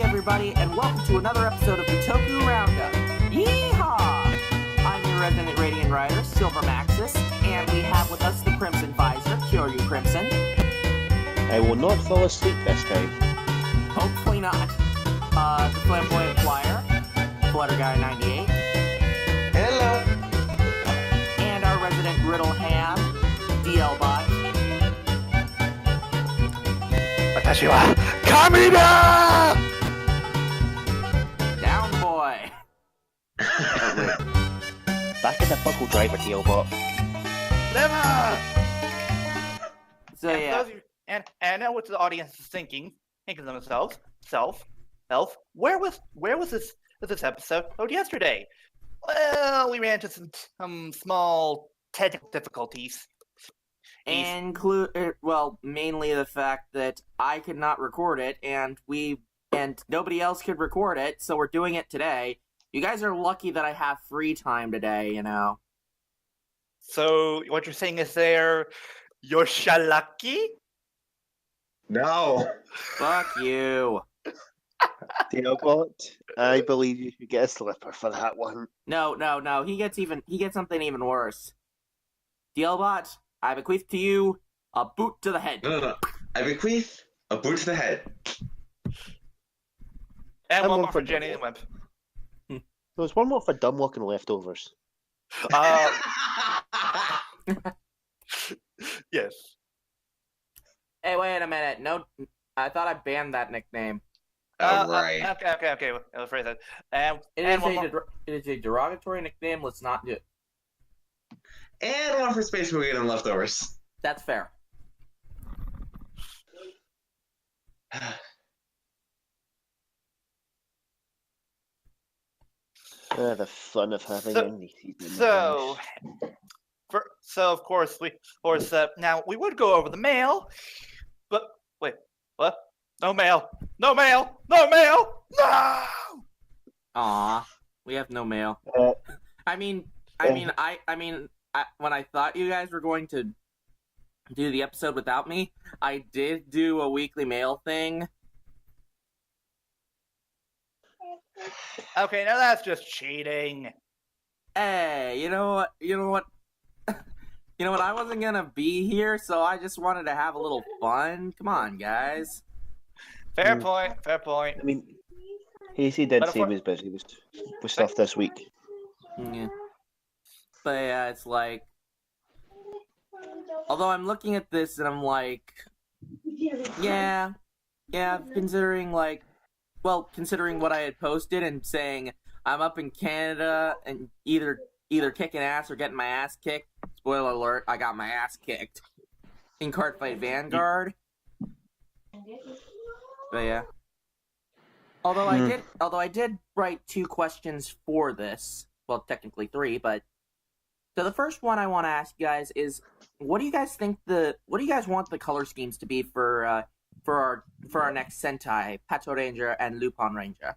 everybody, and welcome to another episode of the Toku Roundup. Yeehaw! I'm your resident Radiant Rider, Silver Maxis, and we have with us the Crimson Visor, Kyoryu Crimson. I will not fall asleep this time. Hopefully not. The Flamboyant Flyer, Flutter Guy 98. Hello. And our resident Riddle Ham, DLBot. Watashi wa kami da! Down boy. Back in the buckle driver, DLBot. Never! So yeah. And I know what the audience is thinking to themselves, where was this episode yesterday? Well, we ran into some small technical difficulties. Mainly the fact that I could not record it, and nobody else could record it, so we're doing it today. You guys are lucky that I have free time today, you know. So what you're saying is you're lucky? No. Fuck you. DLBot, I believe you should get a slipper for that one. No. He gets something even worse. DLBot, I bequeath to you a boot to the head. No. I bequeath a boot to the head. And I'm one one more for for Jenny and Wimp. There's one more for dumb looking leftovers. Yes. Hey, wait a minute. No, I thought I banned that nickname. Right. Okay. I'll phrase that. It is a derogatory nickname. Let's not do it. And one for Space Brigade and leftovers. That's fair. The fun of having any season. So of course now we would go over the mail, but wait, what? No mail! No! Aw, we have no mail. When I thought you guys were going to do the episode without me, I did do a weekly mail thing. Okay, now that's just cheating. Hey, you know what? I wasn't gonna be here, so I just wanted to have a little fun. Come on, guys. Fair point. I mean, he did say he was busy with stuff this week. Yeah. But yeah, it's like, although I'm looking at this and I'm like, yeah, considering what I had posted and saying I'm up in Canada and either kicking ass or getting my ass kicked. Spoiler alert, I got my ass kicked in Cardfight Vanguard. But yeah. Although I did write 2 questions for this. Well, technically 3, but so the first one I want to ask you guys is, what do you guys want the color schemes to be for our next Sentai, Pato Ranger and Lupin Ranger?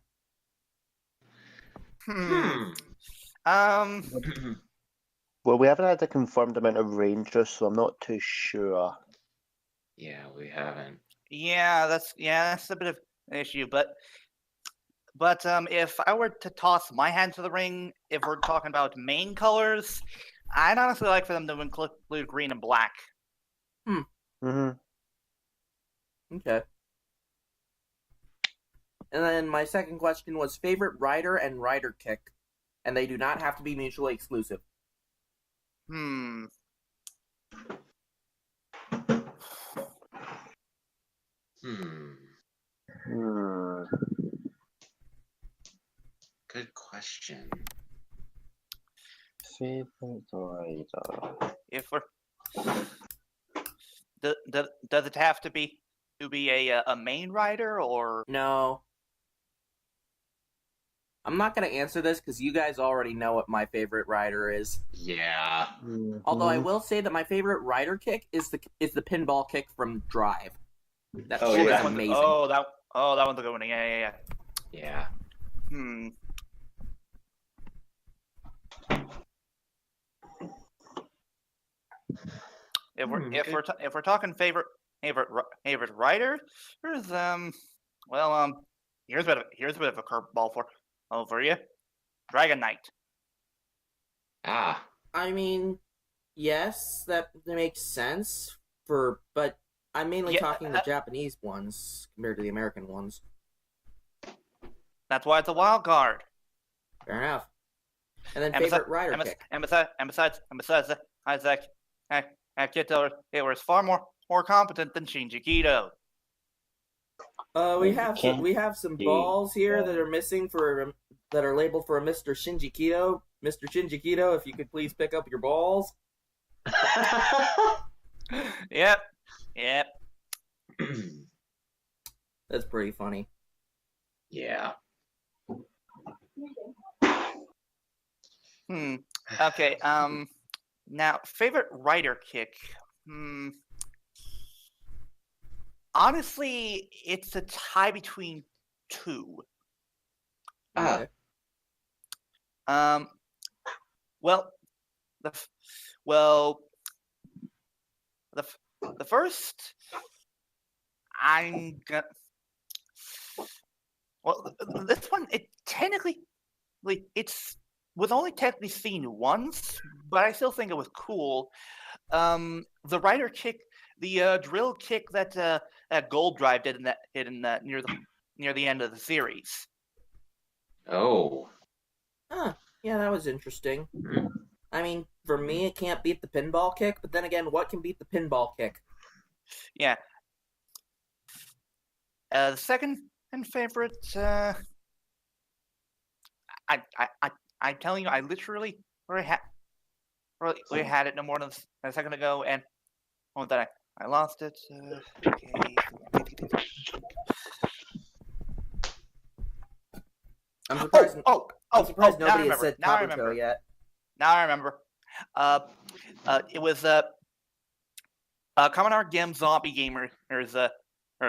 Well, we haven't had a confirmed amount of Rangers, so I'm not too sure. Yeah, we haven't. Yeah, that's a bit of an issue, but if I were to toss my hand to the ring, if we're talking about main colors, I'd honestly like for them to include green and black. Mm-hmm. Okay. And then my second question was favorite rider and rider kick, and they do not have to be mutually exclusive. Good question. Favorite rider. If we're does it have to be a main rider or No. I'm not going to answer this because you guys already know what my favorite rider is. Yeah. Mm-hmm. Although I will say that my favorite rider kick is the pinball kick from Drive. That shit is amazing. that one's a good one. Yeah. Yeah. If we're talking favorite writer, here's a bit of a curveball for you. Dragon Knight. Ah. I mean, yes, that makes sense. But I'm mainly Yeah, talking the Japanese ones compared to the American ones. That's why it's a wild card. Fair enough. And then And favorite rider kick. besides, Isaac, Kito, it was far more competent than Shinji Kito. We have some balls here that are missing that are labeled for a Mr. Shinji Kito. Mr. Shinji Kito, if you could please pick up your balls. Yep. That's pretty funny. Yeah. Okay. Now, favorite rider kick. Honestly, it's a tie between two. Ah. Well, the first, I'm gonna. Well, this one, it's was only technically seen once, but I still think it was cool. The rider kick, the drill kick that Gold Drive did near the end of the series. Oh. Yeah, that was interesting. I mean, for me, it can't beat the pinball kick, but then again, what can beat the pinball kick? Yeah. The second favorite, I'm telling you, I literally had it no more than a second ago, and then I lost it. Okay. I'm surprised. I'm surprised nobody has said Now I Kabuto remember. yet. Now I remember. It was Commodore Gim Zombie Gamer's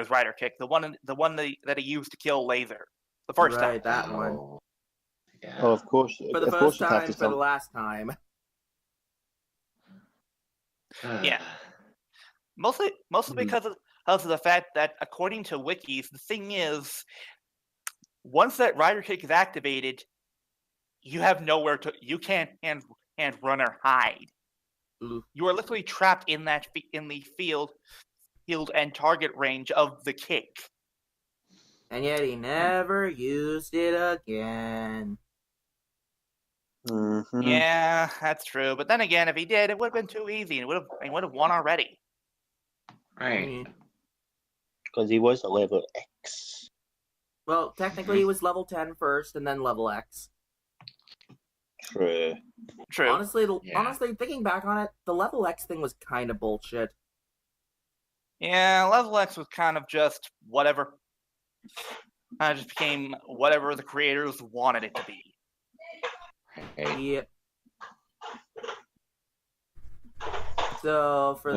rider kick, the one that he used to kill Laser the first time. Right, that one. Oh. Yeah. Oh, of course. For the of first course you'd have time, to for the tell- last time. Yeah. Mostly because of the fact that, according to wikis, the thing is, once that rider kick is activated, you have nowhere to. You can't run or hide. Ooh. You are literally trapped in the field and target range of the kick. And yet he never used it again. Mhm. Yeah, that's true. But then again, if he did, it would have been too easy, and he would have won already. Right. Because he was a level X. Well, technically, he was level 10 first, and then level X. True. True. Honestly, thinking back on it, the level X thing was kind of bullshit. Yeah, level X was kind of just whatever. It just became whatever the creators wanted it to be. Right. Yeah. So for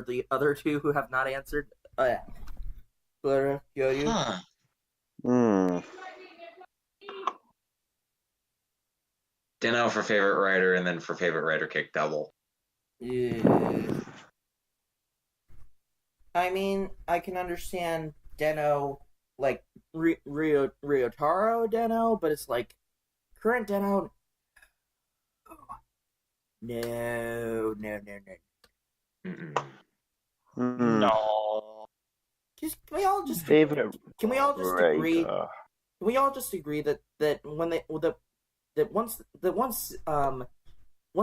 the other two who have not answered, Flutter, Kyoryu. Huh. Dino for favorite rider, and then for favorite rider kick double. Yeah. I mean, I can understand Deno, like Ryotaro Deno, but it's like current Deno. No. Mm-mm. No. Can we all just Favorite agree? rider. Can we all just agree that once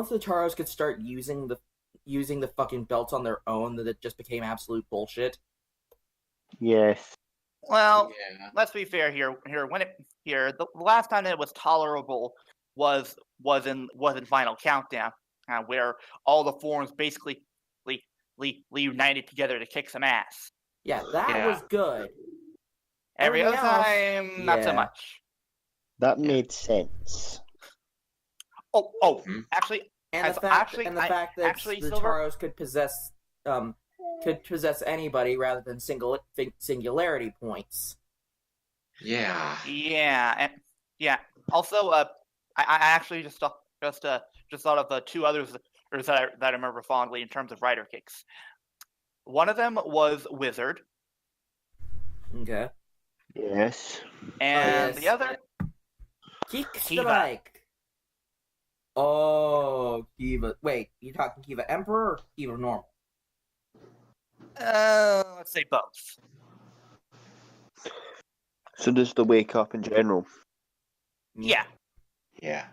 the Taros could start using the fucking belts on their own, that it just became absolute bullshit. Yes. Well, Yeah. let's be fair here. The last time that it was tolerable was in Final Countdown, where all the forms basically united together to kick some ass. Yeah, that was good. Every other Everything else, time, not so yeah. much. That made sense. Actually, And the fact that the Silver, Taros could possess anybody rather than singularity points. Yeah. Yeah. Also, I actually just thought of two others that I remember fondly in terms of rider kicks. One of them was Wizard, Okay. Yes. and yes. the other Kick Kiva. Strike. Oh, Kiva. Wait, you talking Kiva Emperor or Kiva Normal? let's say both. So just the wake up in general. Yeah, Yeah.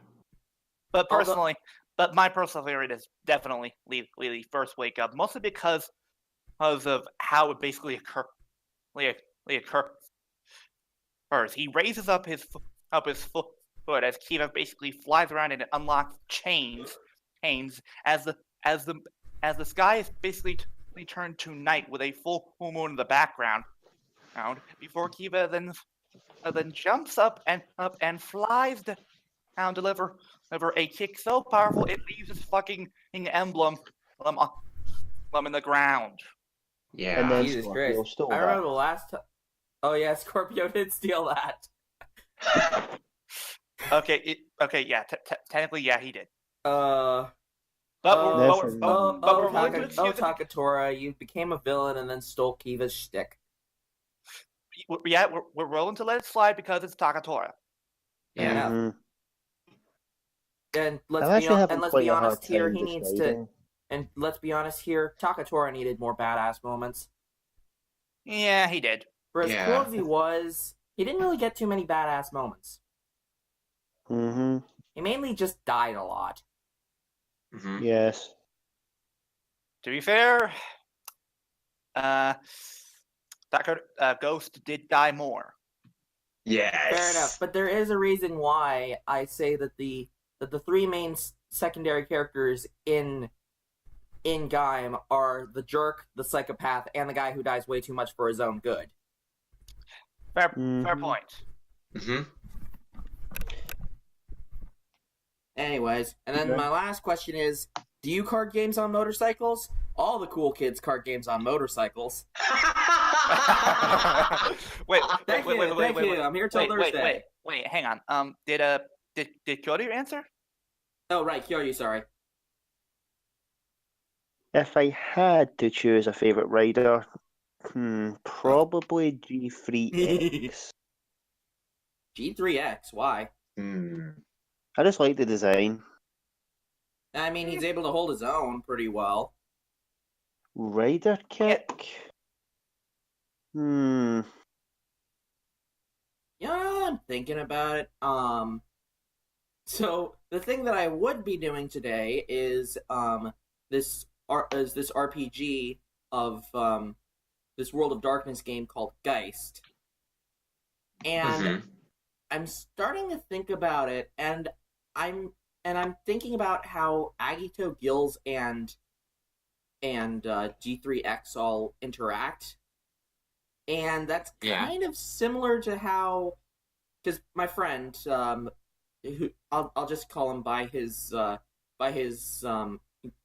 but Although- my personal favorite is definitely the first wake up, mostly because of how it basically occurs. He raises up his foot as Kiva basically flies around and it unlocks chains as the sky is basically turned to night with a full moon in the background. Before Kiva then jumps up and flies down, deliver a kick so powerful it leaves his fucking emblem in the ground. Yeah. And then Jesus Scorpio Christ. stole I that. remember the last time. Oh, yeah, Scorpio did steal that. Okay, yeah, technically, yeah, he did. Uh. But Oh, we're willing to excuse him. Takatora, you became a villain and then stole Kiva's shtick. Yeah, we're willing to let it slide because it's Takatora. Yeah. Mhm. And I'm let's actually having be quite a hard honest here, time he needs to. deciding. And let's be honest here, Takatora needed more badass moments. Yeah, he did. For as Yeah. cool as he was, he didn't really get too many badass moments. Mhm. He mainly just died a lot. Mhm. Yes. To be fair, Ghost did die more. Yes. Fair enough, but there is a reason why I say that the three main secondary characters in Gaim are the jerk, the psychopath, and the guy who dies way too much for his own good. Fair Mhm. point. Mhm. Anyways, and then Okay. my last question is, do you card games on motorcycles? All the cool kids card games on motorcycles. wait, Thank you. I'm here till Thursday. Wait, hang on. Did Kyoryu answer? Oh, right, Kyoryu, sorry. If I had to choose a favorite rider, probably G3X. G3X, why? Hmm. I just like the design. I mean, he's able to hold his own pretty well. Rider kick? Yeah, I'm thinking about it. So the thing that I would be doing today is this RPG of this World of Darkness game called Geist, and Mhm. I'm starting to think about it, and I'm thinking about how Agito, Gills, and G3X all interact, and that's Yeah. kind of similar to how, because my friend, who I'll just call him by his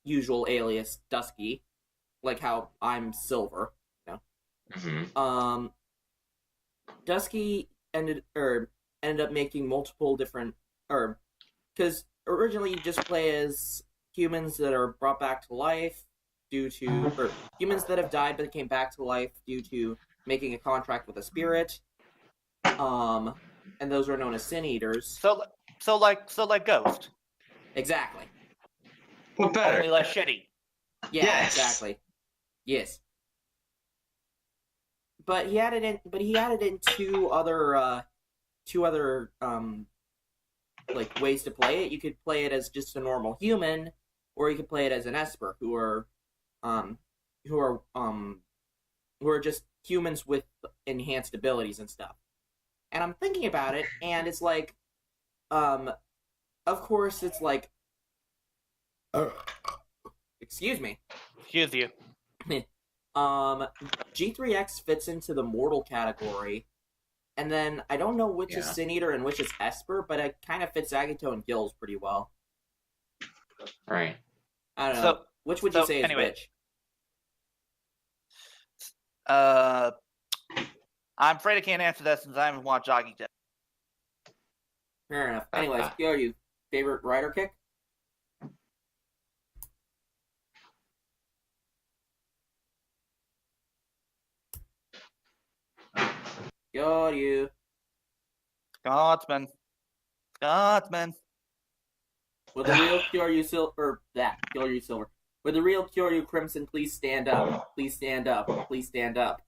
usual alias, Dusky, like how I'm Silver, you know. Mhm. Dusky ended up making multiple different, because originally you just play as humans that are brought back to life or humans that have died but came back to life due to making a contract with a spirit. And those are known as sin eaters. So like Ghost, Exactly. What better? only less shitty. Yeah, Yes. exactly. Yes. But he added in two other like ways to play it. You could play it as just a normal human, or you could play it as an Esper, who are just humans with enhanced abilities and stuff. And I'm thinking about it, and it's like, of course, it's like, excuse me. Excuse you. G3X fits into the mortal category, and then I don't know which is Yeah. Sin Eater and which is Esper, but it kind of fits Agito and Gills pretty well. Right. I don't know. So- Which would you say anyway. is which? I'm afraid I can't answer that since I haven't watched Agito. Fair enough. Anyways, Kyoryu, favorite rider kick? Kyoryu. Scotsman. Scotsman. Will the real Kyoryu Silver, Kyoryu Silver. Will the real Kyoryu Crimson please stand up? Please stand up. Please stand up.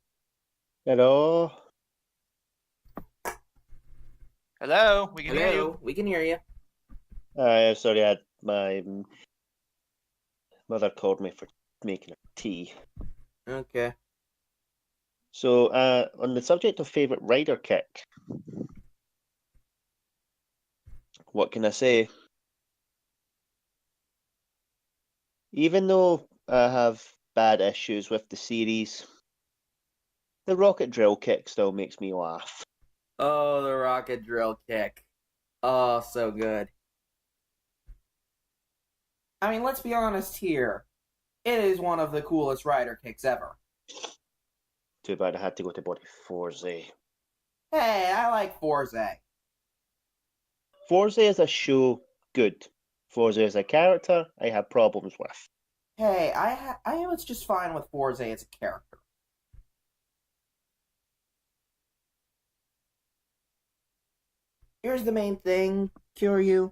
Hello? Hello, we can hear you. Hello, we can hear you. Sorry, my mother called me for making her tea. Okay. So, on the subject of favourite rider kick, what can I say? Even though I have bad issues with the series, the rocket drill kick still makes me laugh. Oh, the rocket drill kick. Oh, so good. I mean, let's be honest here. It is one of the coolest rider kicks ever. Too bad I had to go to Body Forza. Hey, I like Forza. Forza as a show, good. Forza as a character, I have problems with. Hey, I was just fine with Forza as a character. Here's the main thing, Kyoryu.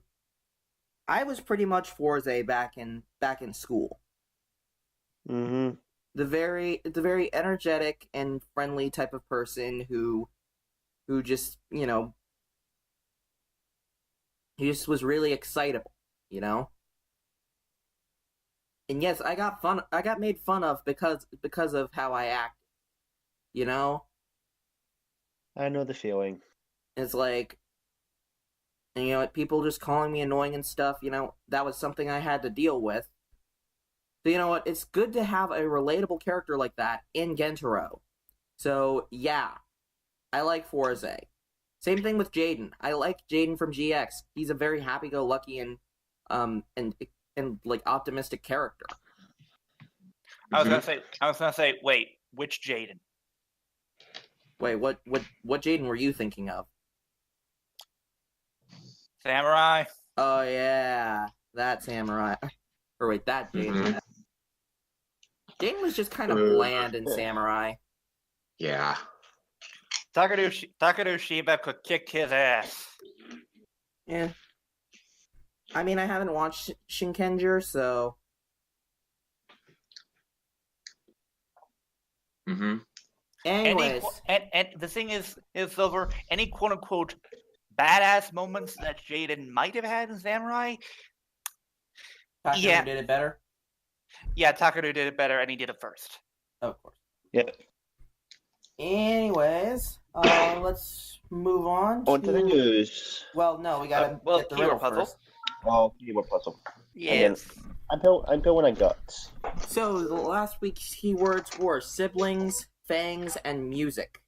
I was pretty much Forza back in school. Mm-hmm. The very energetic and friendly type of person who just, he just was really excitable, And yes, I got made fun of because of how I acted. I know the feeling. It's like, and, people just calling me annoying and stuff, that was something I had to deal with. So you know what? It's good to have a relatable character like that in Gentaro. So yeah, I like Forza. Same thing with Jaden. I like Jaden from GX. He's a very happy-go-lucky and like optimistic character. I was gonna say, wait, which Jaden? Wait, what Jaden were you thinking of? Samurai. Oh yeah, that Samurai. Or wait, that Jaden. Mhm. Jaden was just kind of bland in Samurai. Yeah. Takaru Shiba could kick his ass. Yeah. I mean, I haven't watched Shinkenger, so. Mm-hmm. Anyways, And the thing is Silver, any quote unquote badass moments that Jaden might have had in Samurai. Takaru Yeah. did it better. Yeah, Takaru did it better, and he did it first. Of course. Yep. Anyways, let's move on On to the news. Well, no, we gotta get the riddle keyword puzzle. first. Oh, keyword puzzle. Yes. I'm pulling guts. So, the last week's keywords were siblings, fangs, and music.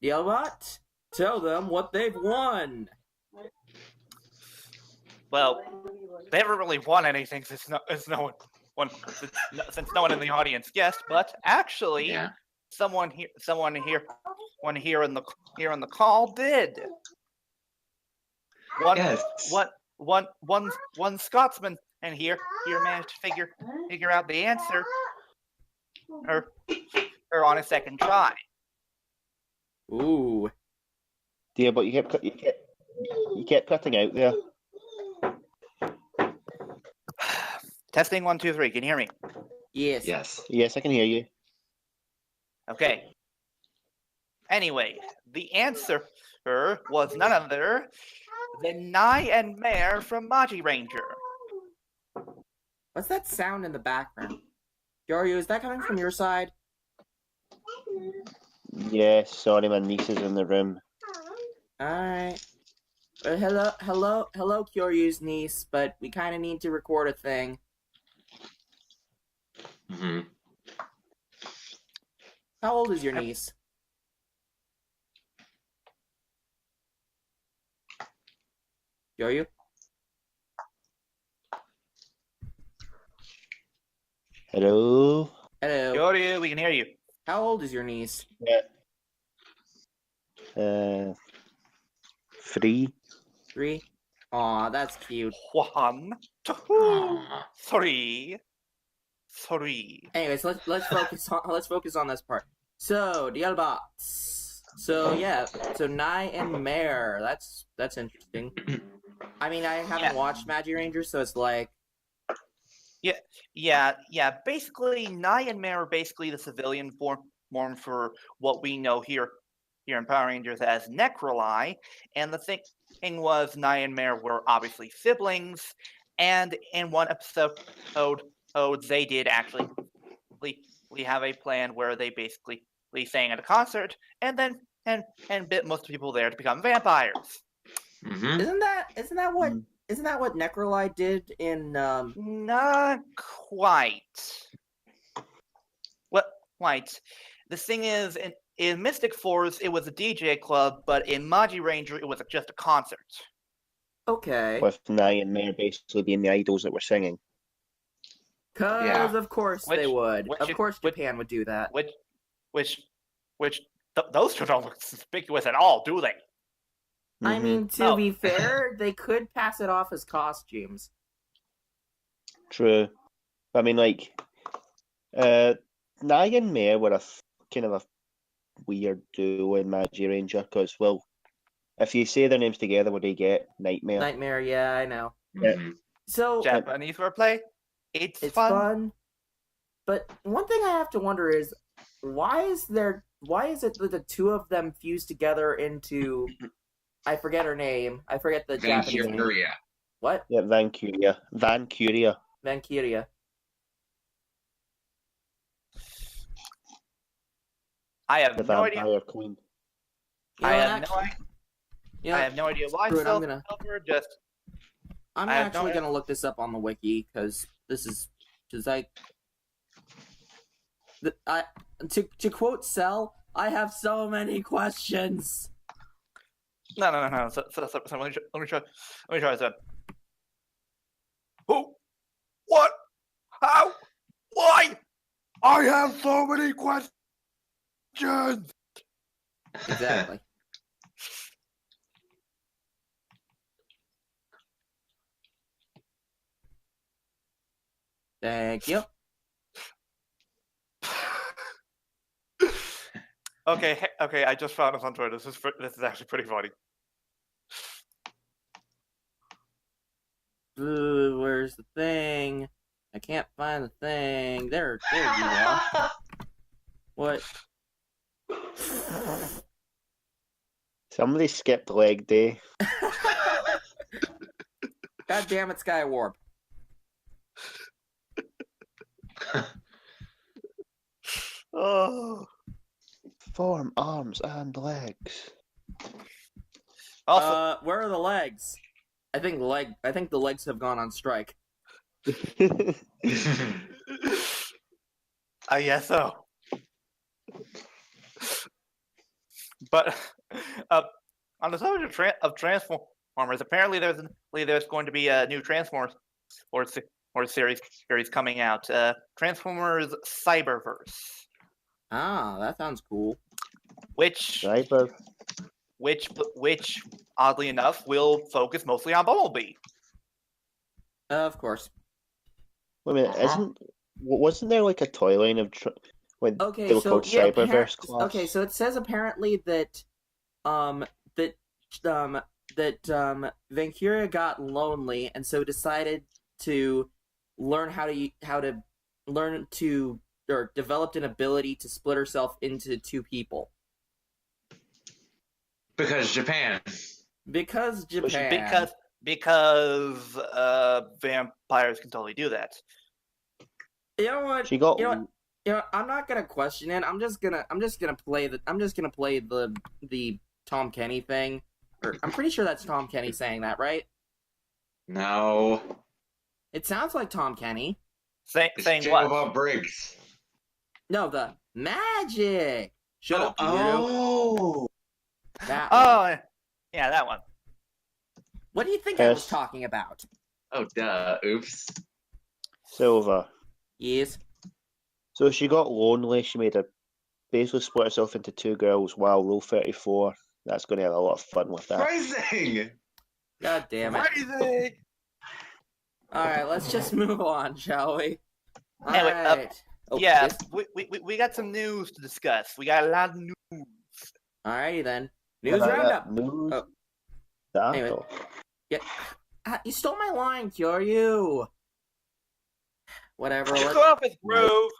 DLBot, tell them what they've won! Well, they haven't really won anything since no one in the audience guessed, but actually, Yeah. someone here in the call did. One Scotsman and here managed to figure out the answer or on a second try. Ooh. Yeah, but you kept cutting out there. Testing 1, 2, 3. Can you hear me? Yes. Yes. Yes, I can hear you. Okay. Anyway, the answer was none other than Nye and Mare from Kyuranger. What's that sound in the background? Kyoryu, is that coming from your side? Yes, sorry, my niece is in the room. Alright. Hello, Kyoryu's niece, but we kind of need to record a thing. Mm-hmm. How old is your niece? Kyoryu? Hello? Hello. Kyoryu, we can hear you. How old is your niece? Yeah. 3. 3? Aw, that's cute. 1, 2, 3. Anyways, let's focus on this part. So, DLBot, So yeah, so Nai and Mare. That's interesting. I mean, I haven't watched Magi Rangers, so it's like Yeah. Basically, Nai and Mare are basically the civilian form for what we know here in Power Rangers as Necroli. And the thing was, Nai and Mare were obviously siblings, and in one episode, they did actually we have a plan where they basically sang at a concert and then and bit most people there to become vampires. Mm-hmm. isn't that what Necroli did in Not quite. What? Quite. The thing is, in Mystic Force, it was a DJ club, but in Magi Ranger, it was just a concert. Okay. With Nye and Mare basically being the idols that were singing. Because of course they would. which Of it- course which- Japan would do that. Those two don't look conspicuous at all, do they? I Mhm. mean, to No. be fair, they could pass it off as costumes. True. I mean, like, Nye and Mare were kind of a weird duo in Magi Ranger because, well, if you say their names together, what do you get? Nightmare. Nightmare, yeah, I know. Mm-hmm. So Japanese wordplay. It's fun. But one thing I have to wonder is why is it that the two of them fused together into I forget her name. I forget the Japanese name. Kyuranger. What? Yeah, Vancuria. Valkyria. I have The no idea. Vampire Queen. You know, I have actually- no idea. you know, I have no idea why. screw it, I'm I have no actually idea. gonna look this up on the wiki because this is just like to quote Cell, I have so many questions. No. So, let me try this then. Who? What? How? Why? I have so many questions. Exactly. Thank you. Okay. I just found this on Twitter. This is actually pretty funny. Ooh, where's the thing? I can't find the thing. There you are. What? Somebody skipped leg day. God damn it, Sky Warp. Oh. Form, arms, and legs. Also, Where are the legs? I think the legs have gone on strike. I guess so. But on the subject of Transformers, apparently there's going to be a new Transformers or series coming out. Transformers Cyberverse, Ah, that sounds cool. which Driver. which oddly enough will focus mostly on Bumblebee. Of course. Wait a minute, wasn't there like a toy line of when Okay, they were so called yeah, Cyberverse class? okay, so it says apparently that Vancuria got lonely and so decided to learn how to learn to or developed an ability to split herself into two people. Because Japan. Because Japan. Because vampires can totally do that. You know what? She got. You know, I'm not gonna question it. I'm just gonna play the Tom Kenny thing. Or, I'm pretty sure that's Tom Kenny saying that, right? No. It sounds like Tom Kenny. Saying It's what? Bob Briggs. No, the magic. Shut up, Kyoryu. Oh. That one. Oh, yeah, that one. What do you think I was Yes. talking about? Oh, duh. Oops. Silver. Yes. So she got lonely. She basically split herself into two girls. Wow, Rule 34. That's going to have a lot of fun with that. Rising. God damn it. Crazy. Alright, let's just move on, shall we? Anyway, Alright. Oh, Yeah, this- we got some news to discuss. We got a lot of news. Alrighty then. News roundup. News. Oh. Anyway. Dato. Yeah. You stole my line, Kyoryu. Whatever. You threw off his groove.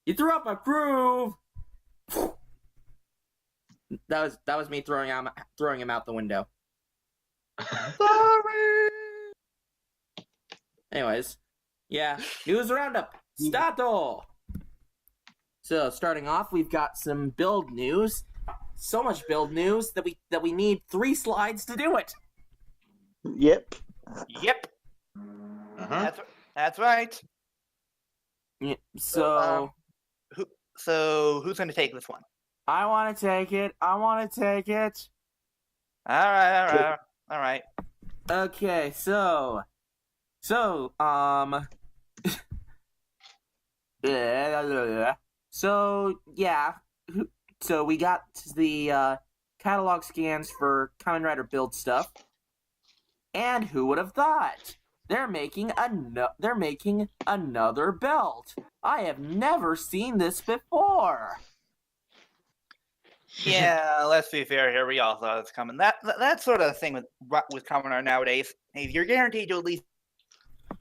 You threw up a groove. That was me throwing him out the window. Sorry. Anyways, yeah, news roundup. Stato. So starting off, we've got some build news. So much build news that we need 3 slides to do it. Yep. Yep. Uh-huh. That's right. Yeah, so Who's going to take this one? I want to take it. All right. Okay, so so yeah, so we got the catalog scans for Kamen Rider build stuff, and who would have thought they're making another belt? I have never seen this before. Yeah, let's be fair here. We all thought it was coming. That sort of thing with Kamen Rider nowadays. Hey, you're guaranteed to at least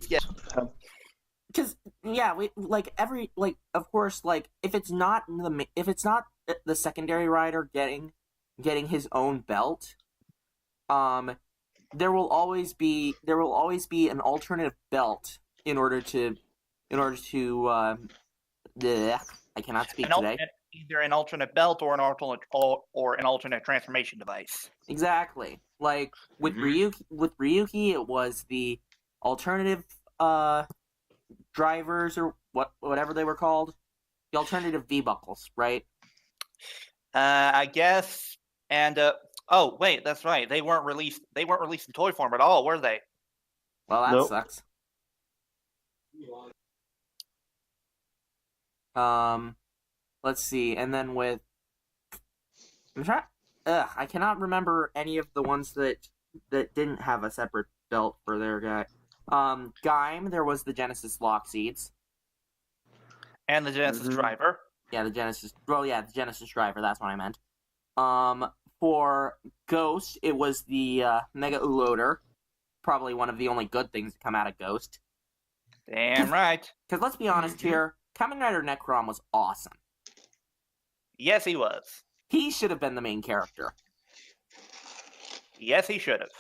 get. Because yeah, we of course if it's not the secondary rider getting his own belt, there will always be an alternative belt in order to I cannot speak today. Either an alternate belt or an alternate transformation device. Exactly. Like with Ryuki, it was the alternative drivers or whatever they were called, the alternative V buckles, right? I guess. And oh wait, that's right. They weren't released in toy form at all, were they? Well, that Nope. sucks. Let's see, and then with I cannot remember any of the ones that didn't have a separate belt for their guy. Gaim, there was the Genesis Lock Seeds. And the Genesis driver. Yeah, the Genesis driver, that's what I meant. For Ghost, it was the Mega Uloader. Probably one of the only good things to come out of Ghost. Damn right. Because let's be honest here, Kamen Rider Necrom was awesome. Yes, he was. He should have been the main character. Yes, he should have.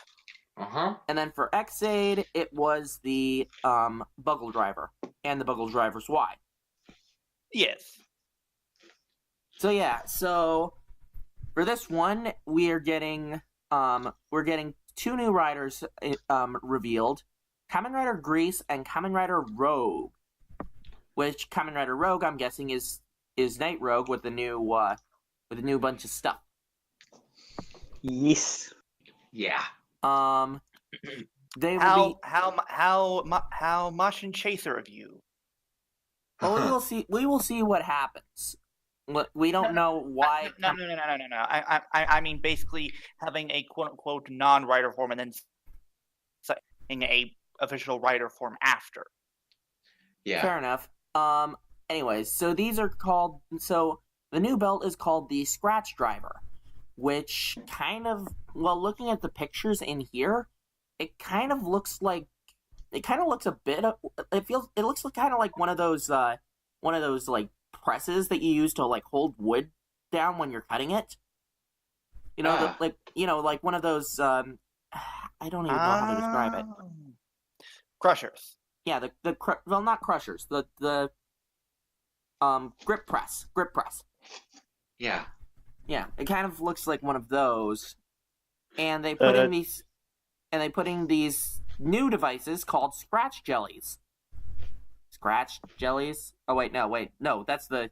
Uh-huh. And then for X-Aid, it was the Buggle Driver and the Buggle Driver's Y. Yes. So yeah, so for this one, we're getting 2 new riders revealed: Kamen Rider Grease and Kamen Rider Rogue. Which Kamen Rider Rogue, I'm guessing, is Night Rogue with a new bunch of stuff. Yes. Yeah. They will how much in chaser of you? Well, we will see what happens. We don't know why. No. I mean, basically having a quote unquote non-writer form and then in a official writer form after. Yeah. Fair enough. Anyways, so these are called. So the new belt is called the Scratch Driver, which kind of, well, looking at the pictures in here, it kind of looks a bit. It looks kind of like one of those like presses that you use to like hold wood down when you're cutting it. You know, like one of those. I don't even know how to describe it. Crushers. Yeah, not crushers. The grip press. Yeah. Yeah, it kind of looks like one of those. And they put in these new devices called Scratch Jellies. Scratch Jellies? Oh no, that's the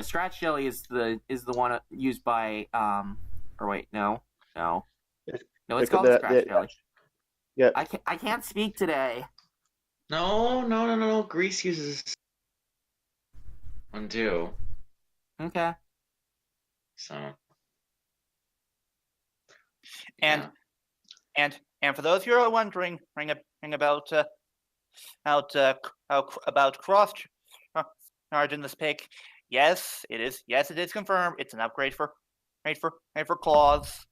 Scratch Jelly is the one used by no, it's called Scratch Jelly. Yeah. I can't speak today. No. Grease uses one too. Okay. So. And for those who are wondering about cross charge in this pick, yes, it is confirmed. It's an upgrade for made for claws.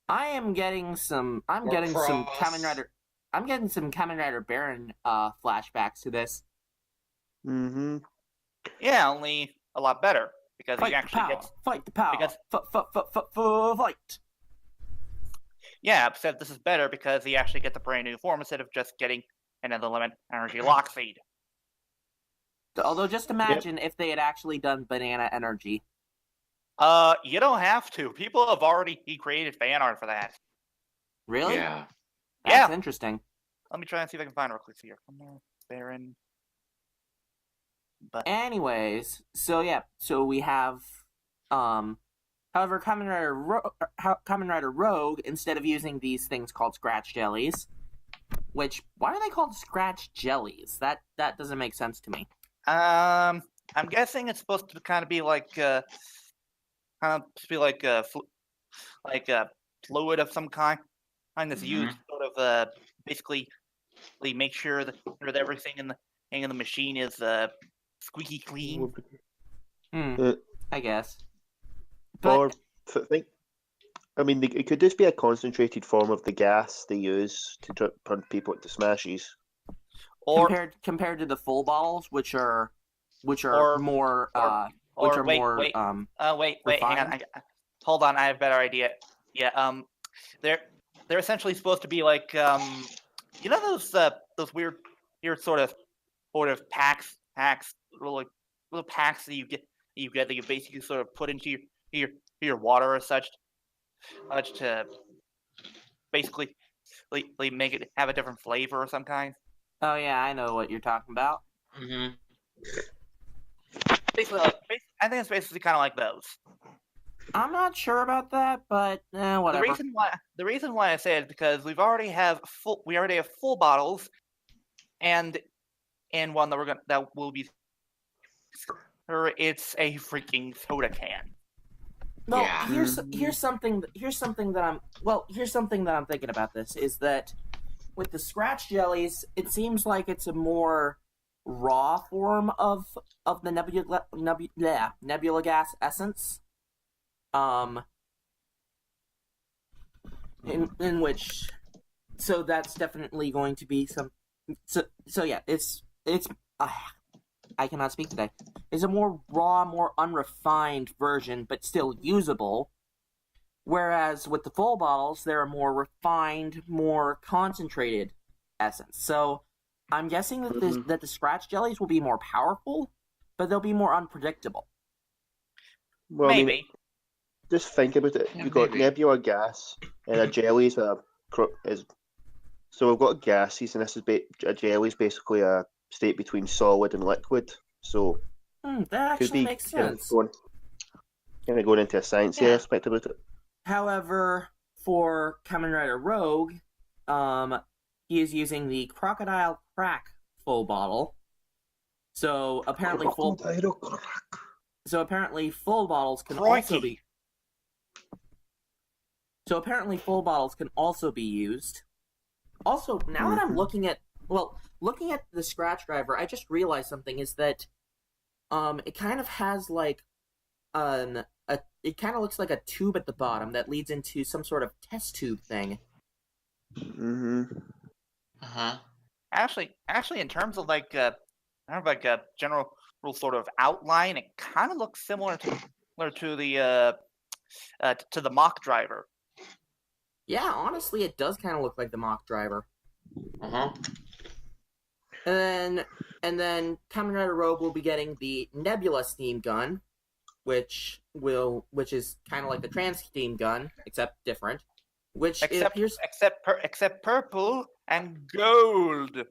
I am getting some. I'm Or getting some cross. Kamen Rider. I'm getting some Kamen Rider Baron flashbacks to this. Mm-hmm. Yeah, only a lot better because Fight he the actually power. gets. Fight the power. because- Fight. Yeah, except this is better because he actually gets a brand new form instead of just getting another limit energy lock feed. Although, just imagine if they had actually done banana energy. You don't have to. People have already created fan art for that. Really? Yeah. That's Yeah. interesting. Let me try and see if I can find it real quick here. Come on, Baron. But Anyways, so we have, however, Kamen Rider Rogue, instead of using these things called scratch jellies, which, why are they called scratch jellies? That doesn't make sense to me. I'm guessing it's supposed to kind of be like fluid of some kind that's used to sort of basically make sure that everything in the machine is squeaky clean. I guess. Or think. I mean, it could just be a concentrated form of the gas they use to turn people into smashies. Or compared to the full bottles, which are Or- more wait, hang on. refined? Hold on, I have a better idea. Yeah, they're essentially supposed to be like you know those weird sort of packs little packs that you get that you basically sort of put into your water or such to basically make it have a different flavor or some kind. Oh yeah, I know what you're talking about. Mm-hmm. Basically, I think it's basically kind of like those. I'm not sure about that, but whatever. The reason why I say it is because we already have full bottles, and one that will be it's a freaking soda can. Well, Yeah. here's something that I'm thinking about this is that with the scratch jellies, it seems like it's a more raw form of the nebula gas essence. In which, so that's definitely going to be some. So yeah, it's I cannot speak today. It's a more raw, more unrefined version, but still usable. Whereas with the full bottles, they're a more refined, more concentrated essence. So I'm guessing that that the scratch jellies will be more powerful, but they'll be more unpredictable. Well, Maybe. I mean, just think about it. Yeah, You've got maybe. nebula gas, and a jelly is so we've got gases, and a jelly is basically a state between solid and liquid. So That could actually be makes kind of sense. going into a sciencey Yeah. aspect about it. However, for Kamen Rider Rogue, he is using the Crocodile Crack full bottle. So apparently full bottles can also be. So apparently full bottles can also be used. Also, now that I'm looking at the scratch driver, I just realized something is that it kind of has like it kind of looks like a tube at the bottom that leads into some sort of test tube thing. Mm-hmm. Uh-huh. Actually, in terms of like a general sort of outline, it kind of looks similar to the mock driver. Yeah, honestly, it does kind of look like the mock driver. Uh-huh. And then Kamen Rider Rogue will be getting the Nebula steam gun, which is kind of like the Trans steam gun, except different. Which Except purple and gold.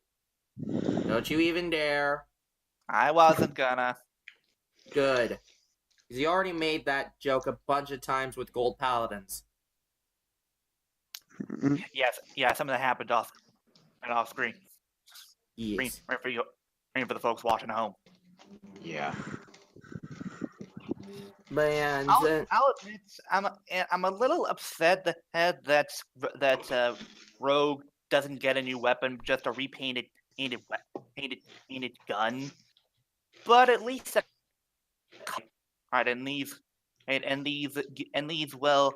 Don't you even dare. I wasn't gonna. Good. Because he already made that joke a bunch of times with Gold Paladins. Yes, some of that happened off screen. Yes. Right for you, right for the folks watching at home. Yeah. And I'll admit, I'm a little upset that Rogue doesn't get a new weapon, just a repainted gun. But at least, right, and these and these well,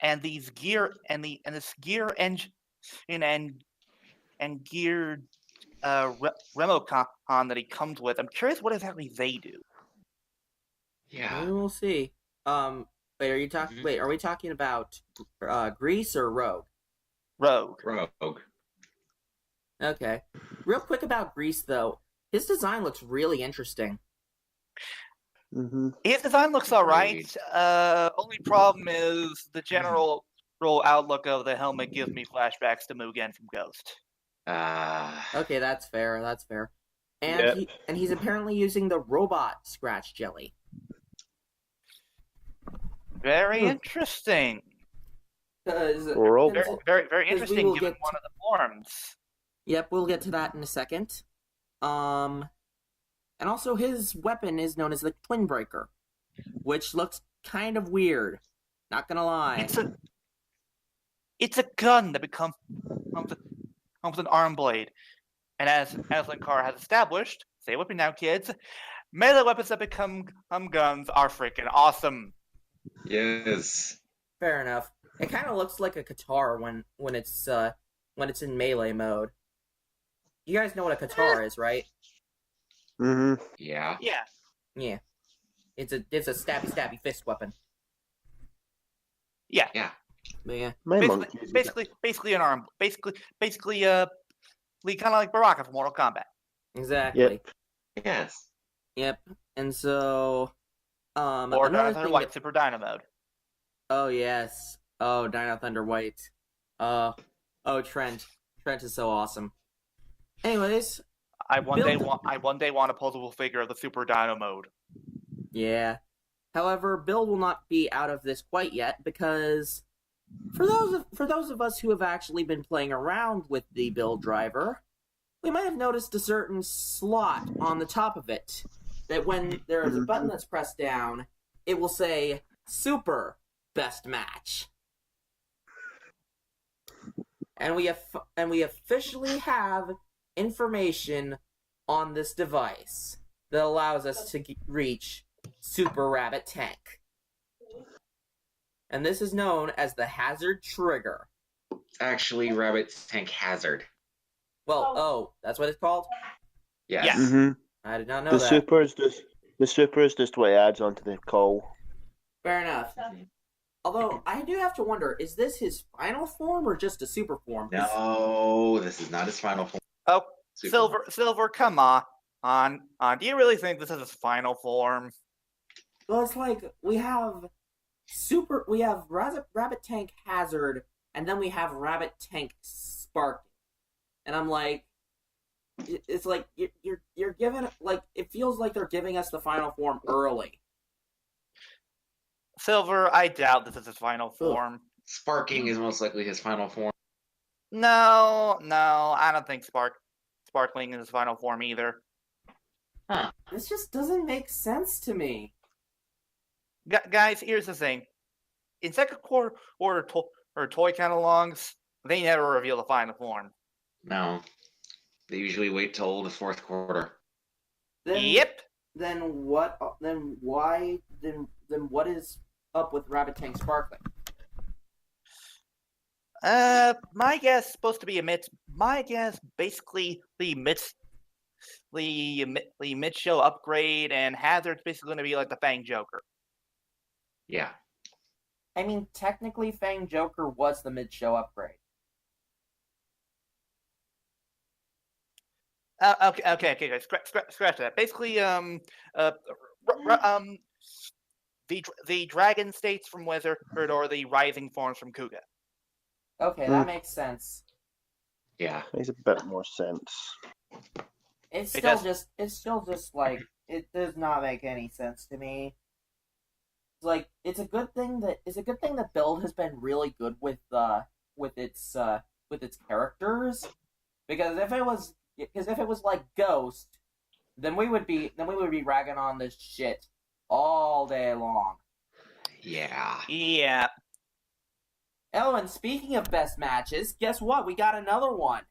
and these gear and this gear engine and gear Remocon that he comes with. I'm curious what exactly they do. Yeah. We will see. Wait, are you talking? Mhm. Wait, are we talking about Grease or Rogue? Rogue. Rogue. Okay. Real quick about Grease, though, his design looks really interesting. Mm-hmm. His design looks alright. Only problem is the general outlook of the helmet gives me flashbacks to Mugen from Ghost. Okay, that's fair. That's fair. And Yep. he's apparently using the robot scratch jelly. Very interesting. Because Rogue. Very we interesting will given get one of the forms. Yep, we'll get to that in a second. And also his weapon is known as the Twin Breaker, which looks kind of weird. Not gonna lie. It's a gun that becomes an arm blade. And as Linkar has established, stay with me now, kids, melee weapons that become guns are freaking awesome. Yes. Fair enough. It kind of looks like a guitar when it's in melee mode. You guys know what a guitar is, right? Mm-hmm. Yeah. Yeah. Yeah. It's a stabby fist weapon. Yeah. Yeah. But yeah. My monk uses it. Basically an arm. Basically, kind of like Baraka from Mortal Kombat. Exactly. Yes. Yep. And so Or another Thunder thing White Super Dino mode. Oh yes. Oh, Dino Thunder White. Oh, Trent. Trent is so awesome. Anyways, I one day want a posable figure of the Super Dino mode. yeah. However, Bill will not be out of this quite yet because for those of us who have actually been playing around with the build driver, we might have noticed a certain slot on the top of it that when there is a button that's pressed down, it will say Super Best Match. And we officially have information on this device that allows us to reach Super Rabbit Tank. And this is known as the Hazard Trigger. Actually, Rabbit Tank Hazard. Well, that's what it's called? Yes. Yeah. Mm-hmm. I did not know The that. super is just what it adds onto the call. Fair enough. Although, I do have to wonder, is this his final form or just a super form? No, this is not his final form. Oh, Super. Silver, come on. Do you really think this is his final form? Well, it's like, we have Rabbit Tank Hazard, and then we have Rabbit Tank Spark. And I'm like, it's like, you're giving, like, it feels like they're giving us the final form early. Silver, I doubt this is his final form. Sparking is most likely his final form. No, I don't think Sparkling is his final form either. Huh. This just doesn't make sense to me. Guys, here's the thing. In second quarter or toy catalogs, they never reveal the final form. No. They usually wait till the fourth quarter. Yep. Then what? Then why? Then what is up with Rabbit Tank Sparkling? My guess is supposed to be my guess, basically the mid-show upgrade, and Hazard's basically going to be like the Fang Joker. Yeah. I mean, technically, Fang Joker was the mid-show upgrade. Okay, guys, scratch that. Basically, the Dragon States from Wizard or the Rising Forms from Kuga. Okay, that makes sense. Yeah. Makes a bit more sense. It's It still just like, it does not make any sense to me. It's like, it's a good thing that Build has been really good with its characters, because if it was like Ghost, then we would be ragging on this shit all day long. Yeah. Yeah. Oh, and speaking of best matches, guess what? We got another one.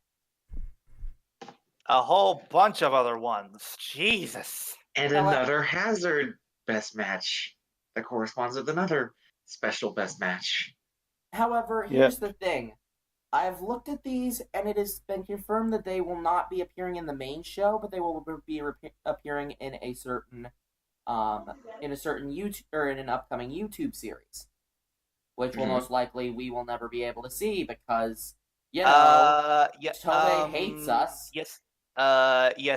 A whole bunch of other ones. Jesus. And Hello. another Hazard best match that corresponds with another special best match. However, here's the thing. I've looked at these, and it has been confirmed that they will not be appearing in the main show, but they will be appearing in a certain YouTube or in an upcoming YouTube series, which will most likely we will never be able to see because Toei hates us. Yes.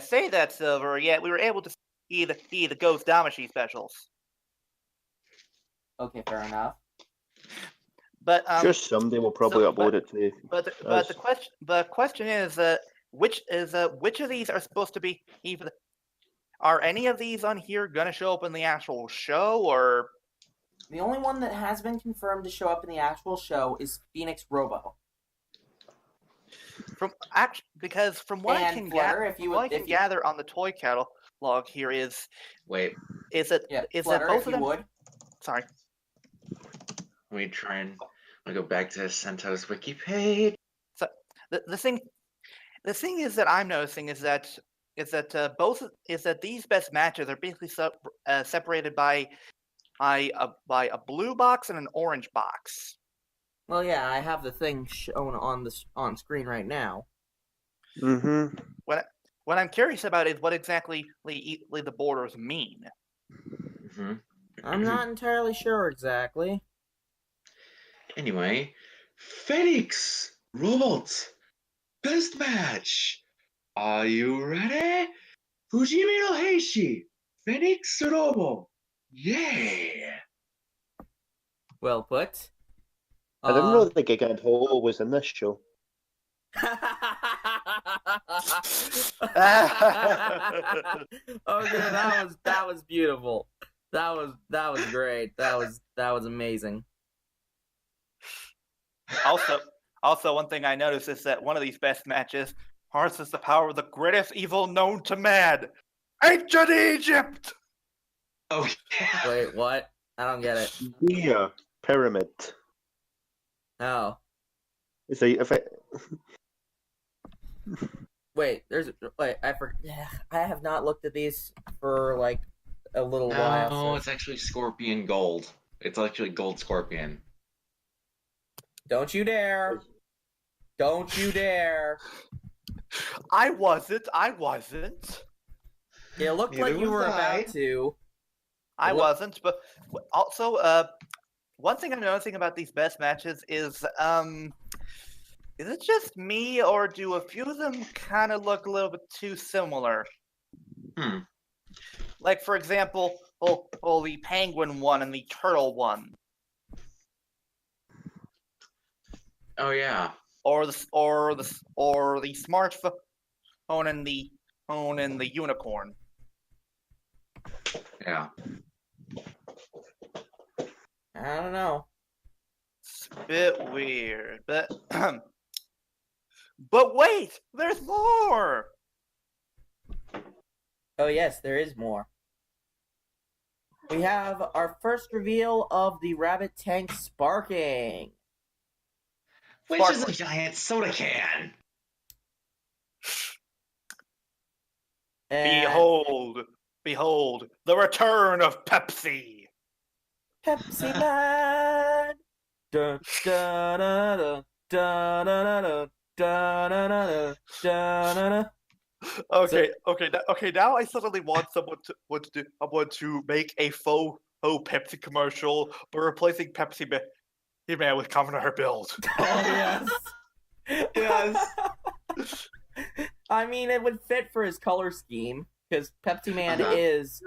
Say that, Silver. Yeah, we were able to see the Ghost Damashi specials. Okay, fair enough. But sure, someday we'll probably upload it to. But the question is which of these are supposed to be even? Are any of these on here gonna show up in the actual show, or the only one that has been confirmed to show up in the actual show is Phoenix Robo. Because from what I can gather on the toy catalog here is Wait. Is that both of them? Would. Sorry. Let me try and I'll go back to Sento's wiki page. So the thing is that I'm noticing is that these best matches are basically separated by a blue box and an orange box. Well, yeah, I have the thing shown on screen right now. Mm-hmm. What I'm curious about is what exactly the borders mean. Mm-hmm. I'm not entirely sure exactly. Anyway, Phoenix Robot best match. Are you ready? Fujimi no Heishi, Phoenix Robo. Yeah. Well put. I didn't know that the Gigant Hole was in this show. Okay, that was beautiful. That was great. That was amazing. Also, one thing I noticed is that one of these best matches harnesses the power of the greatest evil known to man, ancient Egypt. Oh yeah. Wait, what? I don't get it. Yeah, pyramid. Oh. So if I Wait, I have not looked at these for like a little while. No, it's actually Scorpion Gold. It's actually Gold Scorpion. Don't you dare! Don't you dare! I wasn't. It looked like you were about to. I wasn't, but also, one thing I'm noticing about these best matches is it just me, or do a few of them kind of look a little bit too similar? Like, for example, the penguin one and the turtle one. Oh yeah. Or the smartphone and the unicorn. Yeah. I don't know. It's a bit weird, but but wait, there's more. Oh yes, there is more. We have our first reveal of the rabbit tank sparking. Which is a giant soda can. And behold, the return of Pepsi. Pepsi Man. Dun, dun, dun, dun, dun, dun, dun, dun, dun. Okay. Now I suddenly want someone to make a faux Pepsi commercial, but replacing Pepsi Man with Kamen Rider Build. Oh yes, Yes. I mean, it would fit for his color scheme because Pepsi Man is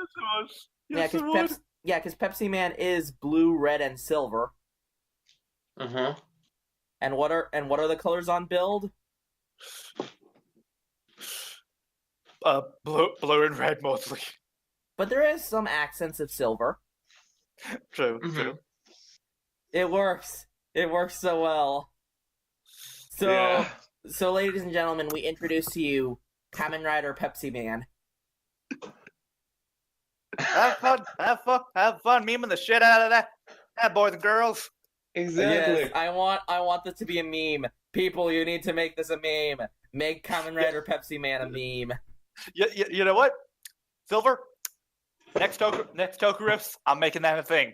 because Pepsi Man is blue, red, and silver. And what are the colors on Build? Blue and red mostly. But there is some accents of silver. True. It works. It works so well. So, ladies and gentlemen, we introduce to you Kamen Rider Pepsi Man. Have fun, memeing the shit out of that, boys and girls. Exactly. Yes, I want this to be a meme. People, you need to make this a meme. Make Kamen Rider Pepsi Man a meme. You know what, Silver? next Toku riffs, I'm making that a thing.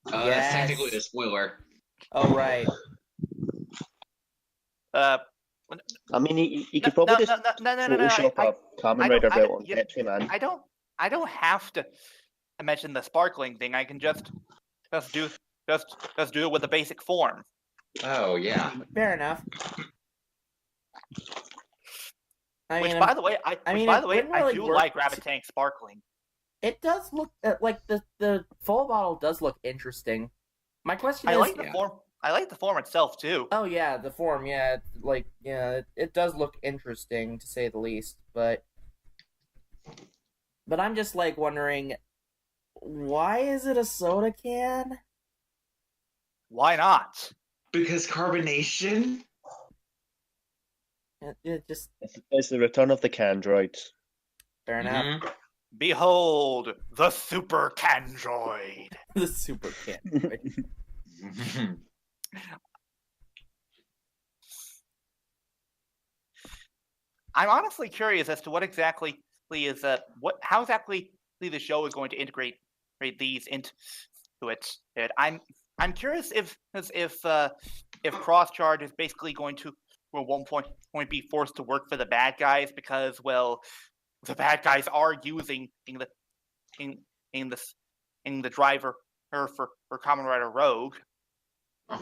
That's Yes. technically a spoiler. Oh right. I mean, you could probably just no. Photoshop a Kamen Rider belt on Pepsi Man. I don't have to mention the sparkling thing. I can just do it with the basic form. Oh yeah. Fair enough. By the way, I really do work like Rabbit Tank sparkling. It does look like the full bottle does look interesting. My question is, I like the form. I like the form itself too. oh yeah, the form, yeah, it does look interesting to say the least. But I'm just like wondering, why is it a soda can? Why not? Because carbonation. It just It's the return of the Candroids. fair enough. Mhm. Behold the Super Candroid. The super can. I'm honestly curious as to what exactly is how exactly the show is going to integrate these into it. I'm curious if Cross Charge is basically going to at one point be forced to work for the bad guys because the bad guys are using the driver for Kamen Rider Rogue.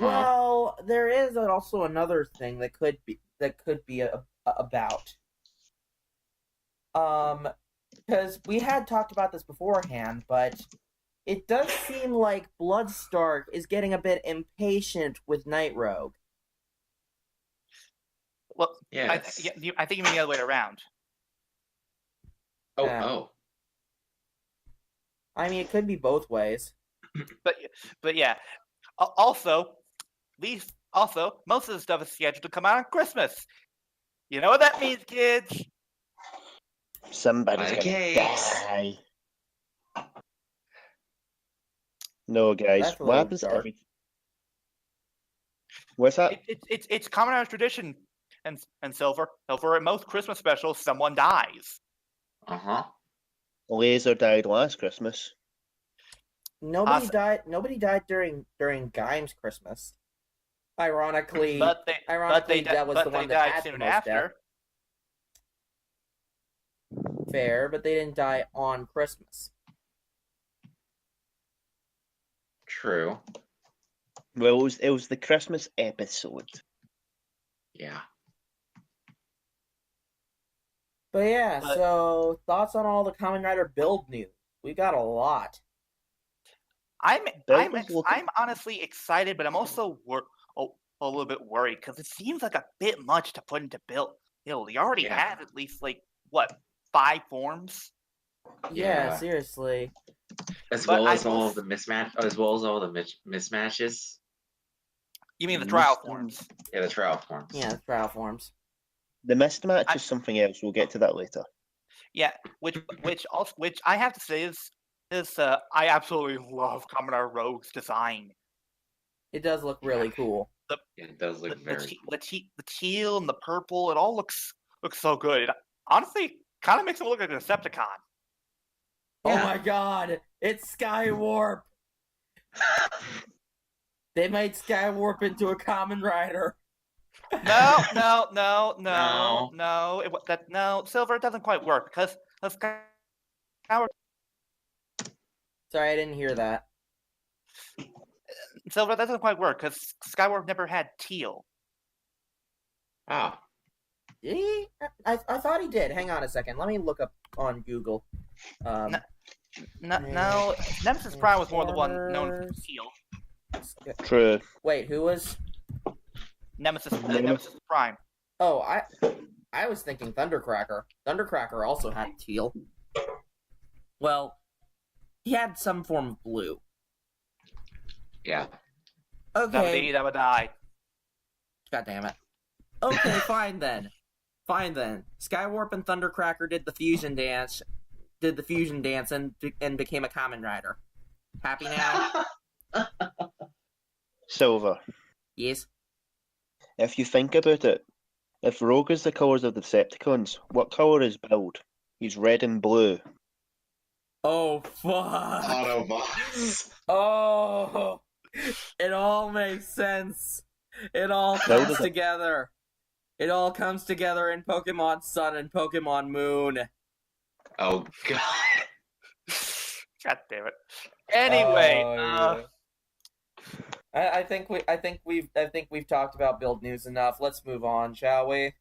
Well, there is also another thing that could be about. Because we had talked about this beforehand, but it does seem like Bloodstark is getting a bit impatient with Night Rogue. Well, Yeah. I think you mean the other way around. Oh, Yeah. oh. I mean, it could be both ways. But yeah. Also, most of the stuff is scheduled to come out on Christmas. You know what that means, kids? Somebody's Okay. gonna die. No, guys. That's a What little happens dark. every... What's that? It's Kamen Rider tradition and Silver. At most Christmas specials, someone dies. Laser died last Christmas. Nobody died during Gaim's Christmas. Ironically, But they that was the one that died had the soon most after. death. Fair, but they didn't die on Christmas. True. Well, it was the Christmas episode. Yeah. But yeah, so thoughts on all the Kamen Rider build news? We got a lot. I'm Building's looking- honestly excited, but I'm also a little bit worried because it seems like a bit much to put into build. You already Yeah. have at least 5 forms. Yeah, Yeah. seriously. As But well I as will all s- of the mismatches. You mean the trial Mr. forms? Yeah, the trial forms. Yeah, the trial forms. The mismatch I- is something else. We'll get to that later. Yeah, which I have to say is I absolutely love Kamen Rider Rogue's design. It does look really cool. Yeah, it does look very cool. The teal and the purple, it all looks so good. It honestly kind of makes it look like a Decepticon. Oh Yeah. my god, it's Skywarp! They made Skywarp into a Kamen Rider. No. Silver, it doesn't quite work because Sorry, I didn't hear that. Silver, that doesn't quite work because Skywarp never had teal. Ah. Did he? I thought he did. Hang on a second. Let me look up on Google. No, Nemesis Prime was more the one known for teal. True. Wait, who was? Nemesis Prime. Oh, I was thinking Thundercracker. Thundercracker also had teal. Well, he had some form of blue. Yeah. Okay. That would die. God damn it. Okay, fine then. Skywarp and Thundercracker did the fusion dance and became a Kamen Rider. Happy now? Silver. Yes. If you think about it, if Rogue is the colours of the Decepticons, what colour is Build? He's red and blue. Oh, fuck. Autobots. Oh, it all makes sense. It all Well, comes does it? together. It all comes together in Pokemon Sun and Pokemon Moon. Oh god. God damn it. Anyway, Oh, yeah. I think we've talked about build news enough. Let's move on, shall we?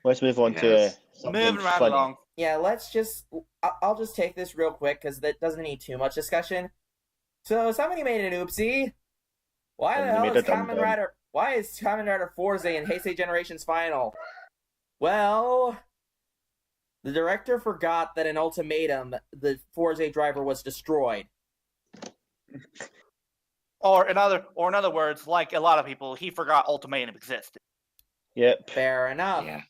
Let's move on to Yes. something moving right funny. along. Yeah, let's just. I'll just take this real quick because that doesn't need too much discussion. So somebody made an oopsie. Why the Somebody hell made is a dum-dum. Kamen Rider? Why is Kamen Rider Forza in Heisei Generations Final? Well, the director forgot that in Ultimatum the Forza driver was destroyed. Or in other words, like a lot of people, he forgot Ultimatum existed. Yep. Fair enough. Yeah.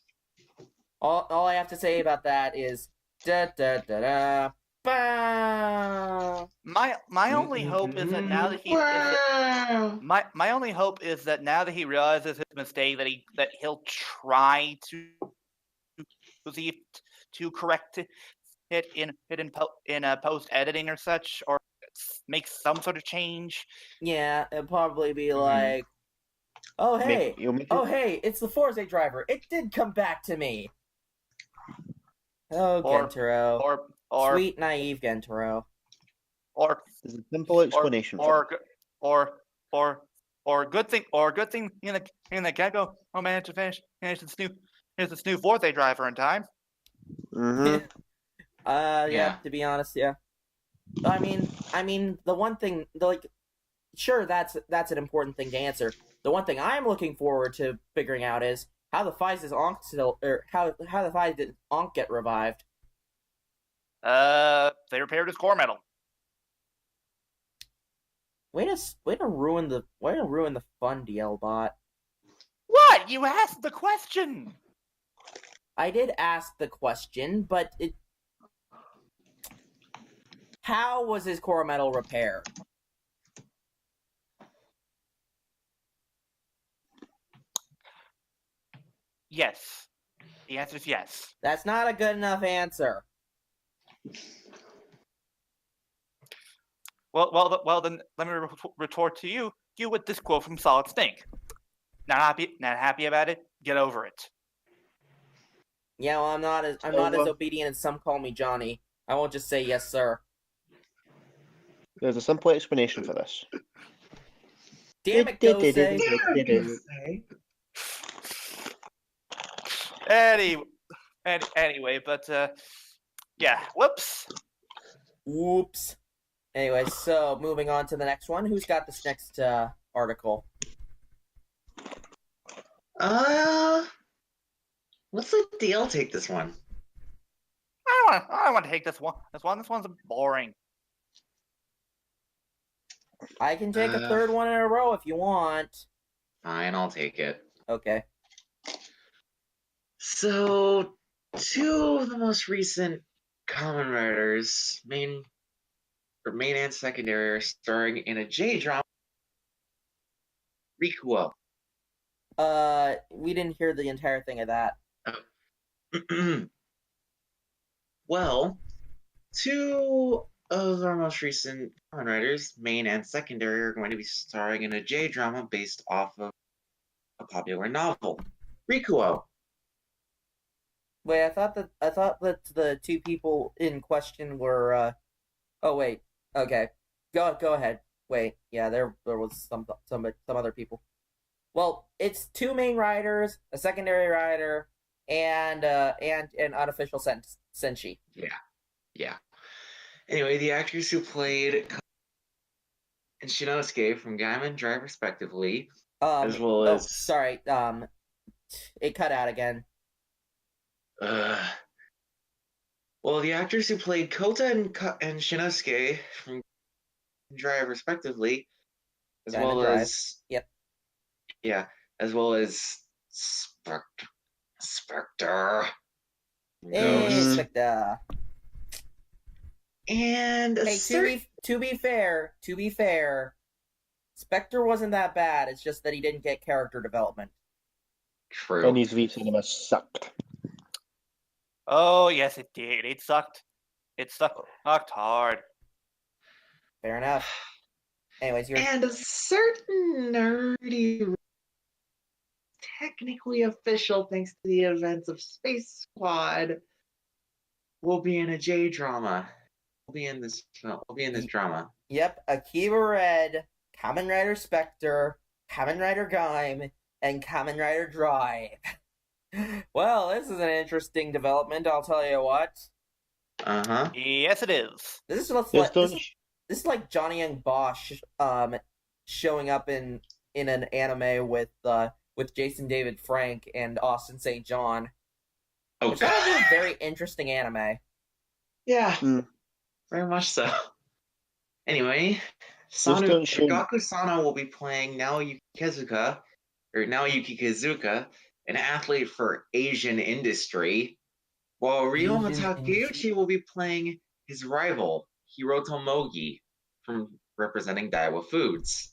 All I have to say about that is da da da da. Bah! My only hope is that now that he Wow. my only hope is that now that he realizes his mistake, that he'll try to see to correct it in post editing or such, or make some sort of change. Yeah, it'd probably be Mhm. like, oh hey, You'll make oh it. hey, it's the Forza driver. It did come back to me. Oh, Or- Gentaro. Or Sweet, naive Gentaro. or There's a simple explanation for it. or good thing in the get-go. Oh man, to finish here's this new Forza driver in time. Mm-hmm. Yeah, to be honest, yeah. I mean, the one thing, sure, that's an important thing to answer. The one thing I'm looking forward to figuring out is how the Fize's Ankh still, or how the Fize's Ankh get revived. They repaired his core metal. Way to ruin the fun, DLBot. What? You asked the question. I did ask the question, but how was his core metal repaired? Yes. The answer is yes. That's not a good enough answer. Well, then let me retort to you. You with this quote from Solid Snake. Not happy about it. Get over it. Yeah, well, I'm not as obedient as some call me Johnny. I won't just say yes, sir. There's a simple explanation for this. Damn it, Gosei. Anyway, but yeah. Whoops. Whoops. Anyway, so moving on to the next one. Who's got this next article? Let's let DL take this one. I don't want to take this one. This one's boring. I can take a third one in a row if you want. Fine, I'll take it. Okay. So, two of the most recent Kamen Riders, main and secondary, are starring in a J-drama. Rikuo. We didn't hear the entire thing of that. Well, two of our most recent Kamen Riders, main and secondary, are going to be starring in a J-drama based off of a popular novel, Rikuo. Wait, I thought that the two people in question were. Oh wait. Okay. Go ahead. Wait. Yeah, there was some other people. Well, it's two main writers, a secondary writer, and an unofficial senshi. Yeah. Anyway, the actors who played and Shinosuke from Gaiman Drive respectively, as well as... sorry, it cut out again. Well, the actors who played Kota and Shinosuke from Drive respectively, as Gaiman well Drive. as... Yep. Yeah, as well as Spectre. Hey, Spectre. And Hey, to be fair, Spectre wasn't that bad. It's just that he didn't get character development. True. And his V cinema sucked. Oh yes, it did. It sucked. It sucked hard. Fair enough. Anyways, you're And a certain nerdy, technically official thanks to the events of Space Squad, will be in a J drama. Will be in this film. Will be in this drama. Yep, Akiba Red, Kamen Rider Spectre, Kamen Rider Gaim, and Kamen Rider Drive. Well, this is an interesting development, I'll tell you what. Uh-huh. Yes, it is. This is Just don't. this is like Johnny and Bosch showing up in an anime with Jason David Frank and Austin St. John. Oh, Which that would be a very interesting anime. yeah. Hmm. Very much so. Anyway, don't show- Gaku Sano will be playing Naoyuki Kazuka, an athlete for Asian industry, while Ryoma Asian Takeuchi industry. will be playing his rival, Hiroto Mogi, from representing Daiwa Foods.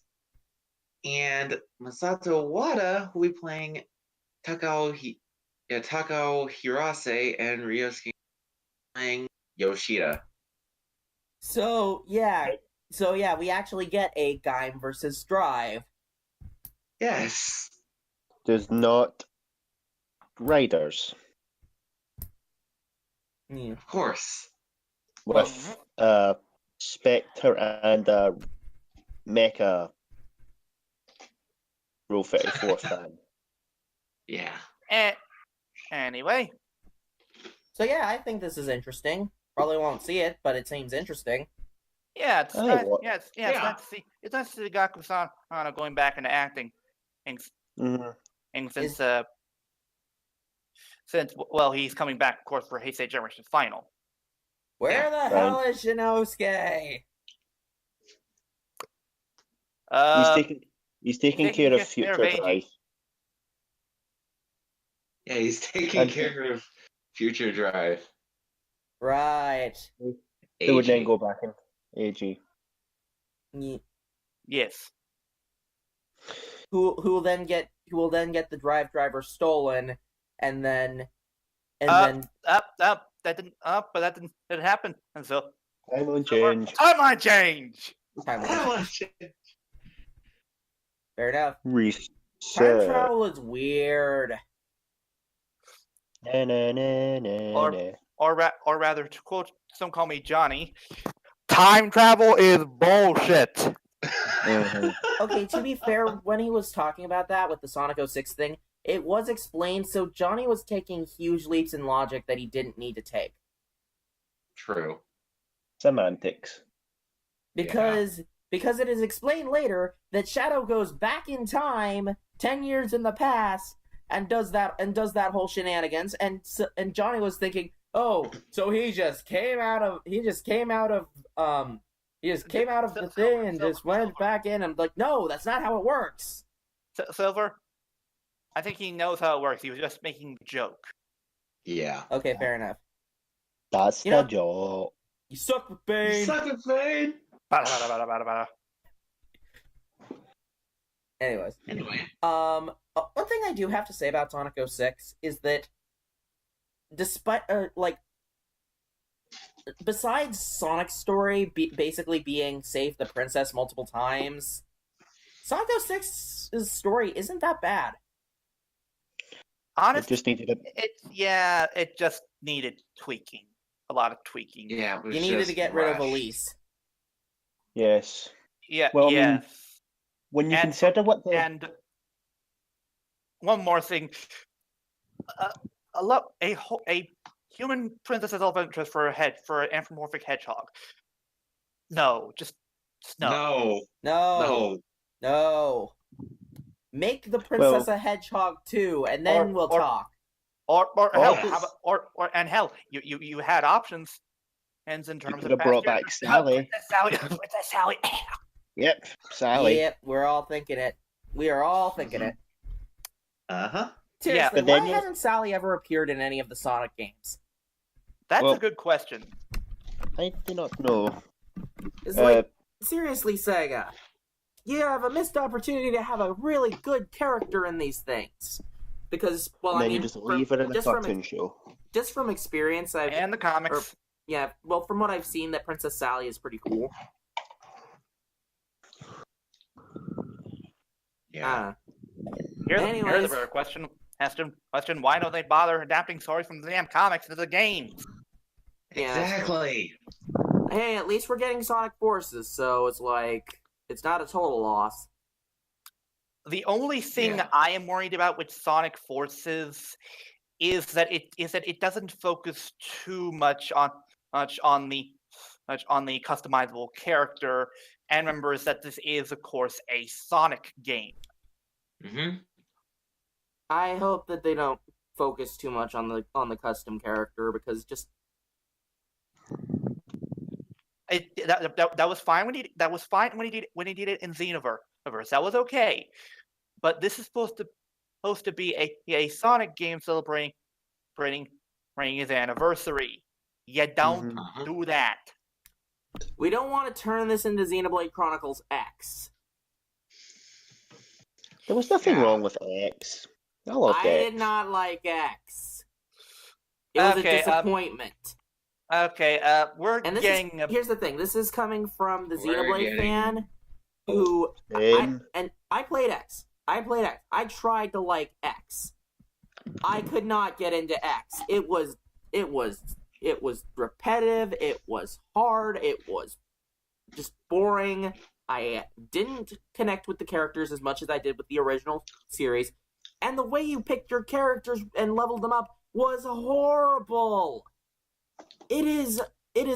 And Masato Wada will be playing Takao Hirase, and Ryosuke playing Yoshida. So yeah, we actually get a Gaim versus Drive. Yes. There's not riders Hmm. Of course. with Spectre and Mecha Rule 34 fan. Yeah. Anyway, So yeah, I think this is interesting. Probably won't see it, but it seems interesting. yeah, it's Oh, nice. what? It's Yeah. nice to see. It's nice to see Gaku-san going back into acting, and, Mhm. and since well, he's coming back, of course, for Heisei Generation Final. Where Yeah, the hell is Shinosuke? He's taking care of Future Eiji. Drive. Yeah, he's taking And- care of Future Drive. Right. They would then AG. go back in AG. Ye- Yes. Who will then get the driver stolen, and then That didn't happen, and so Timeline change. timeline change. timeline. Fair enough. Time Reset. travel is weird. Na, na, na, na, na. Or rather, to quote some call me Johnny, time travel is bullshit. Mhm. Okay, to be fair, when he was talking about that with the Sonic 06 thing, it was explained, so Johnny was taking huge leaps in logic that he didn't need to take. True. Semantics. Because it is explained later that Shadow goes back in time 10 years in the past and does that whole shenanigans, and Johnny was thinking, "Oh, so he just came out of the thing and just went back in." I'm like, "No, that's not how it works." Silver, I think he knows how it works. He was just making a joke. Yeah. Okay, fair enough. That's You the know- joke. You suck with Bane. Suck it, Fane! Anyways, Anyway. one thing I do have to say about Sonic 06 is that despite besides Sonic's story basically being save the princess multiple times, Sonic 06's story isn't that bad. It Honestly, just needed a it just needed tweaking. A lot of tweaking. Yeah, it was You needed just to get rid of rushed. Elise. yes. Yeah. Well, I mean, yes. When you And- consider what the And one more thing, a human princess is of interest for an anthropomorphic hedgehog. No, just no. No. No. Make the princess a hedgehog too, and then we'll talk. Or Yes. and hell, you had options. And in you terms could of have brought past back years- Sally. Princess Sally. Yep, Sally. Yep, we're all thinking it. We are all thinking it. Uh-huh. Seriously, but then why you- hasn't Sally ever appeared in any of the Sonic games? That's Well- a good question. I do not know. It's like, seriously, Sega, you have a missed opportunity to have a really good character in these things. Because, well, And I then mean, you just leave it in a just from cartoon show. just from experience, And the comics. yeah, well, from what I've seen, that Princess Sally is pretty cool. Yeah. Here's Anyways. a better question. Question: why don't they bother adapting stories from the damn comics into the games? Yeah. Exactly. Hey, at least we're getting Sonic Forces, so it's like it's not a total loss. The only thing Yeah. I am worried about with Sonic Forces is that it doesn't focus too much on the customizable character, and remembers that this is, of course, a Sonic game. Mm-hmm. I hope that they don't focus too much on the custom character, because just That was fine when he did it in Xenoverse. That was okay, but this is supposed to be a Sonic game celebrating his anniversary. You don't Mhm. do that. we don't want to turn this into Xenoblade Chronicles X. There was nothing Yeah. wrong with X. I loved I X. did not like X. It was Okay, a disappointment. Okay, we're And getting. here's the thing. This is coming from the We're Xenoblade getting- fan who Same. I played X. I tried to like X. I could not get into X. It was repetitive. It was hard. It was just boring. I didn't connect with the characters as much as I did with the original series. And the way you picked your characters and leveled them up was horrible. It is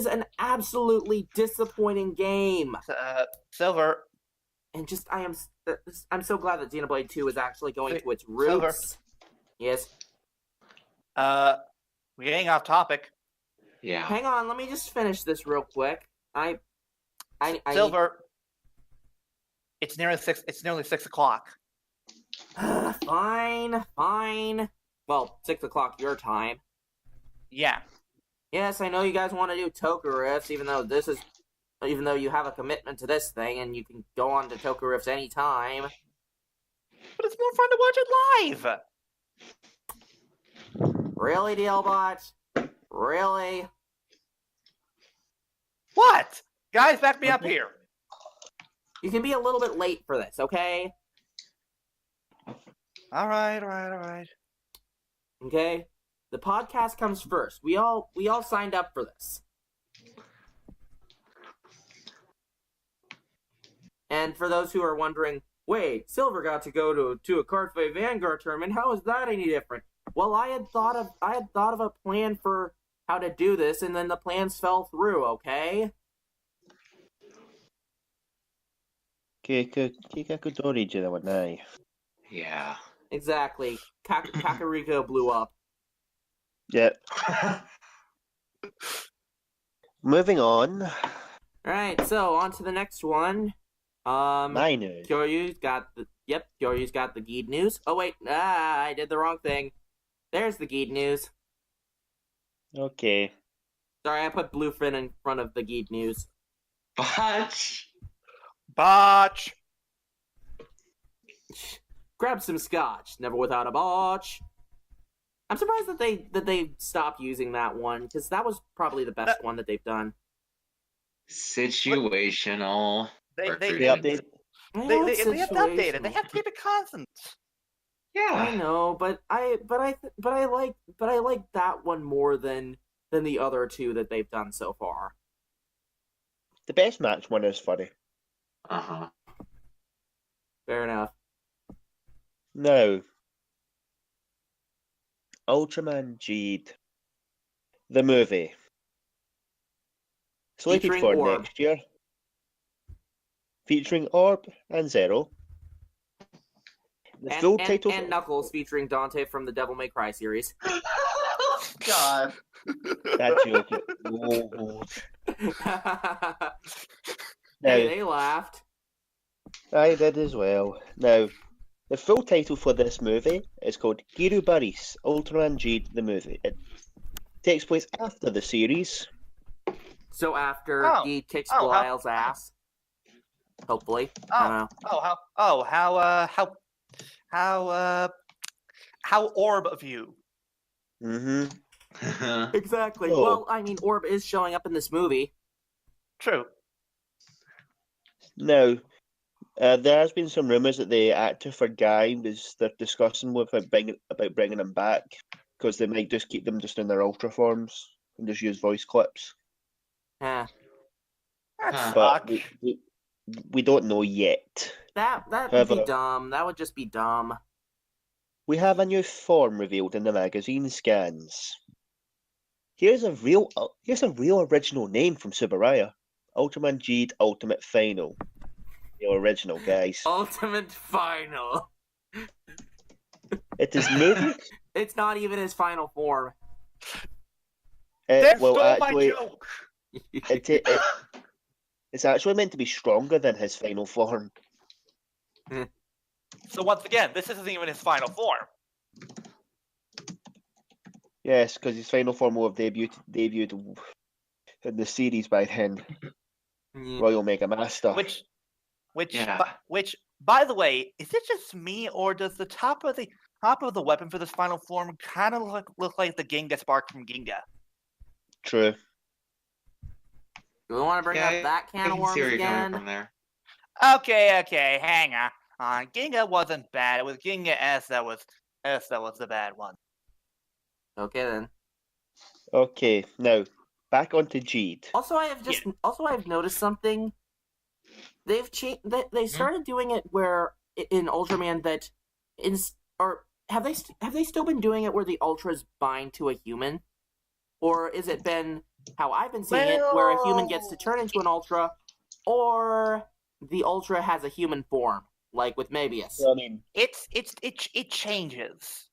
an absolutely disappointing game. Silver. And just I'm so glad that Xenoblade 2 is actually going to its Silver. roots. Yes. We're getting off topic. Yeah. Hang on, let me just finish this real quick. I Silver. It's nearly 6 o'clock. Fine. Well, 6 o'clock your time. Yeah. Yes, I know you guys want to do Toku riffs, even though you have a commitment to this thing and you can go on to Toku riffs anytime. But it's more fun to watch it live. Really, DLBot? Really? What? Guys, back me up here. You can be a little bit late for this, okay? All right. Okay? The podcast comes first. We all signed up for this. And for those who are wondering, wait, Silver got to go to a Cardfight Vanguard tournament. How is that any different? Well, I had thought of a plan for how to do this, and then the plans fell through. Okay. Kikakudori did that one night. Yeah. Exactly. Kakariko blew up. Yep. Moving on. All right. So on to the next one. My news. Kyoryu's got the Geed news. Oh wait, I did the wrong thing. There's the Geed news. Okay. Sorry, I put Bluefin in front of the Geed news. Botch. Grab some scotch, never without a botch. I'm surprised that they stopped using that one, because that was probably the best one that they've done. Situational. They update. I They know have it's to update it. They situational. have to keep it constant. I Yeah. know, but I like that one more than the other two that they've done so far. The best match one is funny. Uh-huh. Fair enough. Now, Ultraman Geed, the movie, slated Featuring for Orb. next year, featuring Orb and Zero. The full title and Knuckles featuring Dante from the Devil May Cry series. God. that joke. Oh. Hey, Now, they laughed. I did as well. Now, the full title for this movie is called Kirubaris Ultraman Geed the movie. It takes place after the series. So after Oh. he kicks Oh, how- Belial's ass, hopefully. I don't know. How Orb of you. Mm-hmm. Exactly. Oh. Well, I mean, Orb is showing up in this movie. True. Now, there has been some rumors that the actor for Guy they're discussing about bringing him back because they might just keep them just in their ultra forms and just use voice clips. Yeah. That Huh. But sucks. we don't know yet. That would be However, dumb. That would just be dumb. we have a new form revealed in the magazine scans. Here's a real original name from Subaraya. Ultraman Jeed Ultimate Final. The original, guys. Ultimate Final. It is moving. It's not even his final form. They Well, stole my actually, joke. it's actually meant to be stronger than his final form. So once again, this isn't even his final form. Yes, because his final form will have debuted in the series by then. Yeah. Royal Mega Master. Which, Yeah. by the way, is it just me, or does the top of the weapon for this final form kind of look like the Ginga spark from Ginga? True. Do we want to bring Yeah, up that I can of can see where worms you're coming again? from there. Okay, hang on. Ginga wasn't bad. It was Ginga S that was the bad one. Okay then. Okay, now back onto Jeed. Also, I've noticed something. They've changed. They started doing it where in Ultraman that have they still been doing it where the Ultras bind to a human, or is it been how I've been seeing it where a human gets to turn into an Ultra, or the Ultra has a human form like with Mebius? I mean, It changes.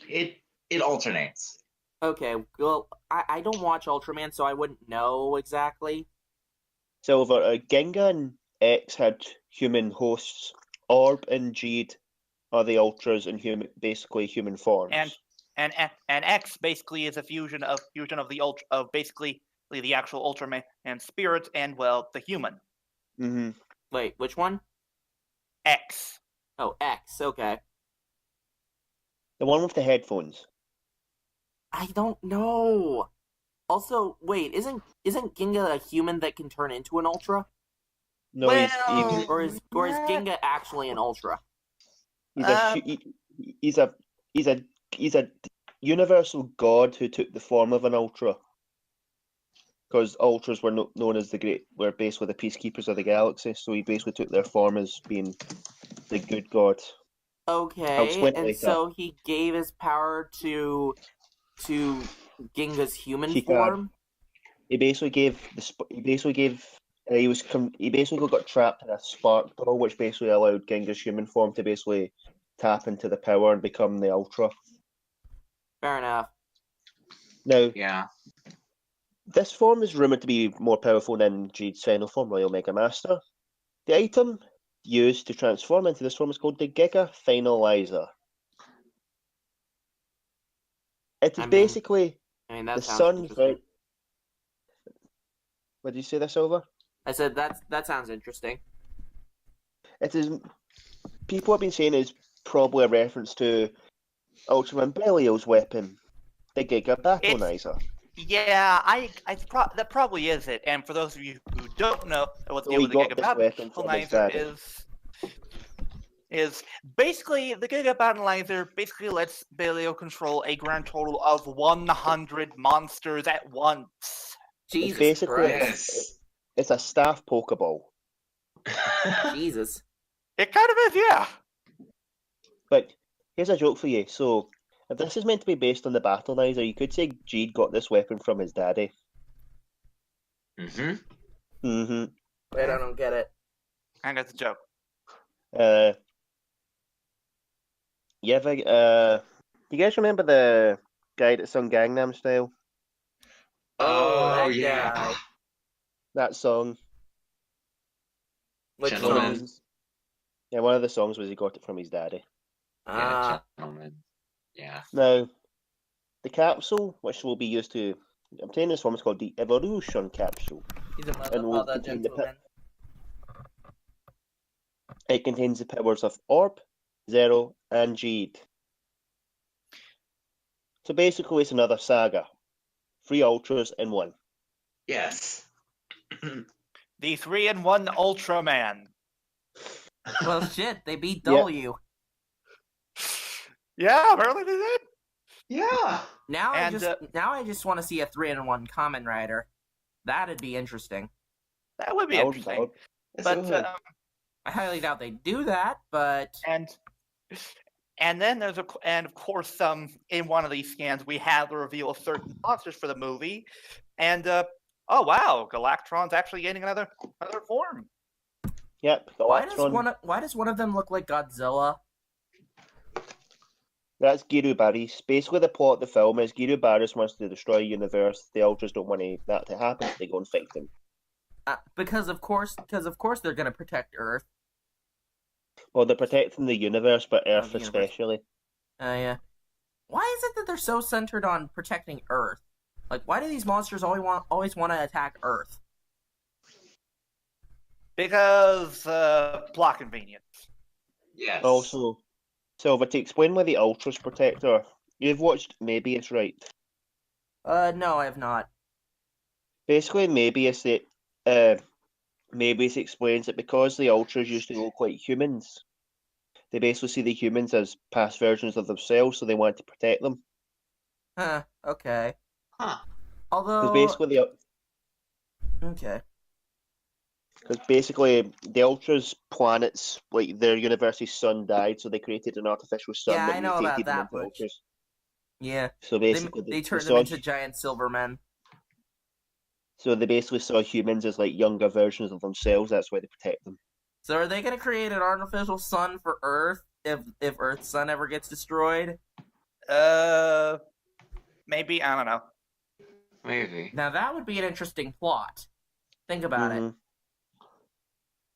It alternates. Okay, well, I don't watch Ultraman, so I wouldn't know exactly. Silver, Ginga and X had human hosts. Orb and Jeed are the Ultras in basically human forms. And X basically is a fusion of the ultra of basically the actual Ultraman and spirit and well the human. Mm-hmm. Wait, which one? X. Oh, X. Okay. The one with the headphones. I don't know. Also, wait, isn't Ginga a human that can turn into an Ultra? No, Well, Or is Ginga actually an Ultra? he's a universal god who took the form of an Ultra. Because Ultras were known as were basically the peacekeepers of the galaxy, so he basically took their form as being the good god. I'll Okay, explain it and later. so he gave his power to Ginga's human He form. He basically got trapped in a spark ball, which basically allowed Ginga's human form to basically tap into the power and become the Ultra. Fair enough. Now, Yeah. this form is rumored to be more powerful than Jeed's final form, Royal Mega Master. The item used to transform into this form is called the Giga Finalizer. It is basically that the sounds sun's interesting. What did you say this over? I said that sounds interesting. It is. People have been saying it's probably a reference to Ultraman Belial's weapon, the Giga Battleizer. Yeah, that probably is it. And for those of you who don't know what the So deal he with the got Giga this weapon from his Battleizer daddy. is basically the Giga Battleizer basically lets Belial control a grand total of 100 monsters at once. Jesus basically Christ. it's a staff Pokeball. Jesus. It kind of is, yeah. But here's a joke for you. So if this is meant to be based on the Battleizer, you could say Jeed got this weapon from his daddy. Mm-hmm. Mm-hmm. Wait, I don't get it. And that's a joke. You guys remember the guy that sung Gangnam Style? Oh, that yeah. guy. That song. Which Gentleman. song? Yeah, one of the songs was he got it from his daddy. Yeah, gentleman. Yeah. Now, the capsule, which will be used to obtain this form, is called the Evolution Capsule. He's a And will mother contain the gentleman. It contains the powers of Orb, Zero, and Jeed. So basically, it's another saga. 3 Ultras in 1. Yes. The 3-in-1 Ultraman. Well, shit, they beat Yeah. W. Yeah, apparently they did. Yeah. Now And, I just want to see a 3-in-1 Kamen Rider. That'd be interesting. That would be That would- interesting. Yes, But it would. I highly doubt they do that, but and then there's and of course in one of these scans we have the reveal of certain monsters for the movie, and oh wow, Galactron's actually getting another form. Yep. Galactron. why does one of them look like Godzilla? That's Giru Barris. Basically, the plot of the film is Giru Barris wants to destroy the universe. The Ultras don't want that to happen, so they go and fight them. Because of course they're gonna protect Earth. Well, they're protecting the universe, but Earth the universe. especially. Yeah. Why is it that they're so centered on protecting Earth? Like, why do these monsters always want to attack Earth? Because plot convenience. Yes. Also, Silver, to explain why the Ultras protect her, you've watched Maybe right? No, I have not. Basically, Maybe explains that because the Ultras used to look like humans, they basically see the humans as past versions of themselves, so they want to protect them. Huh. Okay. Huh. Although. Okay. Because basically, the Ultras' planets, like their university's sun died, so they created an artificial sun Yeah, that I know about mutated them that into much. Ultras. Yeah. So basically, They turned them into giant silver men. So they basically saw humans as like younger versions of themselves. That's why they protect them. So are they gonna create an artificial sun for Earth if Earth's sun ever gets destroyed? Maybe, I don't know. Maybe. Now that would be an interesting plot. Think about it.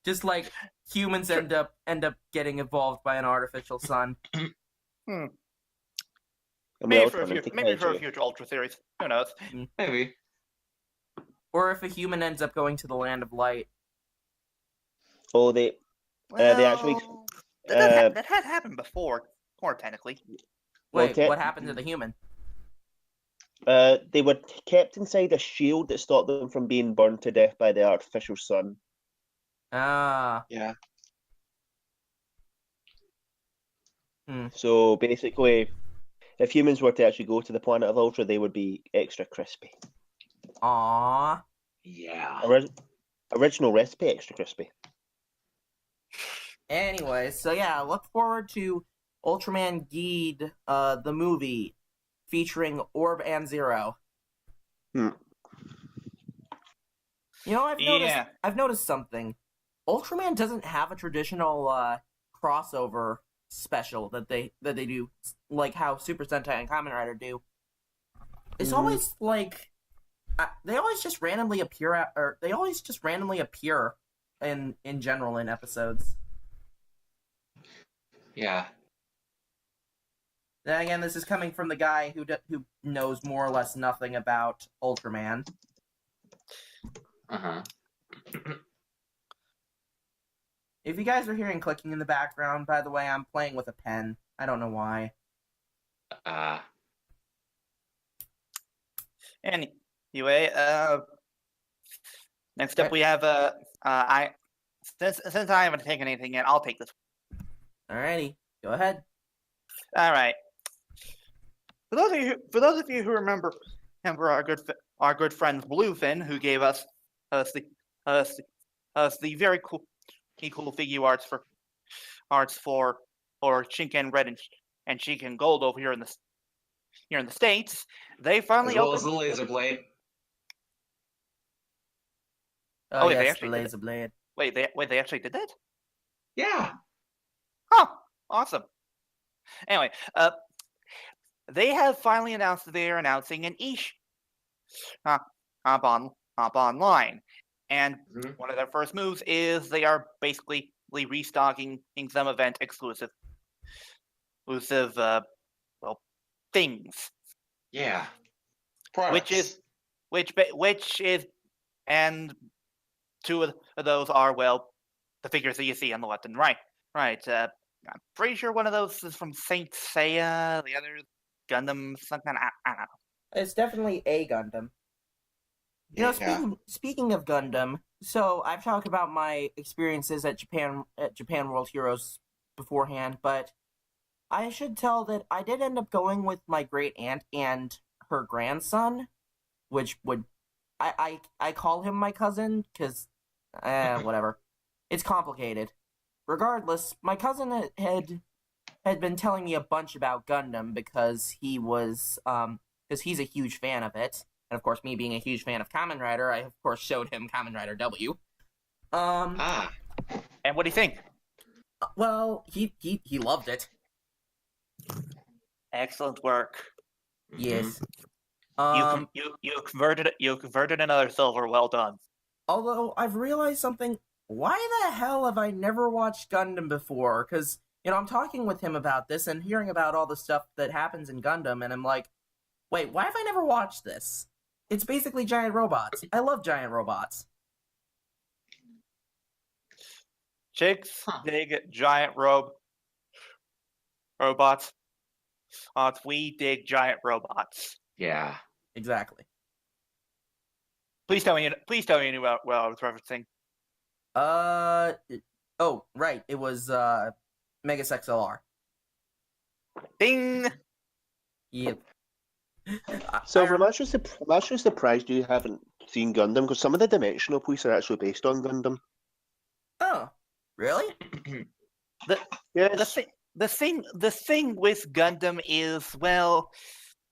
Just like humans end up getting evolved by an artificial sun. And we Maybe all for a turn into future Kyuranger. Ultra series. Who knows? Maybe. Or if a human ends up going to the land of light. Oh, they actually. That had happened before, more technically. Wait, Well, what happened to the human? They were kept inside a shield that stopped them from being burned to death by the artificial sun. Ah. Yeah. So basically, if humans were to actually go to the planet of Ultra, they would be extra crispy. Aww. Yeah. Original recipe, extra crispy. Anyway, so yeah, look forward to Ultraman Geed, the movie, featuring Orb and Zero. You know, I've noticed something. Ultraman doesn't have a traditional crossover special that they do, like how Super Sentai and Kamen Rider do. It's always like they always just randomly appear in general in episodes. Yeah. Then again, this is coming from the guy who knows more or less nothing about Ultraman. Uh-huh. If you guys are hearing clicking in the background, by the way, I'm playing with a pen. I don't know why. Anyway, next up we have since I haven't taken anything yet, I'll take this. Alrighty, go ahead. All right. For those of you who remember our good friend Bluefin, who gave us the very cool figure arts for Shinken Red and Shinken Gold over here in the States, they finally As well opened as the laser blade. Oh, wait, they yes, actually the did laser blade. Wait, they actually did that? Yeah. Huh. Awesome. Anyway, they have finally announced that they are announcing an Hop Online. And one of their first moves is they are basically restocking some event exclusive things. Yeah. Products. Which is and two of those are the figures that you see on the left and right. I'm pretty sure one of those is from Saint Seiya. The other Gundam, some kind of, I don't know. It's definitely a Gundam. You know, speaking of Gundam, so I've talked about my experiences at Japan World Heroes beforehand, but I should tell that I did end up going with my great aunt and her grandson, which would I call him my cousin because whatever. It's complicated. Regardless, my cousin had been telling me a bunch about Gundam because he's a huge fan of it. And of course, me being a huge fan of Kamen Rider, I of course showed him Kamen Rider W. And what do you think? Well, he loved it. Excellent work. Yes. You converted another silver. Well done. Although I've realized something. Why the hell have I never watched Gundam before? Because I'm talking with him about this and hearing about all the stuff that happens in Gundam, and I'm like, wait, why have I never watched this? It's basically giant robots. I love giant robots. Chicks dig giant robots. We dig giant robots. Yeah. Exactly. Please tell me you knew what I was referencing. Oh, right. It was Megas XLR. Ding. Yep. Silver, I'm actually surprised you haven't seen Gundam, because some of the dimensional police are actually based on Gundam. Oh, really? Yes. The thing with Gundam is, well,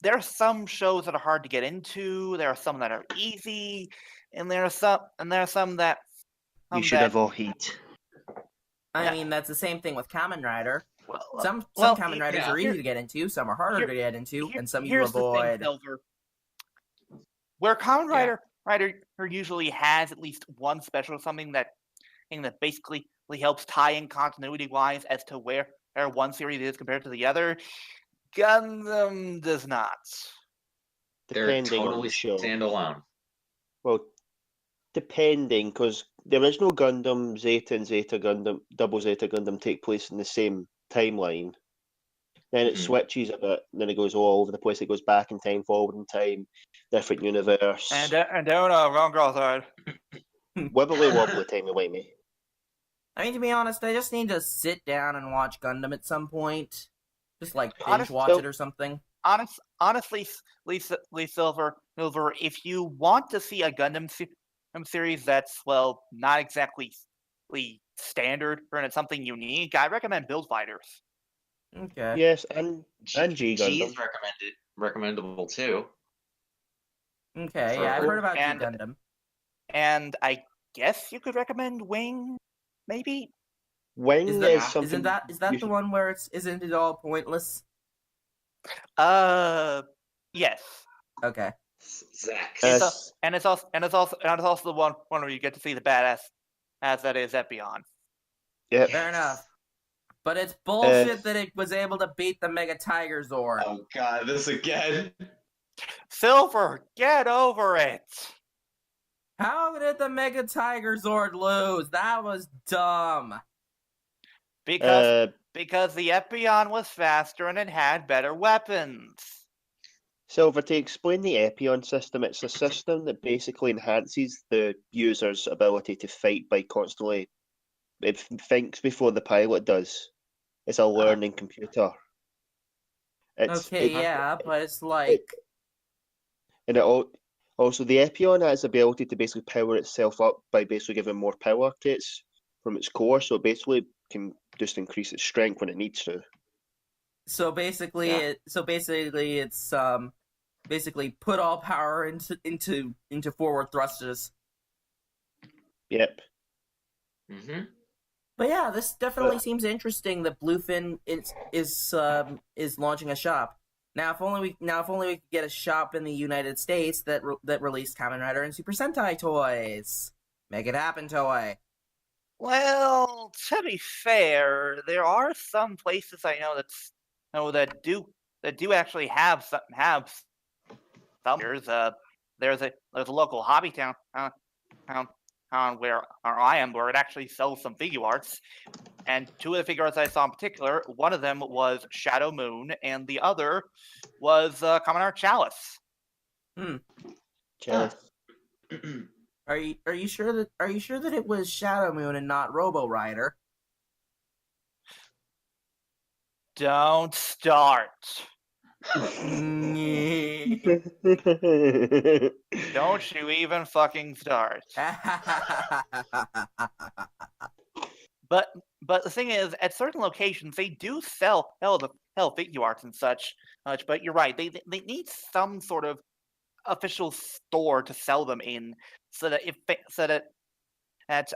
there are some shows that are hard to get into. There are some that are easy, and there are some that You should have all heat. I mean, that's the same thing with Kamen Rider. Well, Some Kamen Riders are easy to get into, some are harder to get into, and some you avoid. Where Kamen Rider usually has at least one special something that basically helps tie in continuity-wise as to where one series is compared to the other, Gundam does not. They're Depending totally on the show. standalone. Well, depending, because the original Gundam, Zeta and Zeta Gundam, Double Zeta Gundam take place in the same timeline. Then it switches a bit, and then it goes all over the place. It goes back in time, forward in time, different universe. And down wrong girl side. Wibbly wobbly, timey-wimey. I mean, to be honest, I just need to sit down and watch Gundam at some point. Just like binge watch it or something. Honestly, Silver, if you want to see a Gundam series that's, well, not exactly standard or it's something unique, I recommend Build Fighters. Okay. Yes, and G G Gundam. is recommendable too. Okay, yeah, I've heard about G Gundam. And I guess you could recommend Wing, maybe? Wing is something. Isn't that the one where isn't it all pointless? Yes. Okay. Zach. And it's also the one where you get to see the badass as that is Epion. Yep. Fair enough. But it's bullshit that it was able to beat the Mega Tiger Zord. Oh god, this again. Silver, get over it. How did the Mega Tiger Zord lose? That was dumb. Because the Epion was faster and it had better weapons. Silver, to explain the Epion system, it's a system that basically enhances the user's ability to fight by constantly. It thinks before the pilot does. It's a learning computer. But it's like. And also, the Epion has the ability to basically power itself up by basically giving more power to from its core, so it basically can just increase its strength when it needs to. So basically, it's basically put all power into forward thrusters. Yep. Mm-hmm. But yeah, this definitely seems interesting that Bluefin is launching a shop. Now, if only we could get a shop in the United States that released Kamen Rider and Super Sentai toys. Make it happen, Toei. Well, to be fair, there are some places I know that do actually have some. There's a local hobby town where I am, where it actually sells some figure arts, And two of the figure arts I saw in particular, one of them was Shadow Moon, and the other was Common Art Chalice. Chalice. Are you sure that it was Shadow Moon and not Robo Rider? Don't start. Mm. Don't you even fucking start. But the thing is, at certain locations, they do sell figure arts and such. But you're right, they need some sort of official store to sell them in, so that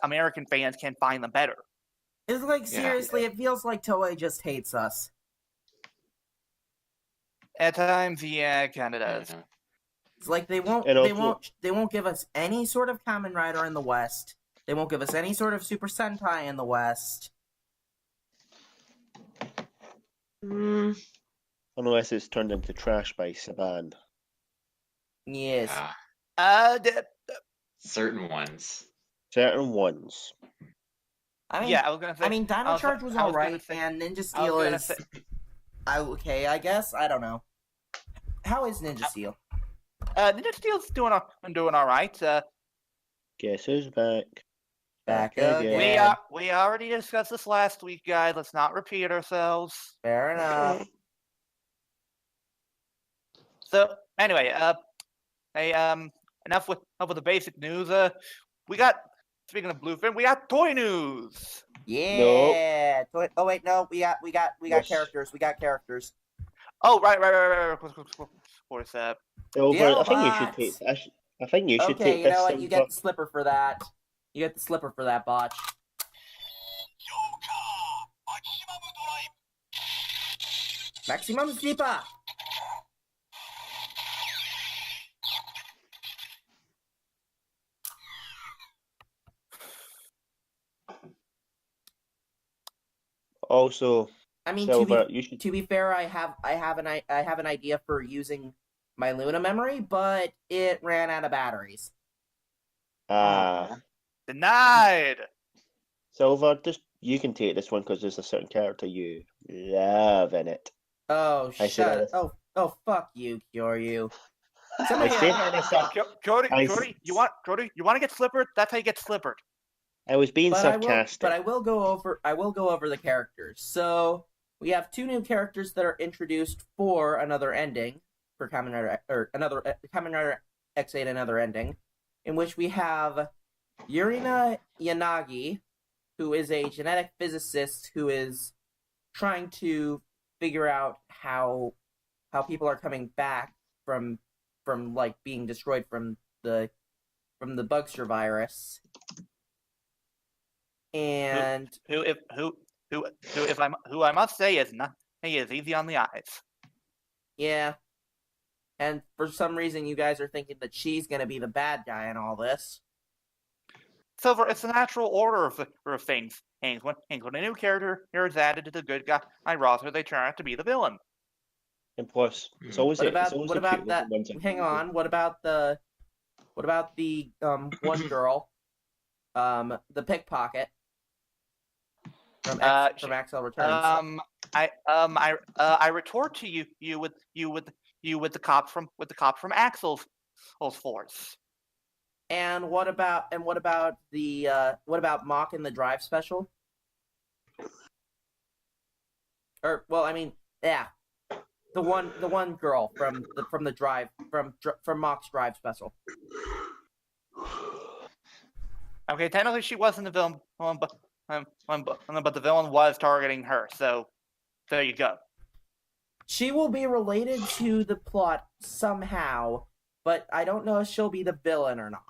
American fans can find them better. It's like, seriously, it feels like Toei just hates us. At times, yeah, it kind of does. It's like they won't give us any sort of Kamen Rider in the West. They won't give us any sort of Super Sentai in the West. Unless it's turned into trash by Saban. Yes. Certain ones. Certain ones. I mean, yeah, I was gonna say. Dino Charge was alright, and Ninja Steel is. Okay, I guess. I don't know. How is Ninja Steel? Ninja Steel's doing alright. Guess who's back? Back again. We already discussed this last week, guys. Let's not repeat ourselves. Fair enough. So anyway, enough with the basic news. Speaking of Bluefin, we got toy news. Yeah. Nope. Oh wait, no. We got Yes. characters. We got characters. Oh right. Of course. Over. I think you should take. I think you should Okay, take you this. know what? You get the slipper for that. You get the slipper for that, Botch. Maximum slipper. Also, I mean, Silver, you should. to be fair, I have an idea for using my Luna memory, but it ran out of batteries. Denied. Silver, just you can take this one because there's a certain character you love in it. Oh, I said shut up. Oh, fuck you, Kyoryu. I said Cody, you want to get slippered? That's how you get slippered. I was being sarcastic. I will go over the characters. So we have two new characters that are introduced for another ending for Kamen Rider X8 Another Ending, in which we have Yurina Yanagi, who is a genetic physicist who is trying to figure out how people are coming back from like being destroyed from the Bugster virus. And who I must say is easy on the eyes. Yeah. And for some reason you guys are thinking that she's gonna be the bad guy in all this. Silver, it's the natural order of things. When a new character is added to the good guy roster, they turn out to be the villain. And plus, it's always What about that? Hang on. What about the one girl, the pickpocket from Axel Returns? I retort to you with the cop from Axel's force. And what about Mock in the Drive special? Or well, I mean, yeah, the one girl from the Drive from Mock's Drive special. Okay, technically she wasn't the villain, but the villain was targeting her. So there you go. She will be related to the plot somehow, but I don't know if she'll be the villain or not.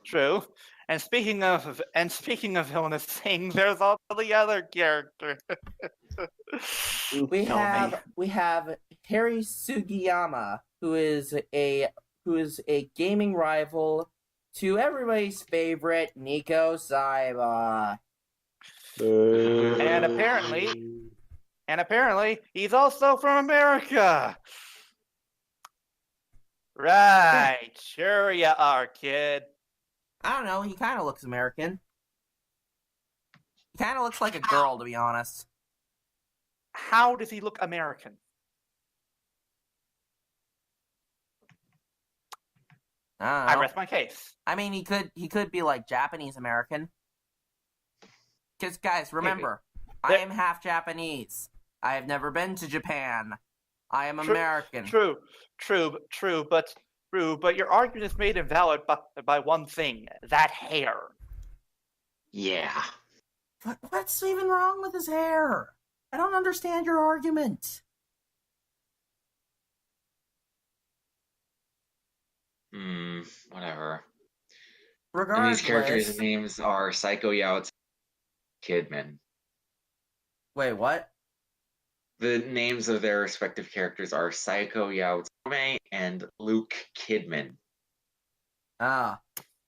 True. And speaking of villainous things, there's also the other character. We have Harry Sugiyama, who is a gaming rival to everybody's favorite Nico Saiba. And apparently he's also from America. Right, sure you are, kid. I don't know. He kind of looks American. He kind of looks like a girl, to be honest. How does he look American? I don't I know. rest my case. I mean, he could be like Japanese American. Because guys, remember, I am half Japanese. I have never been to Japan. I am American. True, but your argument is made invalid by one thing: that hair. Yeah. What's even wrong with his hair? I don't understand your argument. Whatever. And Regardless, these characters' names are Psycho Yao Kidman. Wait, what? The names of their respective characters are Psycho Yao and Luke Kidman. Ah,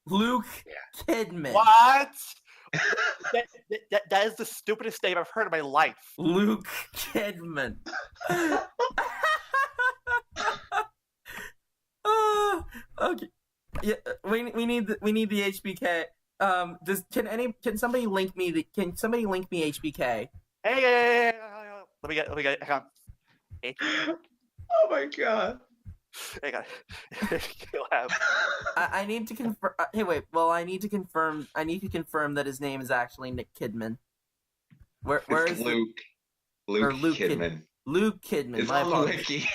Luke Kidman. What? that is the stupidest name I've heard in my life. Luke Kidman. Okay. Yeah, we need the HBK. Can somebody link me HBK? Hey, let me get hang on. Hey, Oh my god. hang on. You'll have. I need to confirm. Hey, wait. Well, I need to confirm that his name is actually Nick Kidman. Where is Luke Kidman. Luke Kidman. It's My on the apologies. wiki.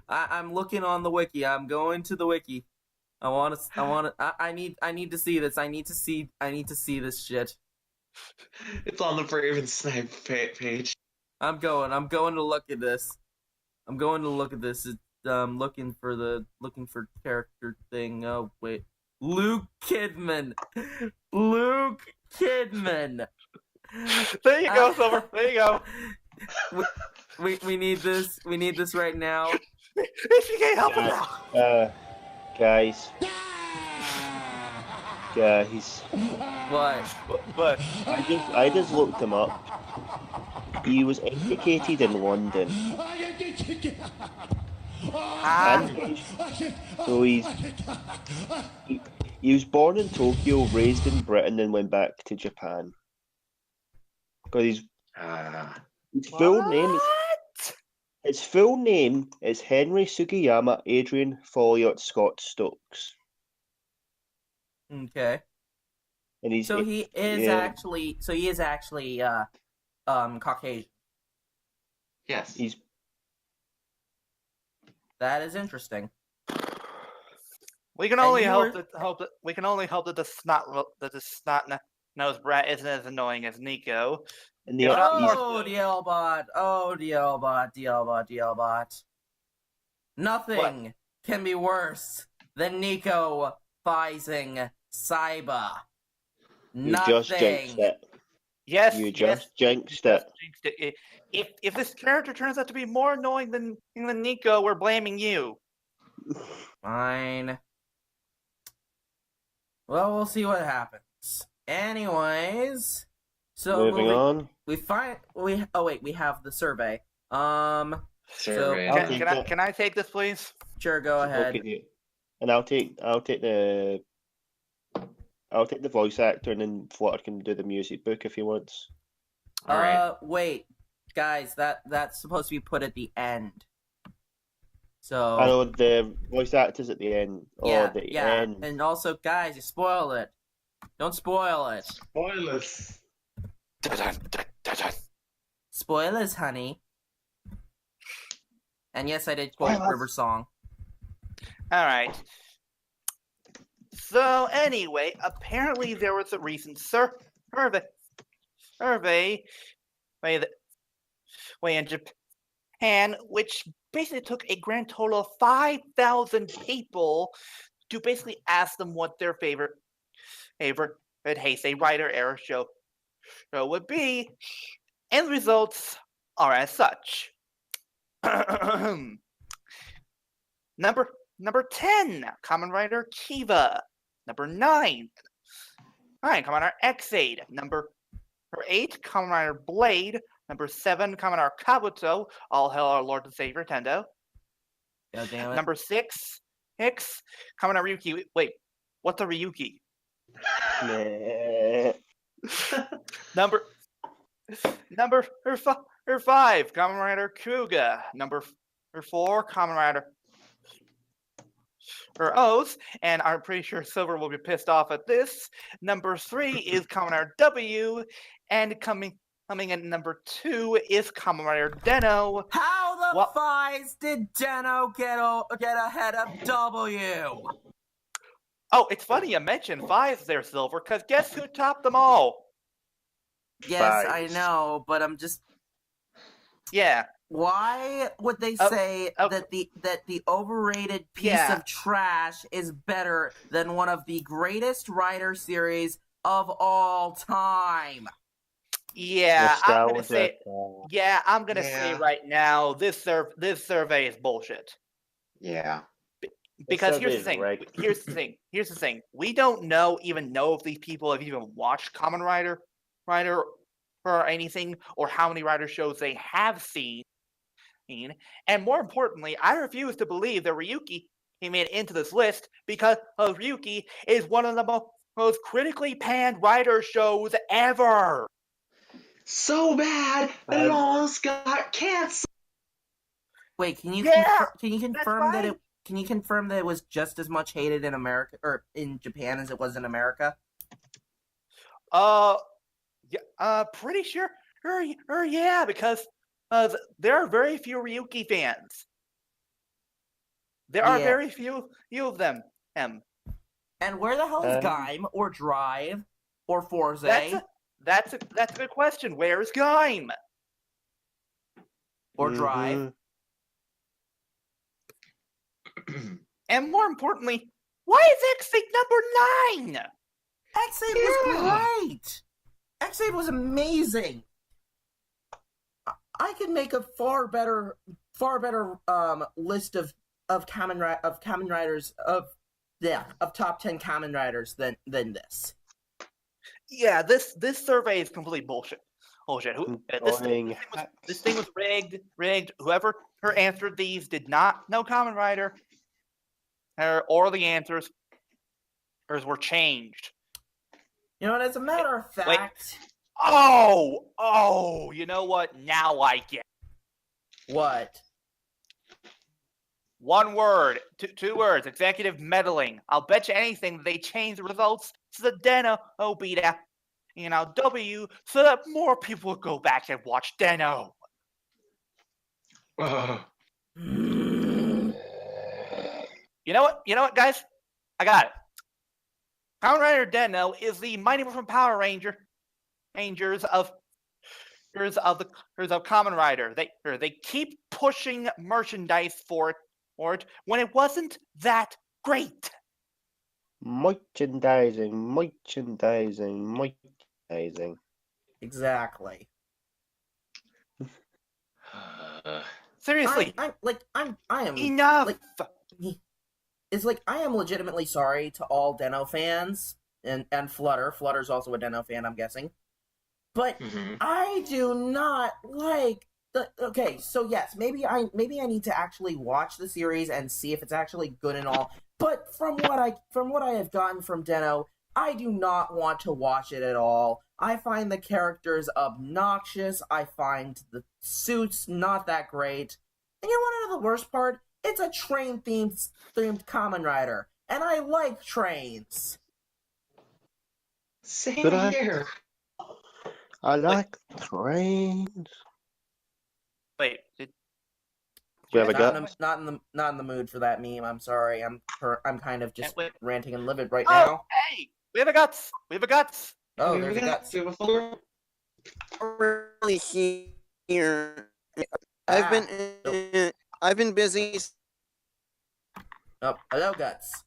I'm looking on the wiki. I'm going to the wiki. I need to see this. I need to see this shit. It's on the Brave and Snipe page. I'm going to look at this. I'm going to look at this. It's, looking for character thing. Oh wait, Luke Kidman. Luke Kidman. There you go, Silver. There you go. We need this. We need this right now. If you can't help it now. Guys. What? But I just looked him up. He was educated in London. And so he was born in Tokyo, raised in Britain, and went back to Japan. Because his full name is Henry Sugiyama Adrian Folliot Scott Stokes. Okay. And he is actually Caucasian. Yes. That is interesting. we can only hope that the snot nosed brat isn't as annoying as Nico. And DLBot. DLBot. Nothing can be worse than Nico Fising Saiba. You just jinxed it. Yes, You just jinxed it. If this character turns out to be more annoying than Nico, we're blaming you. Fine. Well, we'll see what happens. Anyways, so Moving on. we have the survey. Survey. Can I take this, please? Sure, go ahead. Okay. And I'll take the voice actor, and then Flutter can do the music book if he wants. All right. Wait, guys, that's supposed to be put at the end. So I know the voice actor's at the end. End. And also, guys, you spoil it. Don't spoil it. Spoilers. Spoilers, honey. And yes, I did quote River Song. All right. So anyway, apparently there was a recent survey in Japan, which basically took a grand total of 5,000 people to basically ask them what their favorite Heisei writer era show would be, and the results are as such. Number 10, Kamen Rider Kiva. Number 9, Kamen Rider X8. Number 8, Kamen Rider Blade. Number 7, Kamen Rider Kabuto. All hail our Lord and Savior Tendo. God damn it. Number 6, Kamen Rider Ryuki. Wait, what's a Ryuki? Nah. Number 5, Kamen Rider Kuga. Number 4, Kamen Rider O's, and I'm pretty sure Silver will be pissed off at this. Number 3 is Kamen Rider W, and coming in number 2 is Kamen Rider Deno. How the What? fies did Deno get ahead of W? Oh, it's funny you mentioned 5 there, Silver, because guess who topped them all? Yes, I Fies. know, but I'm just. Yeah. Why would they Oh, say okay. that the overrated piece Yeah. of trash is better than one of the greatest rider series of all time? Yeah, I'm gonna Nostalgia. say. Yeah, I'm gonna say Yeah. right now this survey is bullshit. Yeah. Because here's the survey's thing. rigged. Here's the thing. We don't even know if these people have even watched Kamen Rider or anything, or how many Rider shows they have seen. And more importantly, I refuse to believe that Ryuki he made it into this list because Ryuki is one of the most critically panned Rider shows ever. So bad that it almost got canceled. Wait, can you Yeah, confirm that right. can you confirm that it was just as much hated in America or in Japan as it was in America? Pretty sure. Yeah, because there are very few Ryuki fans. There are Yeah. very few of them. And where the hell is Gaim or Drive or Forze That's a good question. Where is Gaim? or Drive? And more importantly, why is X8 number 9? X8 was great. X8 was amazing. I could make a far better list of Kamen Riders of top 10 Kamen Riders than this. Yeah, this survey is complete bullshit. This thing was rigged. Whoever answered these did not know Kamen Rider, or the answers were changed. You know, and as a matter of fact, you know what? Now I get what? one word, two words: executive meddling. I'll bet you anything that they changed the results to the Deno beta, W, so that more people will go back and watch Deno. You know what, guys? I got it. Kamen Rider Deno is the Mighty Morphin Power Rangers of Kamen Rider. They keep pushing merchandise for it when it wasn't that great. Merchandising. Exactly. Seriously, I am enough. It's like I am legitimately sorry to all Deno fans and Flutter. Flutter's also a Deno fan, I'm guessing. But I do not like the. Okay, so yes, maybe I need to actually watch the series and see if it's actually good and all. But from what I have gotten from Deno, I do not want to watch it at all. I find the characters obnoxious. I find the suits not that great. And you want to know the worst part? It's a train-themed Kamen Rider, and I like trains. Same But here. I like trains. Wait, We have a gut. Not in the mood for that meme. I'm sorry. I'm kind of just ranting and livid right Oh, now. hey, we have a guts. Oh, there's a guts. We have a full Really here. Ah. I've been busy. Oh, hello, guts.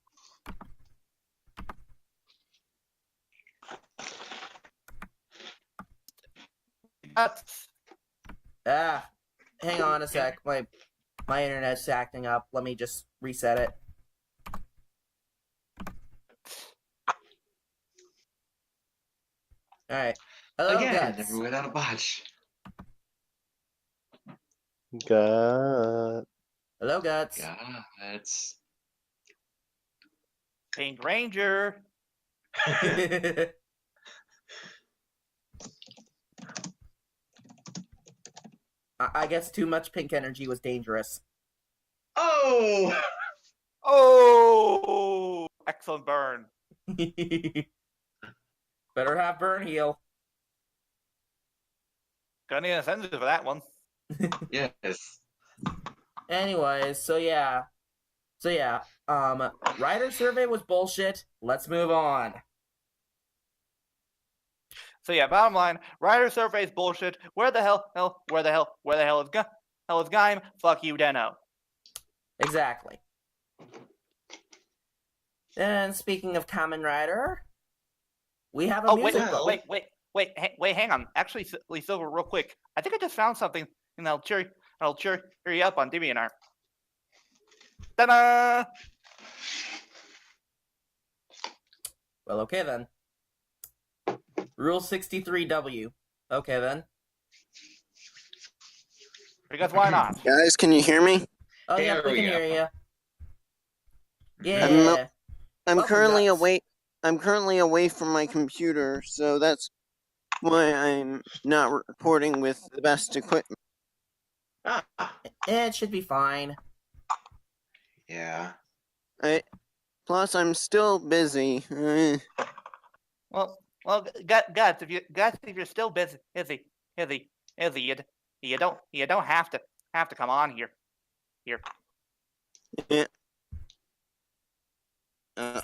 Hang on a sec. My internet's acting up. Let me just reset it. All right. Hello, again. guts. Never without a botch. Gut. Hello, guts. Guts. Pink Ranger. I guess too much pink energy was dangerous. Oh! Oh, excellent burn. Better have burn heal. Gonna need an incentive for that one. Yes. Anyways, so yeah. Writer survey was bullshit. Let's move on. So yeah, bottom line, writer survey is bullshit. Where the hell is Gaim? Fuck you, Deno. Exactly. And speaking of Kamen Rider, we have a Oh music book. wait, hang on. Actually, Silver, real quick. I think I just found something, and I'll cheer you up on DeviantArt. Ta-da! Well, okay then. Rule 63W. Okay then. Because why not? Guys, can you hear me? Oh yeah, There we we can go. hear you. I'm Yeah. I'm Welcome, currently Guts. away. I'm currently away from my computer, so that's why I'm not recording with the best equipment. Ah, It should be fine. yeah. Plus, I'm still busy. Well, Guts, if you're still busy, you don't have to come on here. Uh,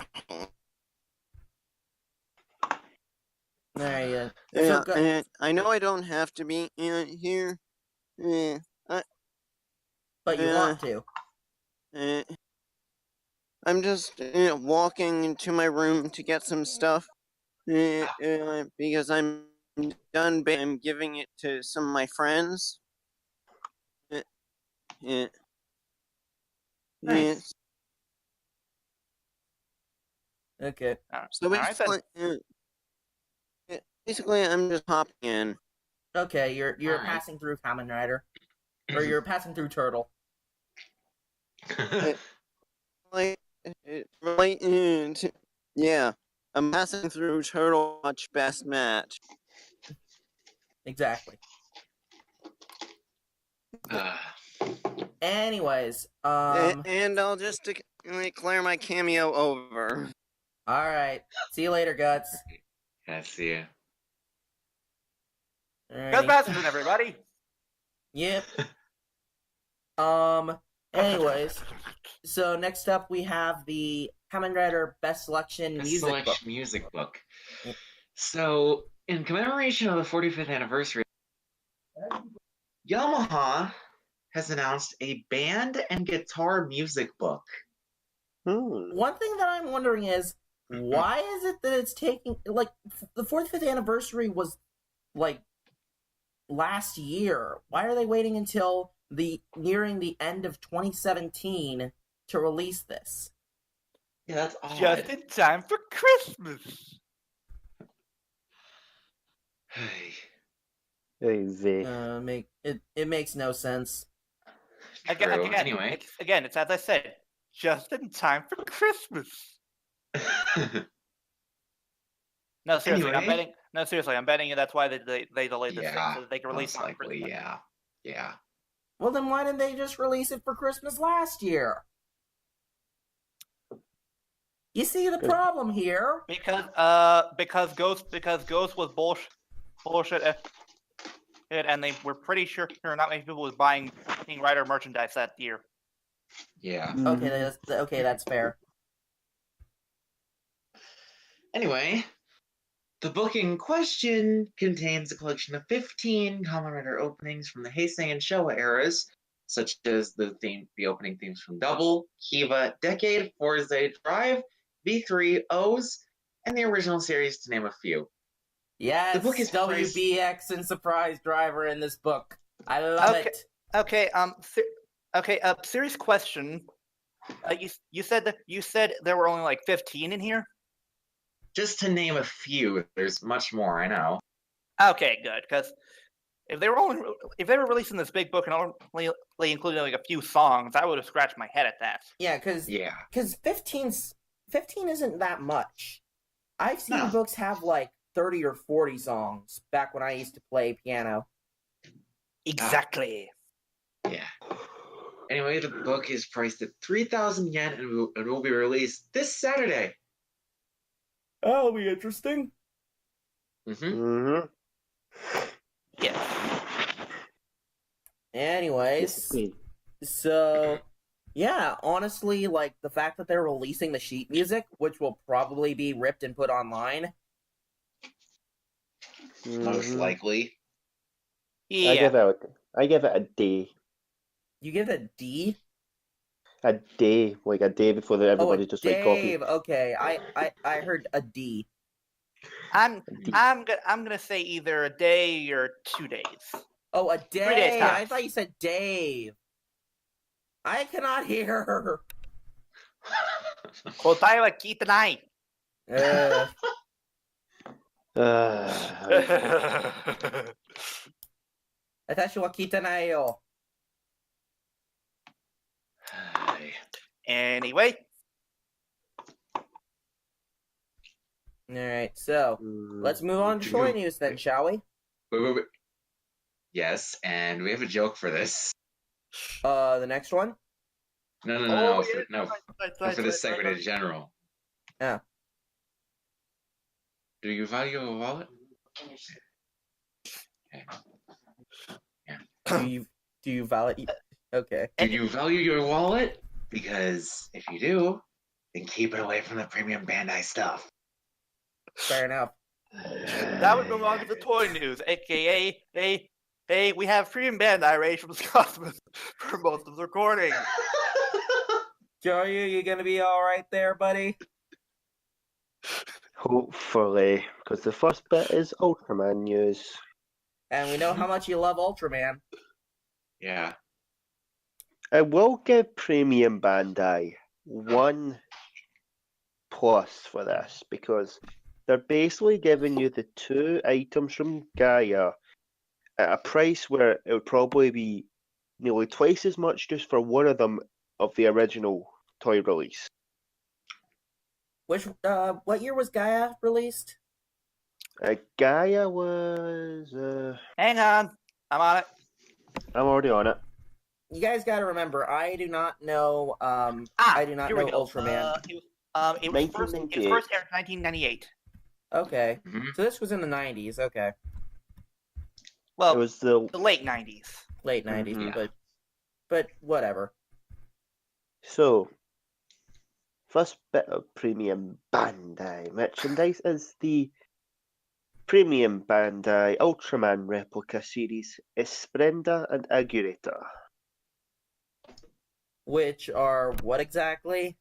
There you go. yeah, So, Guts, I know I don't have to be here. but you want to. I'm just walking into my room to get some stuff because I'm done. I'm giving it to some of my friends. Nice. Okay. So Alright then. basically, I'm just hopping in. Okay, you're Alright. passing through Kamen Rider. Or you're passing through Turtle. Yeah, I'm passing through Turtle Watch Best Match. Exactly. Ah, Anyways, And I'll just declare my cameo over. alright. See you later, Guts. I see ya. Good Alrighty. passing, everybody. Yep. Anyways, so next up we have the Kamen Rider Best Selection Best Music Selection Book. music book. Yep. So, in commemoration of the 45th anniversary, Yamaha has announced a band and guitar music book. One thing that I'm wondering is, why is it that it's taking, like, the 45th anniversary was, like, last year. Why are they waiting until nearing the end of 2017 to release this? Yeah, that's odd. Just in time for Christmas. Easy. It makes no sense. True. Anyway. It's as I said, just in time for Christmas. No, seriously, Anyway. I'm betting you that's why they delayed this thing Yeah, so that they can release most it on likely, Christmas. yeah. Well, then why didn't they just release it for Christmas last year? You see the problem here? Because Ghost was bullshit, and they were pretty sure not many people was buying King Rider merchandise that year. Yeah. Okay, that's fair. Anyway, the book in question contains a collection of 15 Kamen Rider openings from the Heisei and Showa eras, such as the opening themes from Double, Kiva, Decade, Forza Drive, V3, O's, and the original series, to name a few. Yes, The book is priced- WBX and Surprise Driver in this book. I love it. Okay. Serious question. You said there were only like 15 in here. Just to name a few, there's much more, I know. Okay, good. Because if they were releasing this big book and only including like a few songs, I would have scratched my head at that. Yeah, because 15 isn't that much. I've seen No. books have like 30 or 40 songs back when I used to play piano. Exactly. Yeah. Anyway, the book is priced at 3,000 yen and will be released this Saturday. That'll be interesting. Mm-hmm. Yes. Anyways, so yeah, honestly, like the fact that they're releasing the sheet music, which will probably be ripped and put online. Most likely. Yeah. I give it a day. You give it a D? A day, like a day before everybody just like coffee. Dave. Okay, I heard a D. I'm gonna say either a day or 2 days. Oh, a 3 days day. I tops. thought you said Dave. I cannot hear. Kotai wa kitanai. Watashi wa kitanai yo. Anyway, Alright, so let's move on to show news then, shall we? Wait. Yes, and we have a joke for this. The next one? No, yeah, for this segment in general. Yeah. Do you value a wallet? Okay. Do you valid? Okay. Do you value your wallet? Because if you do, then keep it away from the premium Bandai stuff. Fair enough. that would move on to the toy news, aka we have premium Bandai raised from Wisconsin for most of the recording. Kyoryu, you gonna be alright there, buddy? Hopefully, because the first bit is Ultraman news. And we know how much you love Ultraman. Yeah. I will give Premium Bandai 1+ for this because they're basically giving you the 2 items from Gaia at a price where it would probably be nearly twice as much just for one of them of the original toy release. What year was Gaia released? Gaia was. Hang on, I'm on it. I'm already on it. You guys gotta remember, I do not know, I do not here we know go. Ultraman. It was first aired in 1998. Okay. Mhm. So this was in the 90s, okay. Well, It was the the late 90s. Late 90s, Mhm. but whatever. So, first bit of Premium Bandai merchandise is the Premium Bandai Ultraman replica series Esplenda and Agurita. Which are what exactly?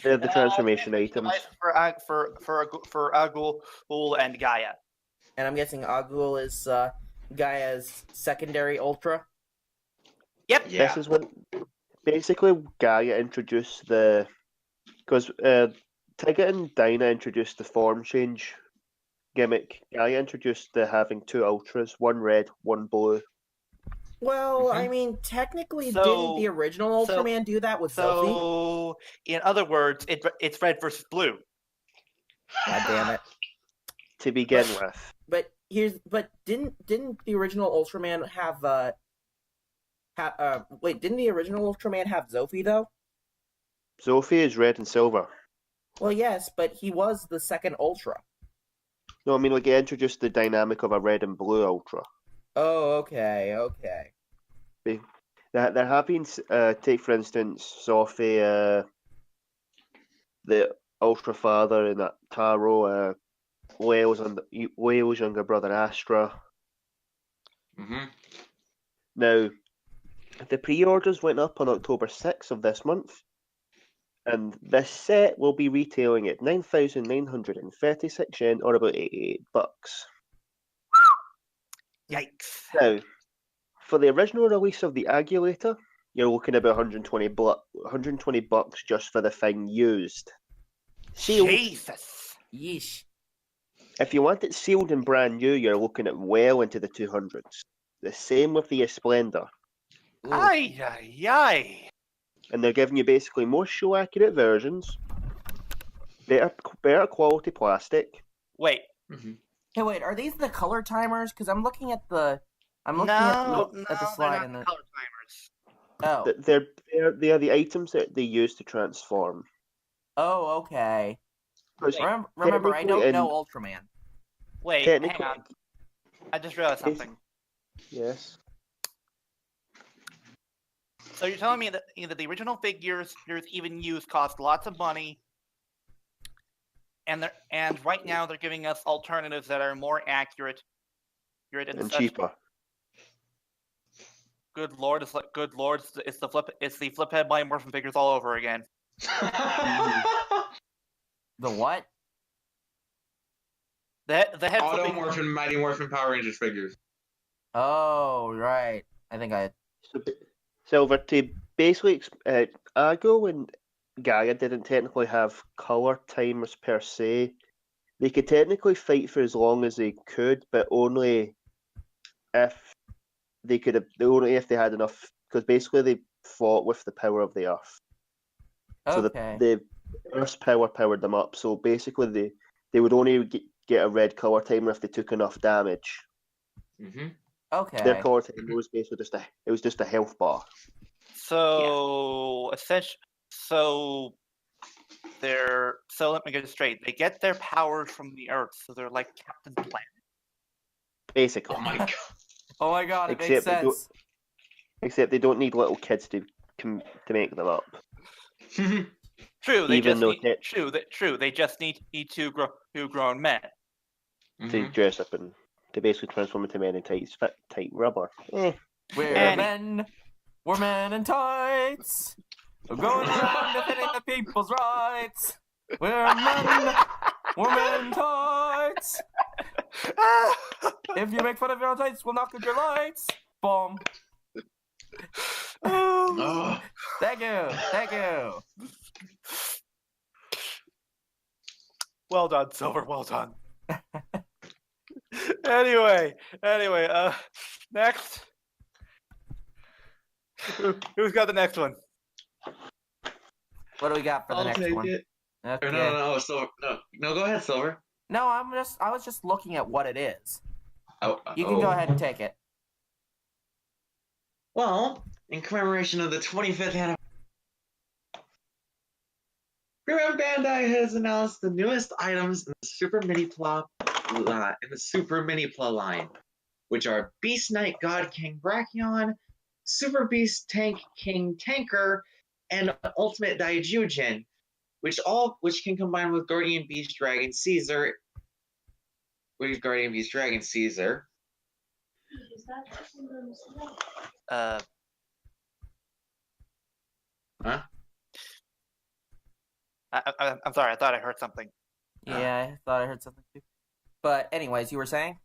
They're the transformation items. For Agul and Gaia. And I'm guessing Agul is Gaia's secondary Ultra. Yep. Yeah. This is when basically Gaia introduced the. Because Tiget and Dinah introduced the form change gimmick. Gaia introduced the having 2 Ultras, one red, one blue. Well, I mean, technically, So- didn't the original so- Ultraman do that with Sophie? So, in other words, it's red versus blue. God damn it! To begin with. But didn't the original Ultraman have didn't the original Ultraman have Sophie though? Sophie is red and silver. Well, yes, but he was the second Ultra. No, I mean, like, it introduced the dynamic of a red and blue Ultra. Oh, okay. There have been, take for instance, Sophie, the Ultra Father in that Taro, Whale's younger brother Astra. Mm-hmm. Now, the pre-orders went up on October 6th of this month, and this set will be retailing at 9,936 yen, or about $88. Yikes. Now, for the original release of the Agulator, you're looking at about $120 just for the thing used. Sealed. Jesus. Yeesh. If you want it sealed and brand new, you're looking at well into the 200s. The same with the Esplendor. Ooh. Ay. And they're giving you basically more show accurate versions, better quality plastic. Wait, Mhm. Hey, wait, are these the color timers? Because I'm looking at the no, at no, the they're slide not and the color timers. oh They are the items that they use to transform. okay. 'Cause Remember, I technically don't know Ultraman. Wait, hang technically, on. I just realized something. yes. So you're telling me that the original figures even used cost lots of money, and right now they're giving us alternatives that are more accurate, and And such. cheaper. Good lord, it's the flip head Mighty Morphin figures all over again. The what? The head flipping. Automorphin, Mighty Morphin Power Rangers figures. Oh, right. I think I. So, Silver, to basically, Argo and Gaia didn't technically have color timers per se. They could technically fight for as long as they could, but only if only if they had enough. Because basically, they fought with the power of the Earth. So Okay. the Earth's power powered them up. So basically, they would only get a red color timer if they took enough damage. Mm-hmm. Okay. Their color timer was basically just a health bar. So so let me get it straight. They get their powers from the Earth, so they're like Captain Planet. Basically. Oh my god. Oh my god, it makes Except they don't- sense. Except they don't need little kids to make them up. True, they Even just though need They just need two grown men. to Mhm. dress up and to basically transform into men in tight rubber. We're men. We're men in tights. We're going around defending the people's rights. We're men. We're men in tights. If you make fun of your own tights, we'll knock out your lights. Boom. Oh. Thank you. Thank you. Well done, Silver. Well done. Anyway, next. Who's got the next one? What do we got for the I'll next take one? it. Okay. Or no, Silver. No, go ahead, Silver. No, I was just looking at what it is. Oh, You can go ahead and take it. Well, in commemoration of the 25th anniversary, Freeman Bandai has announced the newest items in the Super Mini Pla line, which are Beast Knight God King Brachion, Super Beast Tank King Tanker, and Ultimate Daijujin, which can combine with Guardian Beast Dragon Caesar. What is Guardian Beast Dragon Caesar? Huh? I'm sorry. I thought I heard something. Yeah, I thought I heard something too. But anyways, you were saying?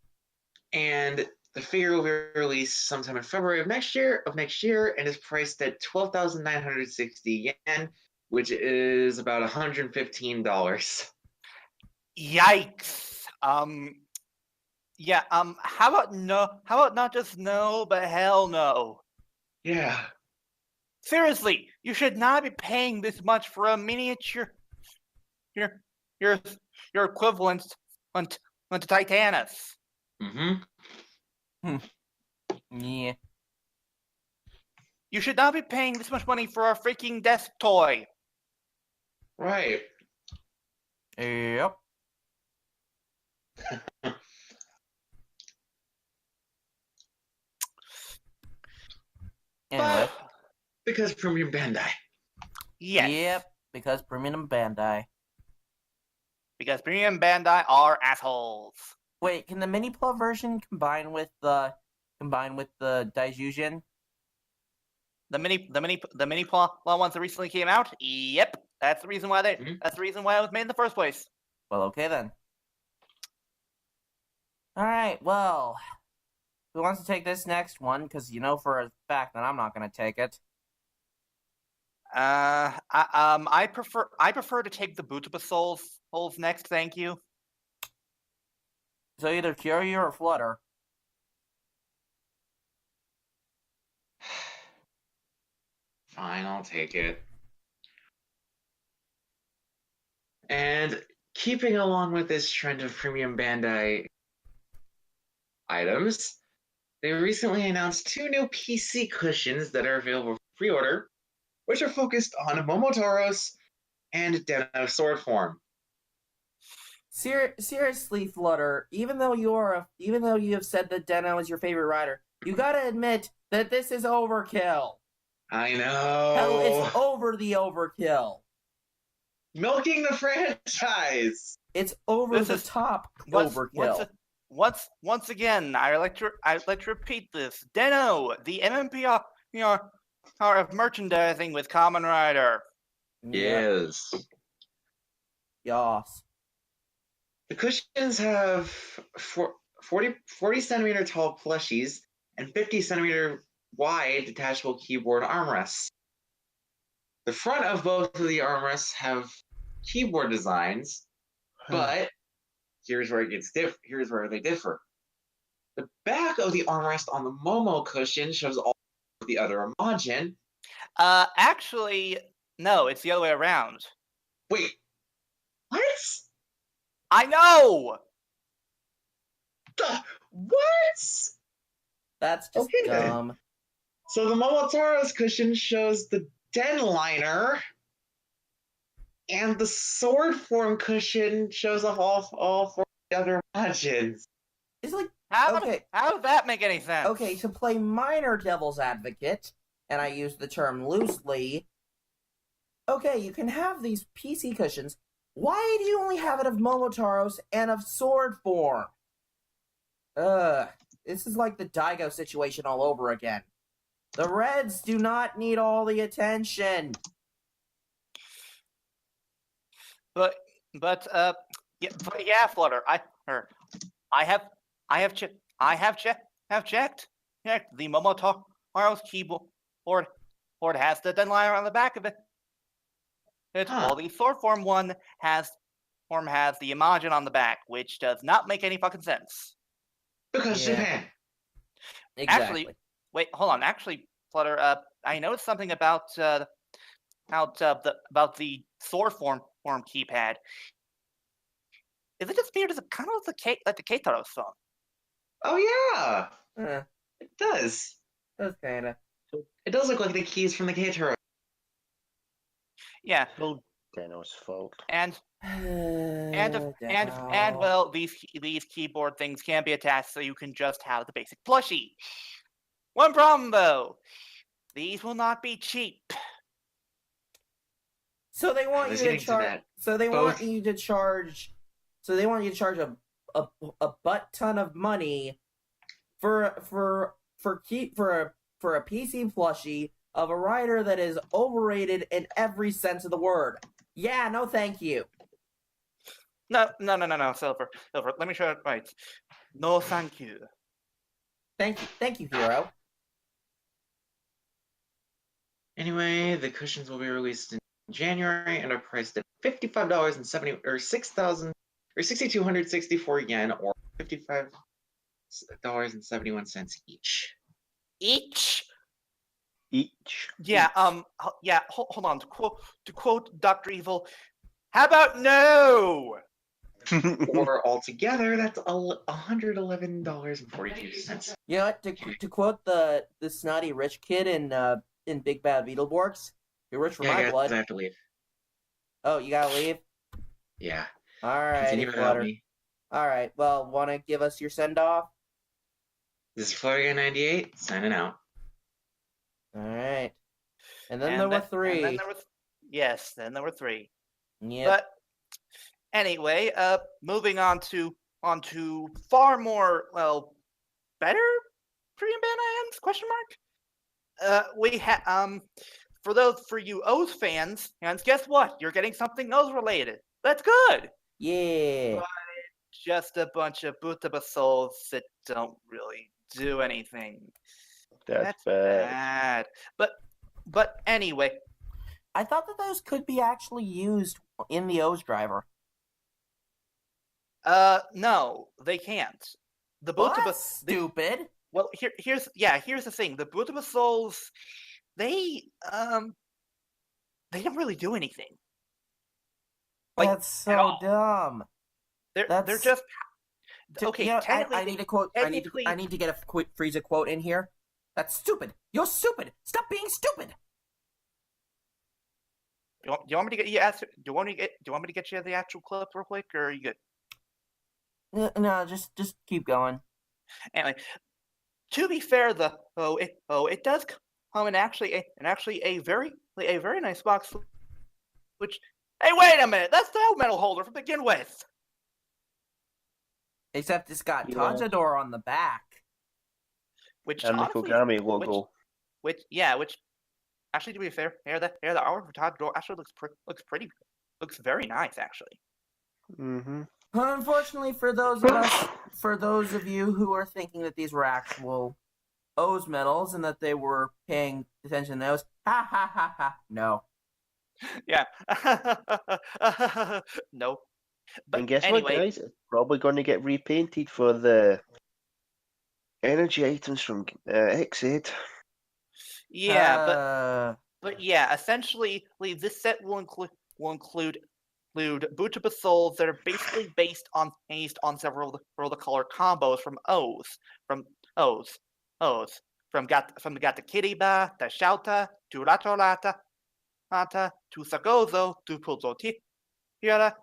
And the figure will be released sometime in February of next year, and is priced at 12,960 yen, which is about $115. Yikes. Yeah. How about no? How about not just no, but hell no? Yeah. Seriously, you should not be paying this much for a miniature. Your equivalent to Titanus. Mm-hmm. Yeah. You should not be paying this much money for a freaking desk toy. Right. Yep. Anyway. Because Premium Bandai. Yes. Yep. Because Premium Bandai. Because Premium Bandai are assholes. Wait, can the mini plug version combine with the Daijujin? The mini plot ones that recently came out. Yep, that's the reason why That's the reason why it was made in the first place. Well, okay then. All right. Well, who wants to take this next one? Because you know for a fact that I'm not going to take it. I prefer to take the Bootaba souls next. Thank you. So either Kyoryu or Flutter. Fine, I'll take it. And keeping along with this trend of premium Bandai items, they recently announced 2 new PC cushions that are available for pre-order, which are focused on Momotaro's and Den-O sword form. Seriously, Flutter. Even though you have said that Den-O is your favorite rider, you gotta admit that this is overkill. I know. Hell, it's over the overkill. Milking the franchise. It's over This the is- top overkill. Once again, I like to repeat this. Den-O, the MMPR of merchandising with Kamen Rider. Yes. Yas. The cushions have 40 centimeter tall plushies and 50 centimeter wide detachable keyboard armrests. The front of both of the armrests have keyboard designs, but here's where they differ. The back of the armrest on the Momo cushion shows all of the other Imagine. Actually, no, it's the other way around. Wait, what? I know! What? That's just Okay, then. dumb. So the Momotaro's cushion shows the Den liner, and the sword form cushion shows off all 4 other Imagines. It's like, How okay. how does that make any sense? Okay, to play minor devil's advocate, and I use the term loosely, okay, you can have these PC cushions. Why do you only have it of Momotaro's and of sword form? This is like the Daigo situation all over again. The Reds do not need all the attention. But yeah, Flutter. I have checked. The Momotaro's keyboard has the Den liner on the back of it. While the sword form has the Imagine on the back, which does not make any fucking sense. Because Yeah. Japan. Exactly. Actually, wait, hold on. Actually, Flutter, I noticed something about the sword form keypad. Is it just weird? Is it kind of like the Keitaro song? Oh yeah, it does. That's kinda. It does look like the keys from the Keitaro. Yeah, Well, Den-O's fault. and well, these keyboard things can be attached, so you can just have the basic plushie. One problem though, these will not be cheap. So they want was you to getting to charge. that. So they Both- want you to charge. So they want you to charge a butt ton of money for a PC plushie of a rider that is overrated in every sense of the word. Yeah, no, thank you. No, Silver. Let me show it right. No, thank you. Thank you, Hero. Anyway, the cushions will be released in January and are priced at $55.70 or 6,264 yen or $55.71 each. Each. Yeah. Hold on. To quote Dr. Evil, how about no? Or altogether, that's $111.42. You know what? To quote the snotty rich kid in Big Bad Beetleborgs, you're rich for Yeah, my guys, blood. I have to leave. Oh, you gotta leave. Yeah. All right, Continue without me. All right. Well, want to give us your send off? This is Florida 98 signing out. All right. And then there were 3. And then there were 3. Yep. But anyway, moving on to far more better premium Bandai items? Question mark. We have for you O's fans, and guess what? You're getting something O's related. That's good. Yeah. Just a bunch of Butaba souls that don't really do anything. That's bad. But anyway, I thought that those could be actually used in the O's driver. no, they can't. The Well, Butaba that's stupid. Well, here's the thing. The Butaba souls, they don't really do anything. Like, That's so at all. dumb. They're That's just okay. You know, Technically, I need a quote. technically, I need to get a quick Frieza quote in here. That's stupid. You're stupid. Stop being stupid. do you want me to get you? Do you want me to get you the actual clip real quick, or are you good? No, just keep going. Anyway, to be fair, it does come in actually a very nice box. Which, hey, wait a minute, that's the metal holder to begin with. Except it's got Yeah. Tajador on the back. Which And the honestly, Kogami logo. which actually, to be fair, the art for Tajador actually looks very nice actually. Mm-hmm. Unfortunately, for those of you who are thinking that these were actual O's medals and that they were paying attention to those, ha ha ha ha. No. Yeah. No. But And guess anyway, what, guys? It's probably going to get repainted for the energy items from X8. yeah, but yeah, essentially, this set will include bootable souls that are basically based on several of the color combos from O's from the Kiriba, the Shouta, to Ratolata, to Sagozo, to Pulzoti, yada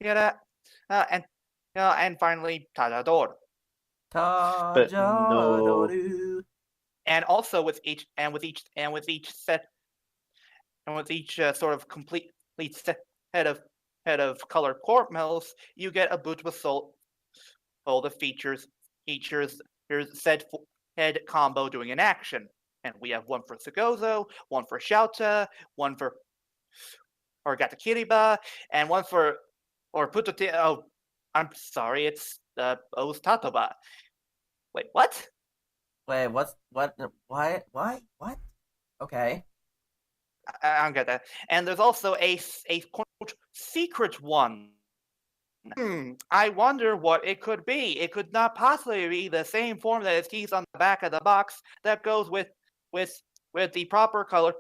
yada, and finally Tajador. But no. Tajadoru. And also with each set sort of complete set head of color port mills, you get a boot with soul. All the features here's said head combo doing an action, and we have one for Sagozo, one for Shouta, one for Orgata Kiriba, and one for Putote. Oh, I'm sorry, it's O's Tatoba. Wait, what? Wait, what? Why? Okay. I don't get that. And there's also a quote secret one. I wonder what it could be. It could not possibly be the same form that is teased on the back of the box that goes with the proper colored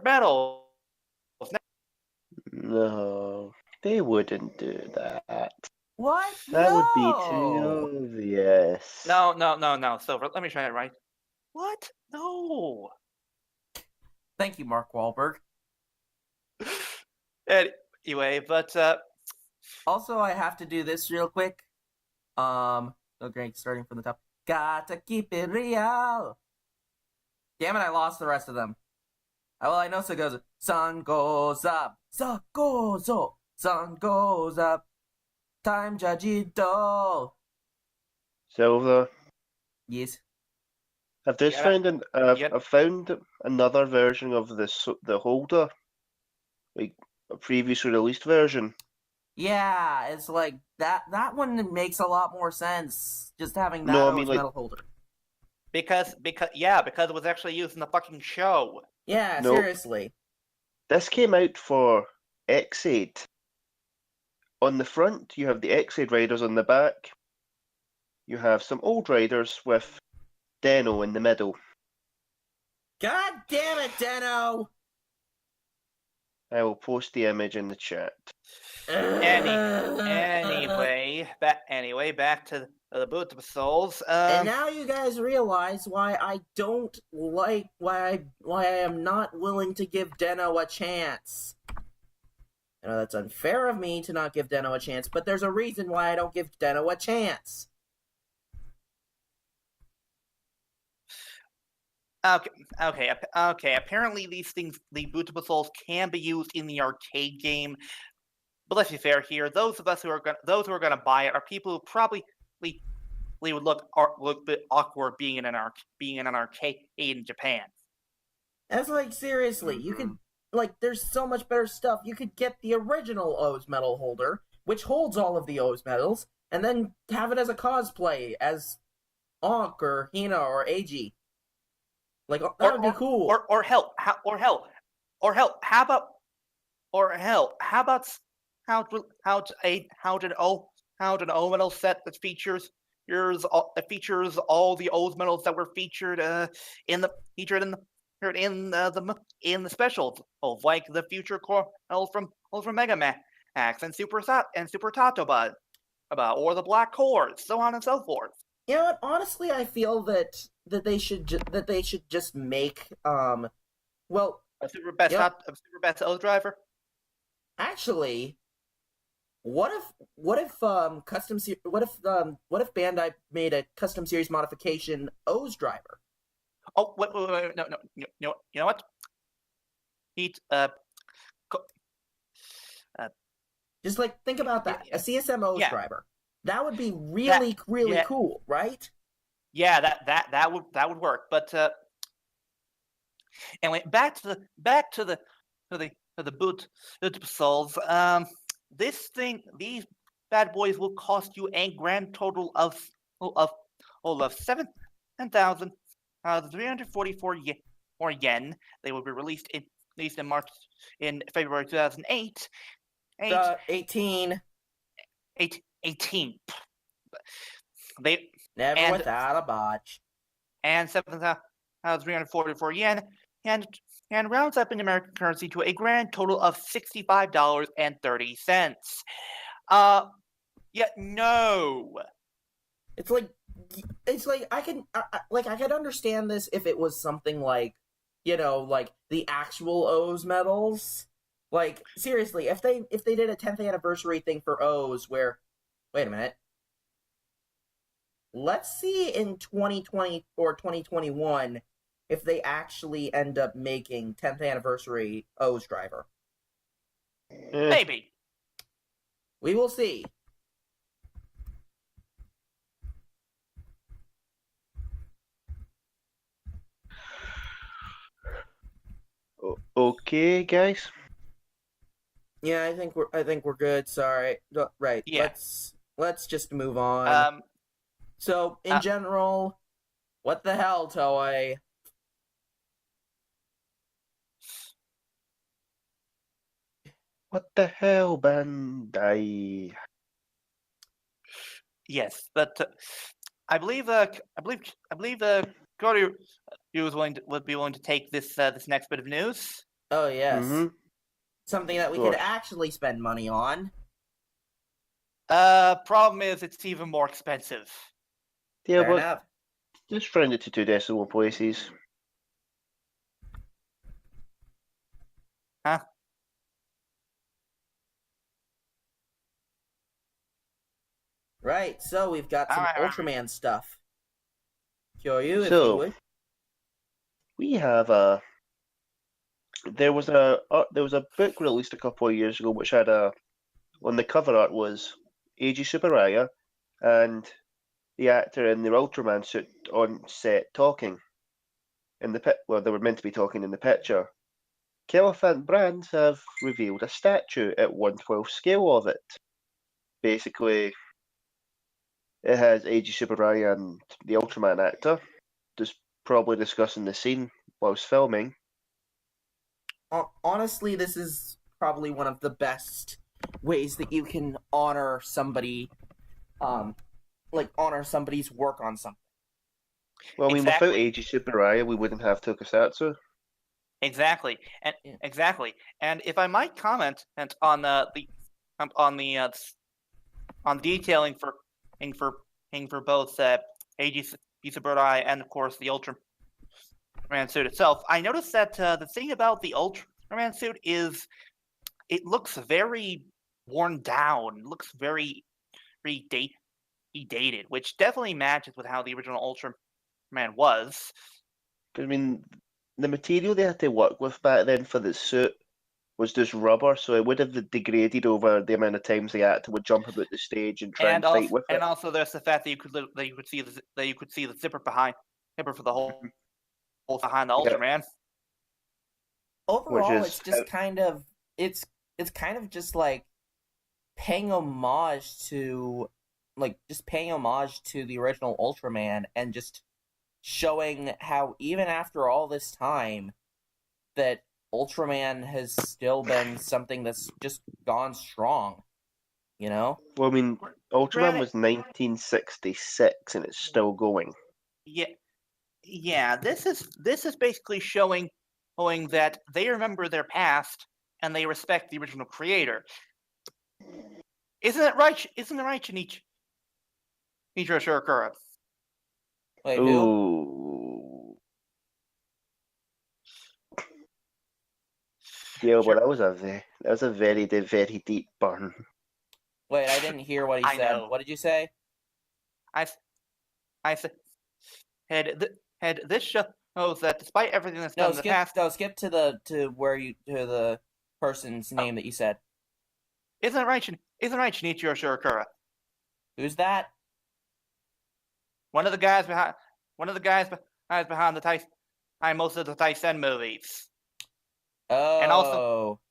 metals. No, they wouldn't do that. What? That would be No. too obvious. No. Silver, let me try it right. What? No. Thank you, Mark Wahlberg. Anyway, but Also, I have to do this real quick. Okay, starting from the top. Gotta keep it real. Damn it, I lost the rest of them. Well, I know so goes. Sun goes up. Sun goes up. Sun goes up. Time Jajito. Silver. Yes. I've just Yeah. I've found another version of the holder, like a previously released version. Yeah, it's like that one makes a lot more sense. Just having that No, I O's mean, like- metal holder. because it was actually used in the fucking show. Yeah, Nope. seriously. This came out for X8. On the front, you have the X8 riders on the back. You have some old riders with Deno in the middle. God damn it, Deno! I will post the image in the chat. Anyway, back to the boot of souls. And now you guys realize why I don't like why I am not willing to give Deno a chance. I know that's unfair of me to not give Deno a chance, but there's a reason why I don't give Deno a chance. Okay. Apparently, these things, the bootable souls, can be used in the arcade game. But let's be fair here. Those who are gonna buy it are people who probably would look a bit awkward being in an arcade in Japan. That's like seriously, you could there's so much better stuff. You could get the original O's medal holder, which holds all of the O's medals, and then have it as a cosplay as Onk or Hina or Eiji. Like that would be cool. Or hell, how about an O medal set that features all the O's medals that were featured in the specials of like the future core medals from Mega Man Axe and Super Tatoba, or the Black Horse, so on and so forth. You know what? Honestly, I feel that they should just make well, A Super Best Yep. a Super Best Oath Driver. actually, what if Bandai made a custom series modification O's driver? Oh wait, no, you know what? Just like think about that, a CSM O's Yeah. driver. That would be really yeah. cool, right? Yeah, that would work. But anyway, back to the boot souls. These bad boys will cost you a grand total of 7,344 yen. They will be released in February 2008. 18. 18. They Never without a botch. and 7,344 yen, and rounds up in American currency to a grand total of $65.30. Yeah, no. It's like I can understand this if it was something like, like the actual O's medals. Like seriously, if they did a 10th anniversary thing for O's where, wait a minute, let's see in 2020 or 2021 if they actually end up making 10th anniversary O's driver. Maybe. We will see. Okay, guys. Yeah, I think we're good. Sorry. Right. Yeah. Let's just move on. So, in general, what the hell, Toei? What the hell, Bandai? Yes, but I believe Kyoryu would be willing to take this next bit of news. Oh yes, Mhm. something that we could actually spend money on. Problem is, it's even more expensive. Yeah, Fair but enough. just round it to 2 decimal places. Huh? Right. So we've got some Alright. Ultraman stuff. Kyoryu, if So- you would. We have a. There was a book released a couple of years ago which had on the cover art was Eiji Tsuburaya and the actor in the Ultraman suit on set talking in the pit. Well, they were meant to be talking in the picture. Kelefant Brands have revealed a statue at 1/12 scale of it. Basically, it has Eiji Tsuburaya and the Ultraman actor just probably discussing the scene whilst filming. Honestly, this is probably one of the best ways that you can honor somebody, honor somebody's work on something. Well, I mean, Exactly. without Eiji Tsuburaya, we wouldn't have Tokusatsu. Exactly, and Yeah. exactly. And if I might comment on the detailing for both Eiji Tsuburaya and of course the Ultraman suit itself, I noticed that the thing about the Ultraman suit is it looks very worn down. It looks very dated, which definitely matches with how the original Ultraman was. I mean, the material they had to work with back then for the suit was just rubber, so it would have degraded over the amount of times the actor would jump about the stage and try and fight with it. Also, there's the fact that you could see the zipper for the whole behind the Yep. Ultraman. Overall, is it's just kind of just like paying homage to the original Ultraman and just showing how even after all this time that Ultraman has still been something that's just gone strong, you know? Well, I mean, Ultraman Granted- was 1966 and it's still going. Yeah. This is basically showing that they remember their past and they respect the original creator. Isn't it right? Isn't it right, Shinichiro Shirakura? Wait, who? Ooh. Yeah, Sure. but that was a very deep burn. Wait, I didn't hear what he I said. know. What did you say? I said, this shows that despite everything that's done in the past, skip to the person's name that you said. isn't it right, Shinichiro Shirakura? Who's that? One of the guys behind behind most of the Tyson movies. Oh. And also,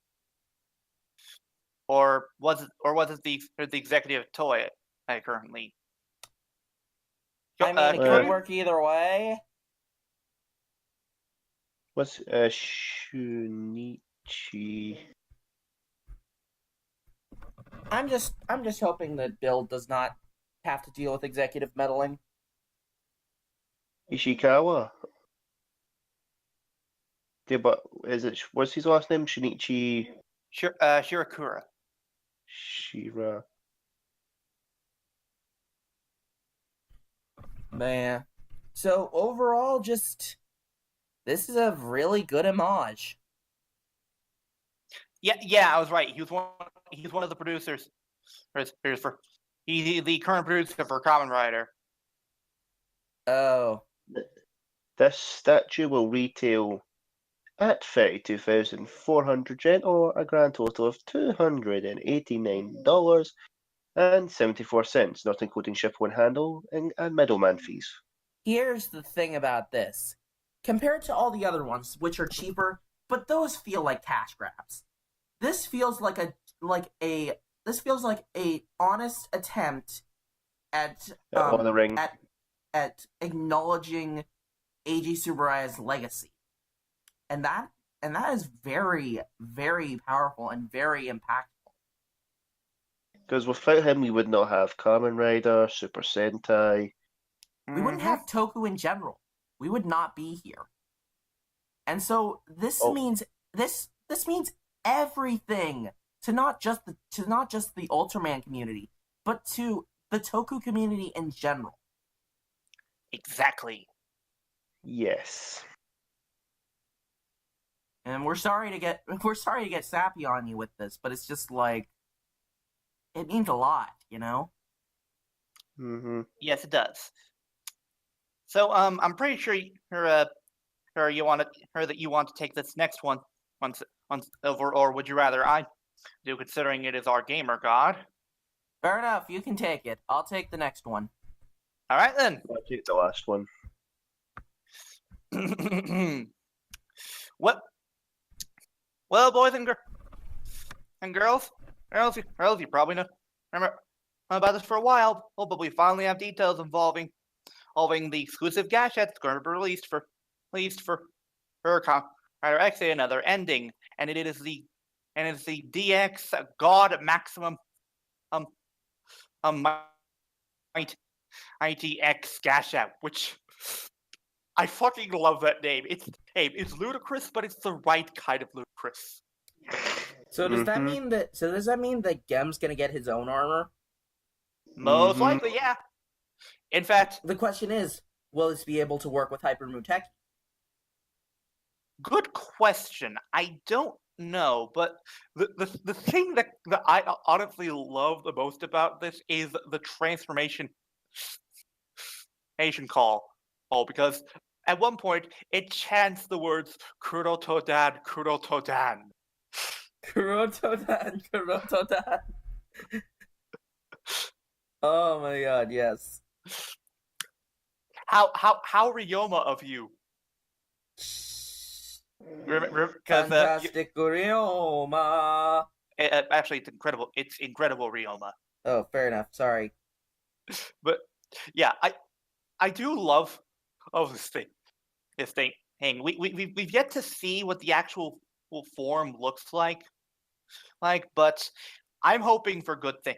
or was it the executive toy I currently? I mean, it could work either way. What's Shunichi? I'm just hoping that Bill does not have to deal with executive meddling. Ishikawa? Yeah, but what's his last name? Shinichi Shirakura. Shira. Man. So overall, this is a really good homage. Yeah, I was right. He's one of the producers. He's the current producer for Kamen Rider. Oh. This statue will retail at 32,400 yen, or a grand total of $289.74, not including ship and handle and middleman fees. Here's the thing about this. Compared to all the other ones, which are cheaper, but those feel like cash grabs. This feels like a honest attempt at honoring at acknowledging Eiji Tsuburaya's legacy. And that is very, very powerful and very impactful. Because without him, we would not have Kamen Rider, Super Sentai. We wouldn't have Toku in general. We would not be here. And so this means everything to not just the Ultraman community, but to the Toku community in general. Exactly. Yes. And we're sorry to get sappy on you with this, but it's just like it means a lot, you know? Mm-hmm. Yes, it does. So I'm pretty sure you want to take this next one once over, or would you rather I do, considering it is our gamer god? Fair enough, you can take it. I'll take the next one. All right then. I'll take the last one. Well, boys and girls, you probably remember about this for a while. Oh, but we finally have details involving the exclusive gash that's going to be released for Huracan Rider X and another ending, and it is the DX God Maximum ITX gash out, which I fucking love that name. It's ludicrous, but it's the right kind of ludicrous. So does that mean that Gem's gonna get his own armor? Most likely, yeah. In fact, the question is, will this be able to work with Hyper Muteki? Good question. I don't know, but the thing that I honestly love the most about this is the transformation call. Because at one point it chants the words Kurotodan, Kurotodan. Kurotodan, Kurotodan. Oh my god, yes. How Ryoma of you? Fantastic Ryoma. Actually, it's incredible. It's incredible Ryoma. Oh, fair enough. Sorry. But yeah, I do love this thing. We've yet to see what the actual form looks like, but I'm hoping for good things.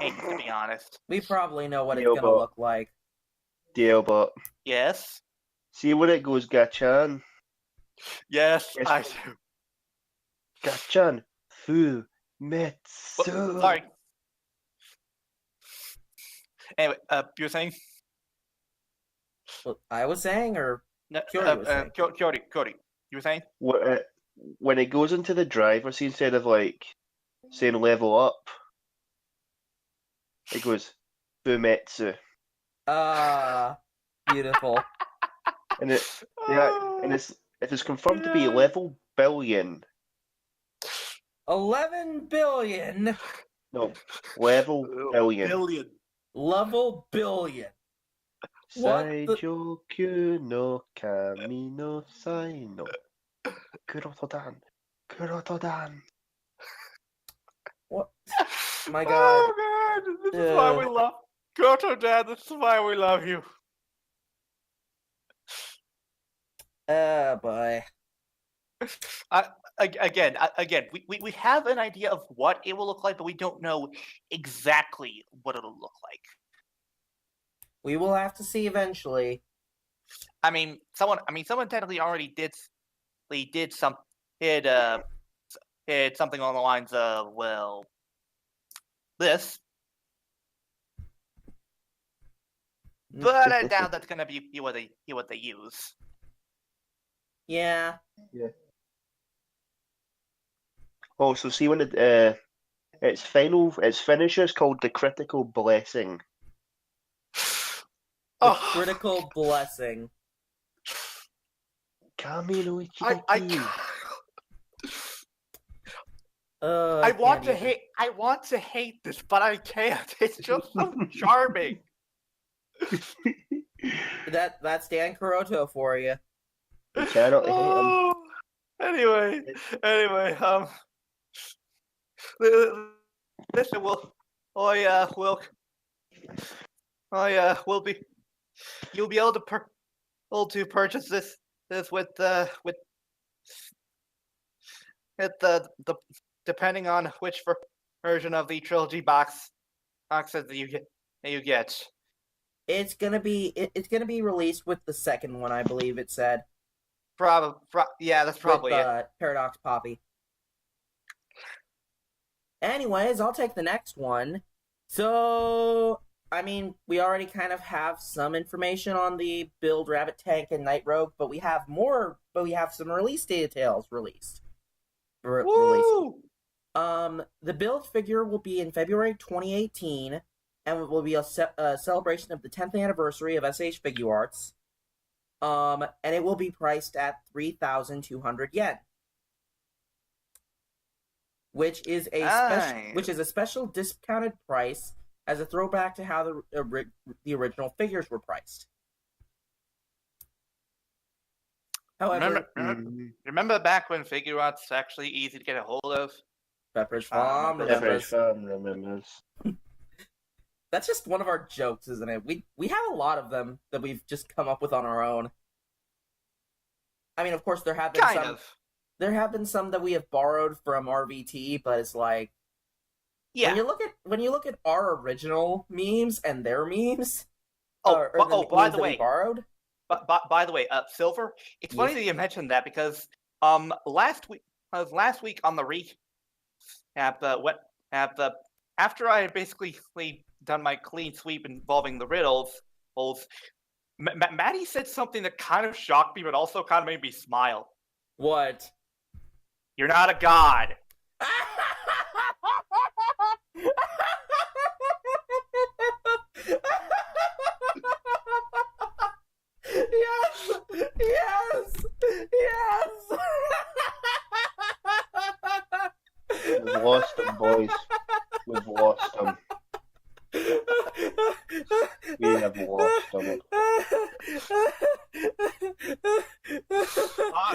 To be honest, we probably know what it's gonna look like. DLBot. Yes. See when it goes Gachan. Yes, I do. Gachan, fu, Mitsu. Sorry. Anyway, you were saying? What I was saying, or No, Kyoryu was saying. Kyoryu, you were saying? When it goes into the driver's seat, instead of like saying level up, it goes Fumetsu. Beautiful. And it is confirmed to be level billion. 11 billion. No, level billion. Level billion. What the- Saijokyu no kami no sai no Kurotodan. What? My God. Oh God! This is why we love Goto, Dad. This is why we love you. Boy. Again, we have an idea of what it will look like, but we don't know exactly what it'll look like. We will have to see eventually. Someone technically already did something along the lines of, well, this, but I doubt that's gonna be what they use. Yeah. Oh, so see when its finisher is called the critical blessing. The critical blessing. Kami no I ichidaki. I want to hate this, but I can't. It's just so charming. That's Dan Kuroto for you. You cannot hate him. Anyway, listen, you'll be able to purchase this with the depending on which version of the trilogy boxes that you get. It's gonna be released with the second one, I believe it said. Yeah, that's probably with, it. Paradox Poppy. Anyways, I'll take the next one. So, we already kind of have some information on the Build Rabbit Tank and Night Rogue, but we have more. But we have some release details released. Woo! The build figure will be in February 2018, and it will be a celebration of the 10th anniversary of SH Figuarts. And it will be priced at 3,200 yen, which is a special discounted price as a throwback to how the original figures were priced. However, remember back when Figuarts actually easy to get a hold of? Pepperidge Farm remembers. That's just one of our jokes, isn't it? We have a lot of them that we've just come up with on our own. Of course, there have been some that we have borrowed from RVT, but it's like, yeah. When you look at our original memes and their memes, by the way, we borrowed. By the way, Silver, it's funny that you mentioned that because last week on the recap, after I had basically done my clean sweep involving the riddles, Maddie said something that kind of shocked me, but also kind of made me smile. What? You're not a god. Yes. We've lost him, boys. We've lost him. We have lost him.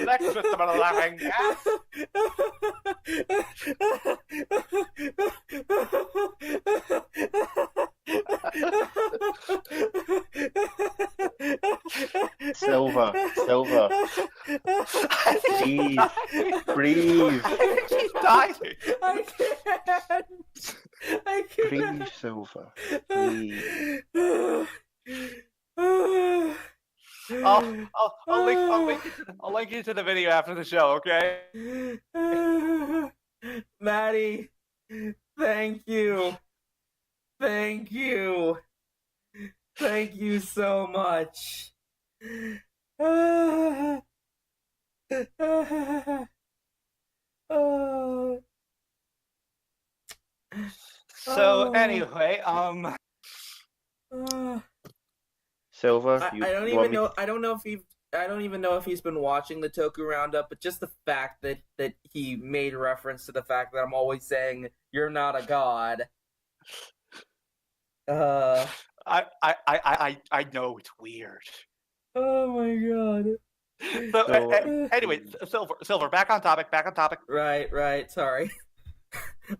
Next system of laughing gas. Silver. Breathe. I think he's dying. I can't. Breathe, Silver. Breathe. I'll link you to the video after the show, okay? Maddie, Thank you. Thank you. Thank you so much. So Oh. anyway, Silver, I don't you want even me? know. I don't even know if he's been watching the Toku Roundup, but just the fact that he made reference to the fact that I'm always saying you're not a god. I know it's weird. Oh my god. So So- anyway, Silver, back on topic. Right. Sorry.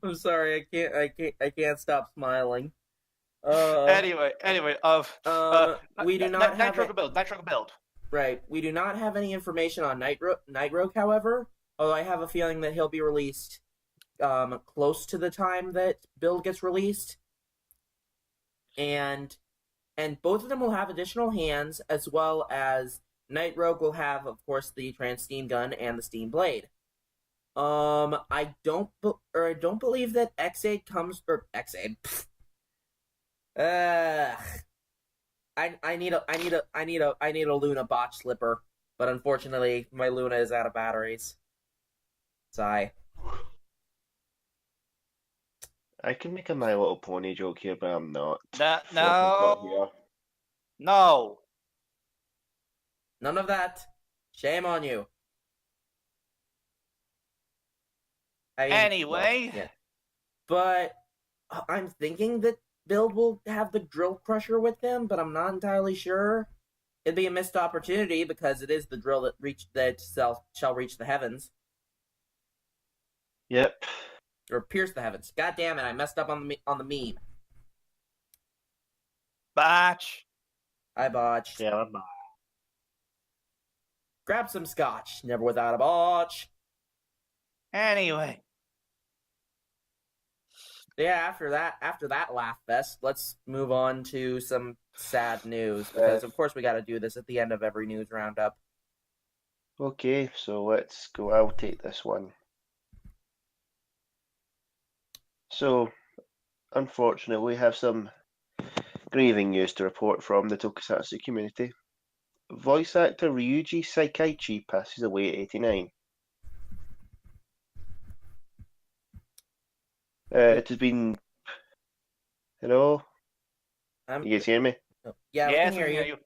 I'm sorry. I can't stop smiling. Anyway, we do not have Nitro build. Right. We do not have any information on Nightroke, however. Although I have a feeling that he'll be released close to the time that Build gets released. And both of them will have additional hands, as well as Nightroke will have, of course, the Trans Steam Gun and the Steam Blade. I don't believe that X8 comes or X8. I need a Luna botch slipper, but unfortunately my Luna is out of batteries. Sigh. I can make a My Little Pony joke here, but I'm not. No, Fourth o'clock here. no. None of that. Shame on you. Anyway, yeah. But I'm thinking that Build will have the drill crusher with him, but I'm not entirely sure. It'd be a missed opportunity because it is the drill that shall reach the heavens. Yep. Or pierce the heavens. God damn it! I messed up on the meme. batch. I botched. Yeah, I'm Grab some scotch. Never without a botch. Anyway, Yeah, after that laugh fest, let's move on to some sad news because of course we got to do this at the end of every news roundup. Okay, so let's go. I'll take this one. So, unfortunately, we have some grieving news to report from the tokusatsu community. Voice actor Ryuji Saikaichi passes away at 89. It has been. Hello? You guys hear me? Yeah, we yes, can hear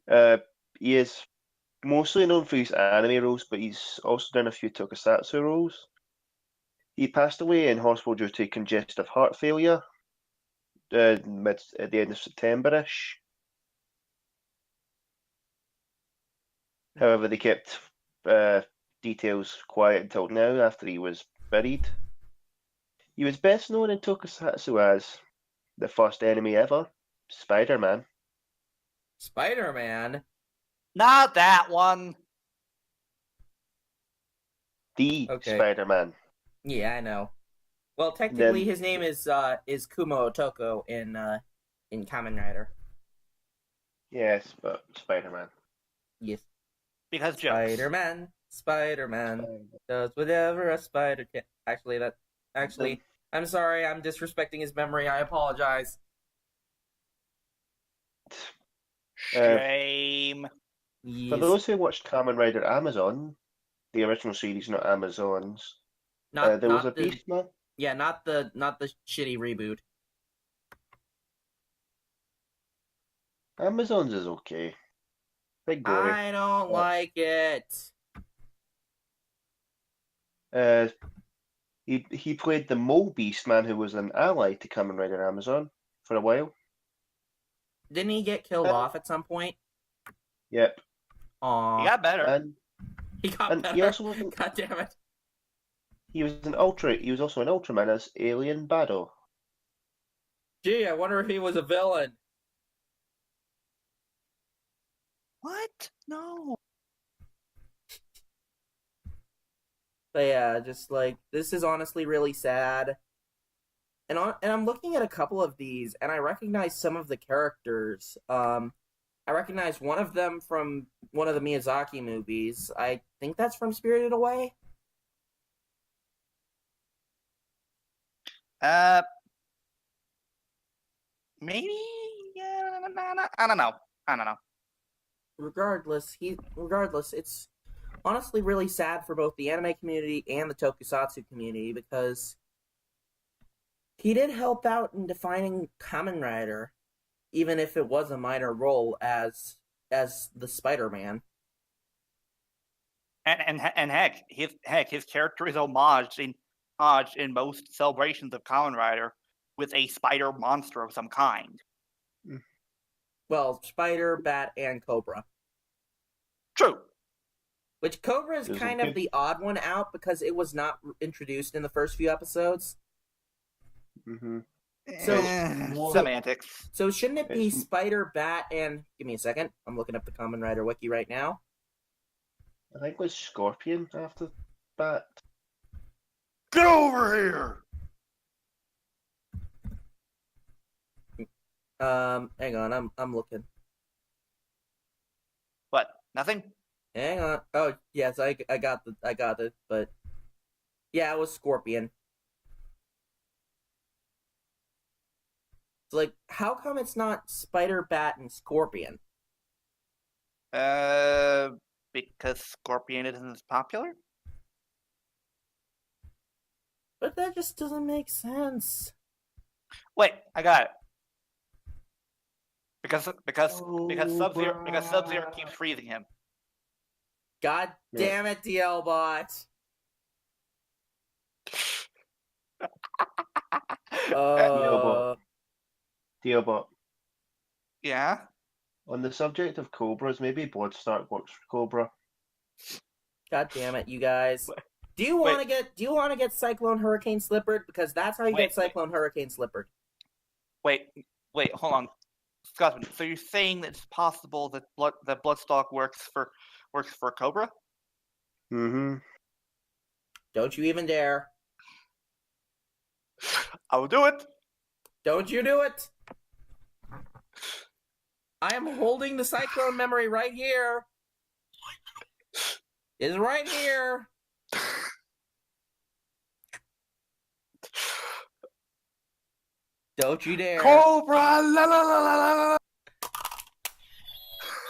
you. He is mostly known for his anime roles, but he's also done a few tokusatsu roles. He passed away in hospital due to congestive heart failure at the end of September-ish. However, they kept details quiet until now after he was buried. He was best known in tokusatsu as the first enemy ever, Spider-Man. Spider-Man. Not that one. The Okay. Spider-Man. Yeah, I know. Well, technically, Then- his name is Kumo Otoko in Kamen Rider. Yes, but Spider-Man. Yes. Because jokes. Spider-Man does whatever a spider can. Actually, I'm sorry. I'm disrespecting his memory. I apologize. Shame. For Yes. those who watched Kamen Rider Amazon, the original series, not Amazon's, Not there was a not the Beastman. yeah, not the shitty reboot. Amazon's is okay. Big gory. I don't like it. He played the Mole Beastman, who was an ally to Kamen Rider Amazon for a while. Didn't he get killed off at some point? Yep. Aw. You got better. And He got and better. he also wasn't. God damn it. He was also an Ultraman as Alien Bado. Gee, I wonder if he was a villain. What? No. But yeah, just like this is honestly really sad. And I'm looking at a couple of these, and I recognize some of the characters. I recognize one of them from one of the Miyazaki movies. I think that's from Spirited Away. Maybe. Yeah, I don't know. I don't know. Regardless, it's honestly really sad for both the anime community and the tokusatsu community because he did help out in defining Kamen Rider, even if it was a minor role as the Spider-Man. And heck, his character is homaged in most celebrations of Kamen Rider with a spider monster of some kind. Well, Spider, Bat, and Cobra. True. Which Cobra is kind of the odd one out because it was not introduced in the first few episodes. Mm-hmm. So semantics. So shouldn't it be Spider, Bat, and give me a second. I'm looking up the Kamen Rider wiki right now. I think it was Scorpion after Bat. Get over here! Hang on, I'm looking. What? Nothing? Hang on. Oh, yes, I got it, but yeah, it was Scorpion. So, like, how come it's not Spider, Bat, and Scorpion? Because Scorpion isn't as popular? But that just doesn't make sense. Wait, I got it. Because Sub-Zero keeps freezing him. God damn it, DLBot. DLBot. Yeah? On the subject of Cobras, maybe Bloodstark works for Cobra. God damn it, you guys. Do you want to get Cyclone Hurricane Slippered? Because that's how you get Cyclone Hurricane Slippered. Wait, hold on. Scotsman, so you're saying that it's possible that Bloodstalk works for Cobra? Mm-hmm. Don't you even dare. I will do it. Don't you do it. I am holding the Cyclone memory right here. It's right here. Don't you dare. Cobra! La, la, la, la, la.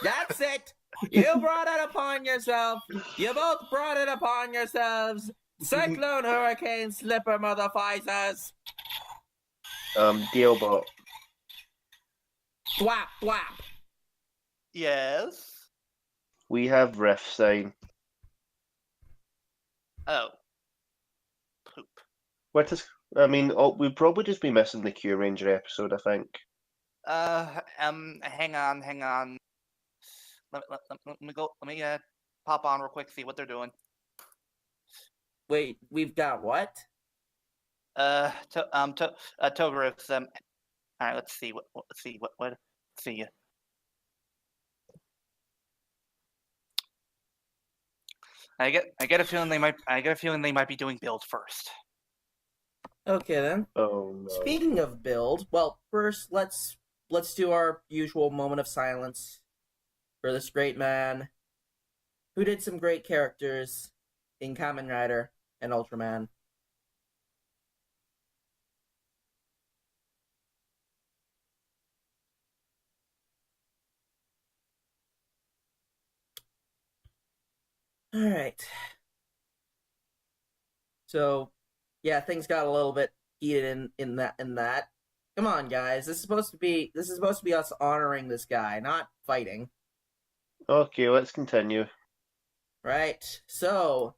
That's it. You brought it upon yourself. You both brought it upon yourselves. Cyclone Hurricane Slipper motherfuckers. DLBot. Thwap, thwap. Yes? We have ref sign. Oh. Poop. What is? I mean, we'd probably just be missing the Kyuranger episode, I think. Hang on. Let me pop on real quick, see what they're doing. Wait, we've got what? Togurus, all right, let's see what see. I get a feeling they might be doing build first. Okay then. Oh no. Speaking of build, well, first let's do our usual moment of silence for this great man who did some great characters in Kamen Rider and Ultraman. All right. So, yeah, things got a little bit heated in that. Come on, guys. This is supposed to be us honoring this guy, not fighting. Okay, let's continue. Right. So,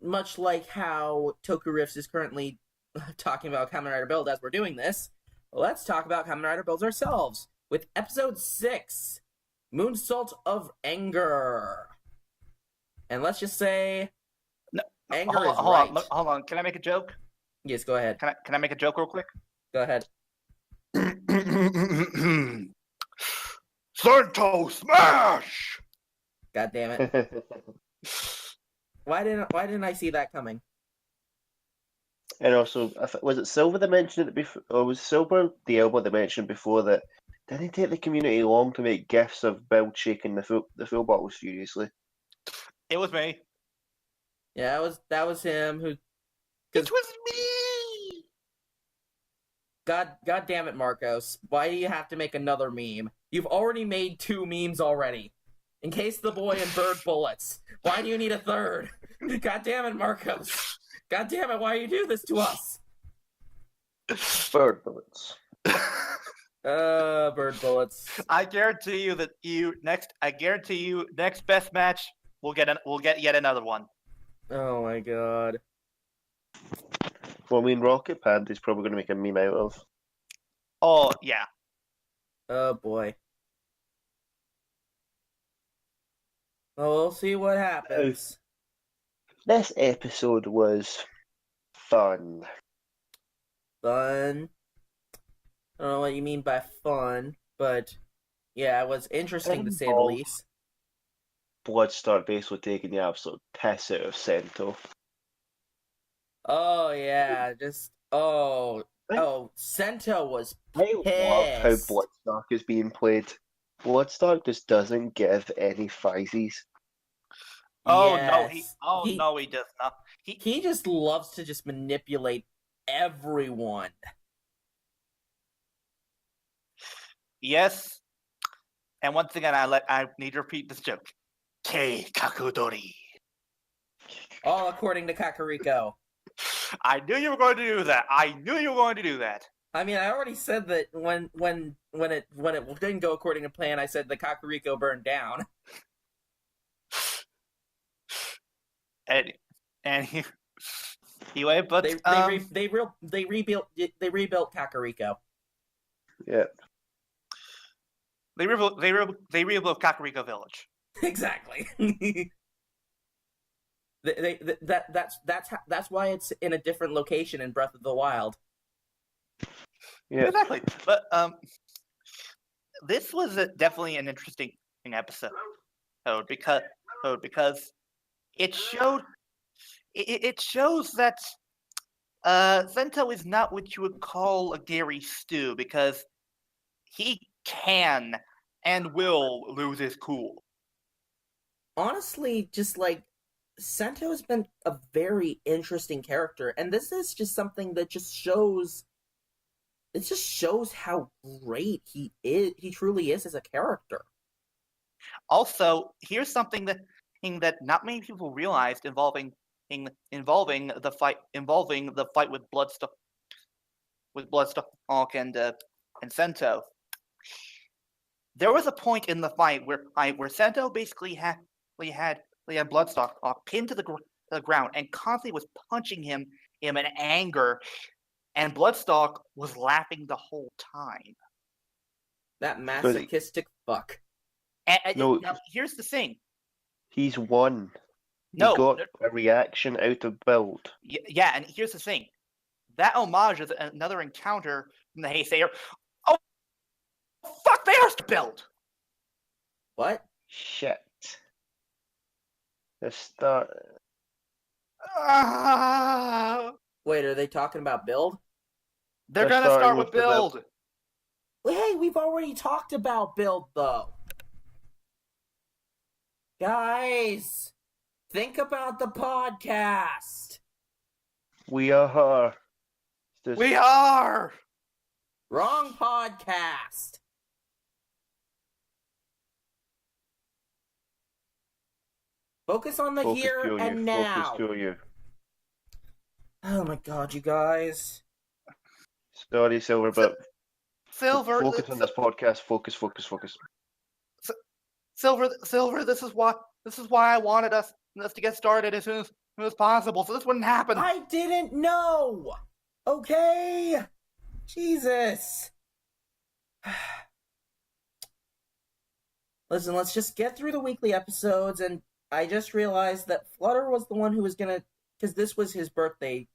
much like how Toku Riffs is currently talking about Kamen Rider build as we're doing this, let's talk about Kamen Rider builds ourselves with episode 6, Moonsault of Anger. And let's just say, anger is right. Hold on. Can I make a joke? Yes, go ahead. Can I make a joke real quick? Go ahead. Sento smash! God damn it! Why didn't I see that coming? And also, was it Silver that mentioned it before, or was Silver the elbow that mentioned before that? Didn't it take the community long to make gifs of Bill shaking the full bottle seriously? It was me. Yeah, that was him who. It was me. God damn it, Marcos. Why do you have to make another meme? You've already made 2 memes already. In case the boy and bird bullets. Why do you need a third? God damn it, Marcos. God damn it, why do you do this to us? Bird bullets. Bird bullets. I guarantee you next best match we'll get yet another one. Oh my god. Well, I mean, Rocket Panda's probably going to make a meme out of. Oh yeah. Oh boy. Well, we'll see what happens. This episode was fun. Fun. I don't know what you mean by fun, but yeah, it was interesting to say the least. Bloodstar basically taking the absolute piss out of Sento. Oh yeah, Sento was I love how pissed. Bloodstark is being played. Bloodstark just doesn't give any fizzies. Oh Yes. no, he does not. He just loves to just manipulate everyone. Yes. And once again, I need to repeat this joke. Kei Kakudori. All according to Kakariko. I knew you were going to do that. I I mean, I already said that when it didn't go according to plan, I said the Kakariko burned down. And anyway, but they rebuilt Kakariko. Yeah. They rebuilt Kakariko Village. Exactly. That's why it's in a different location in Breath of the Wild. Yeah. Exactly. But this was definitely an interesting episode because it shows that Sento is not what you would call a Gary Stew, because he can and will lose his cool. Honestly, just like Sento has been a very interesting character, and this is just something that just shows how great he is. He truly is as a character. Also, here's something that not many people realized involving the fight with Bloodstock and Sento. There was a point in the fight where Sento basically had Bloodstock pinned to the ground and constantly was punching him in anger, and Bloodstock was laughing the whole time. That masochistic fuck. No, now, here's the thing. He's won. He got a reaction out of Build. Yeah, and here's the thing. That homage is another encounter from the Haysayer. Oh, fuck, they are Build! What? Shit. The start. Wait, are they talking about Build? They're gonna start with the Build. Build. Hey, we've already talked about Build, though. Guys, think about the podcast. We are. We are! Wrong podcast. Focus on the Focus, here Kyoryu, and now. Focus, Kyoryu. Oh my god, you guys. Sorry, Silver, but Silver, focus on this podcast. Focus. Silver, this is why I wanted us to get started as soon as possible, so this wouldn't happen. I didn't know. Okay. Jesus. Listen, let's just get through the weekly episodes, and I just realized that Flutter was the one who was gonna, because this was his birthday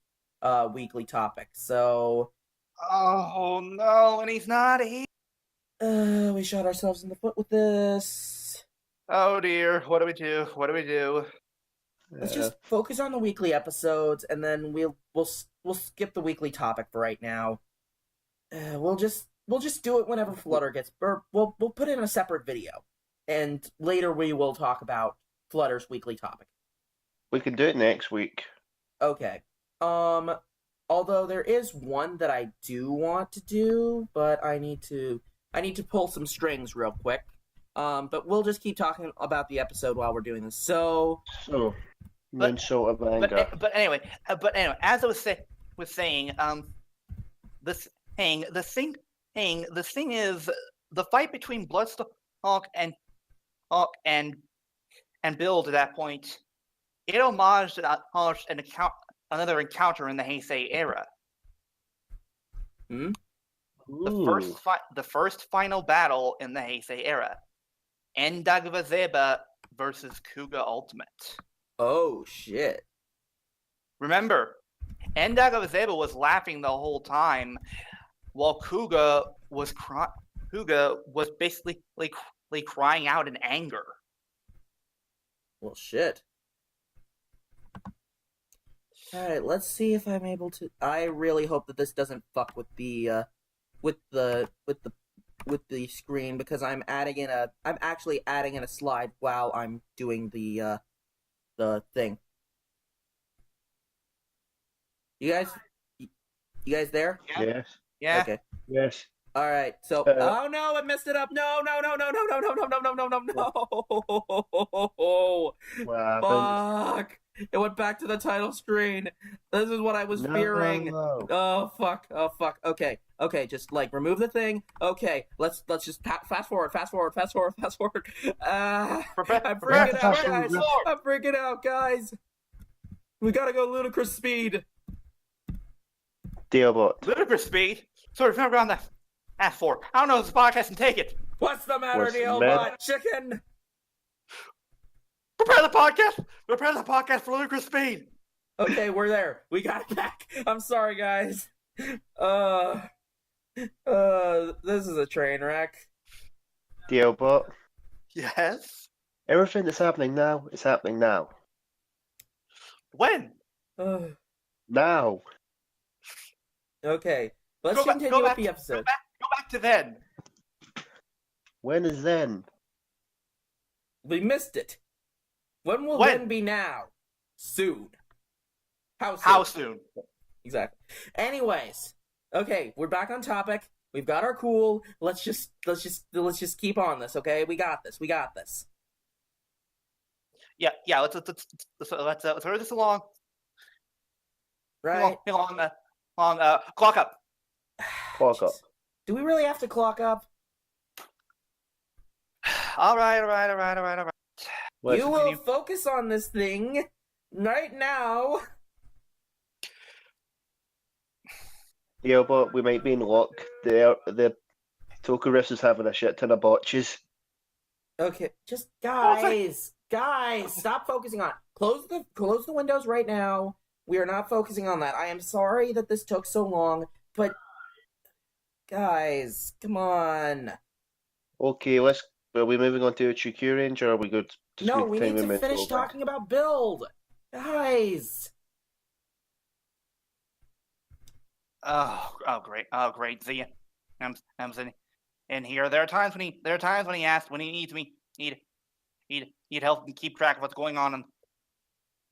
weekly topic, so... Oh no, and he's not here. We shot ourselves in the foot with this. Oh dear, what do we do? Let's just focus on the weekly episodes, and then we'll skip the weekly topic for right now. We'll just do it whenever Flutter gets. We'll put in a separate video, and later we will talk about Flutter's weekly topic. We can do it next week. Okay. Although there is one that I do want to do, but I need to pull some strings real quick. But we'll just keep talking about the episode while we're doing this. So, Moonsault of Anger. But anyway, as I was saying, the thing is the fight between Bloodstalk and Build at that point. It homaged another encounter in the Heisei era. Hmm? The first final battle in the Heisei era. Endagavazeba versus Kuga Ultimate. oh shit. Remember, Endagavazeba was laughing the whole time, while Kuga was basically crying out in anger. Well, shit. Alright, let's see if I'm able to... I really hope that this doesn't fuck with the, with the screen, because I'm actually adding in a slide while I'm doing the thing. You guys there? Yes. Yeah. Okay. Yes. Alright, so... oh no, it messed it up! No! What happened? Fuck! It went back to the title screen. This is what I was fearing. No. Oh fuck! Okay, just like remove the thing. Okay, let's just fast forward. I'm freaking out, guys. We gotta go ludicrous speed. DLBot. Ludicrous speed. So remember on the F4. I don't know if this podcast can take it. What's the matter, What's the DLBot? matter? Chicken. Prepare the podcast. Prepare the podcast for ludicrous speed. Okay, we're there. We got it back. I'm sorry, guys. This is a train wreck. DLBot. Yes. Everything that's happening now is happening now. When? Now. Okay, let's continue with the episode. Go back to then. When is then? We missed it. When will then be now? Soon. How soon? Exactly. Anyways, okay, we're back on topic. We've got our cool. Let's just keep on this, okay? We got this. Yeah. Let's hurry this along. Right. Clock up. Clock up. Do we really have to clock up? All right. Let's You will focus on this thing right now. DLBot, we might be in luck. The Toku Riffs is having a shit ton of botches. Okay, just guys, stop focusing on it. Close the windows right now. We are not focusing on that. I am sorry that this took so long, but guys, come on. Okay, are we moving on to Kyuranger, or are we good? No, we need to finish talking about build. Guys. Oh, great. Zia, I'm in here. There are times when he asks when he needs me, need help and keep track of what's going on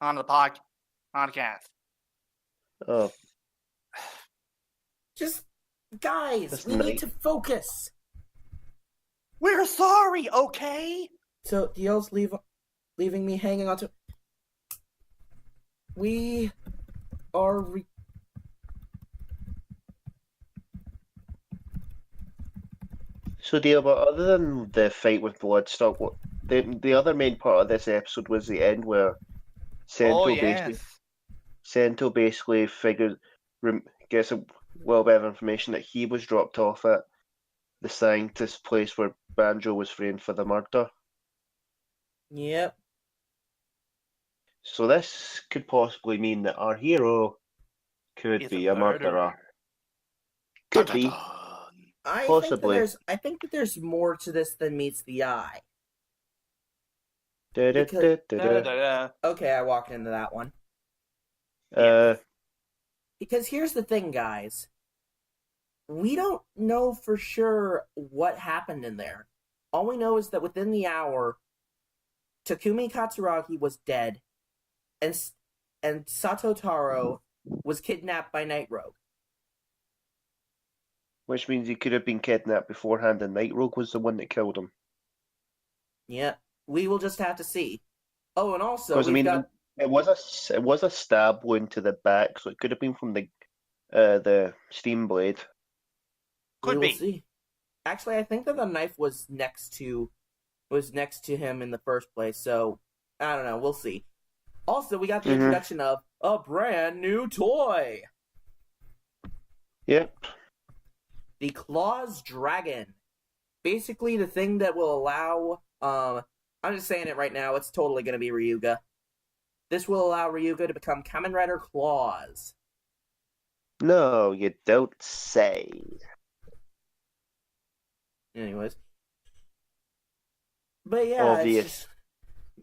the podcast. Oh. Just guys, we need to focus. We're sorry, okay? So DL's leaving me hanging on to. We are. So, DLBot, other than the fight with Bloodstock, the other main part of this episode was the end where Sento basically gets a little bit of information that he was dropped off at the scientist place where Banjo was framed for the murder. Yep. So this could possibly mean that our hero could be a murderer. Could be. Possibly. I think that there's more to this than meets the eye. Da-da-da-da-da. Okay, I walked into that one. Because here's the thing, guys. We don't know for sure what happened in there. All we know is that within the hour, Takumi Katsuragi was dead, and Sato Taro was kidnapped by Night Rogue. Which means he could have been kidnapped beforehand, and Night Rogue was the one that killed him. Yeah, we will just have to see. Oh, and also Because I we've mean, got it was a stab wound to the back, so it could have been from the steam blade. we Could will be. see. Actually, I think that the knife was next to him in the first place. So I don't know. We'll see. Also, we got the introduction of a brand new toy, Yep. the Claws Dragon. Basically, the thing that will allow. I'm just saying it right now. It's totally going to be Ryuga. This will allow Ryuga to become Kamen Rider Claws. No, you don't say. Anyways. But yeah, Obvious.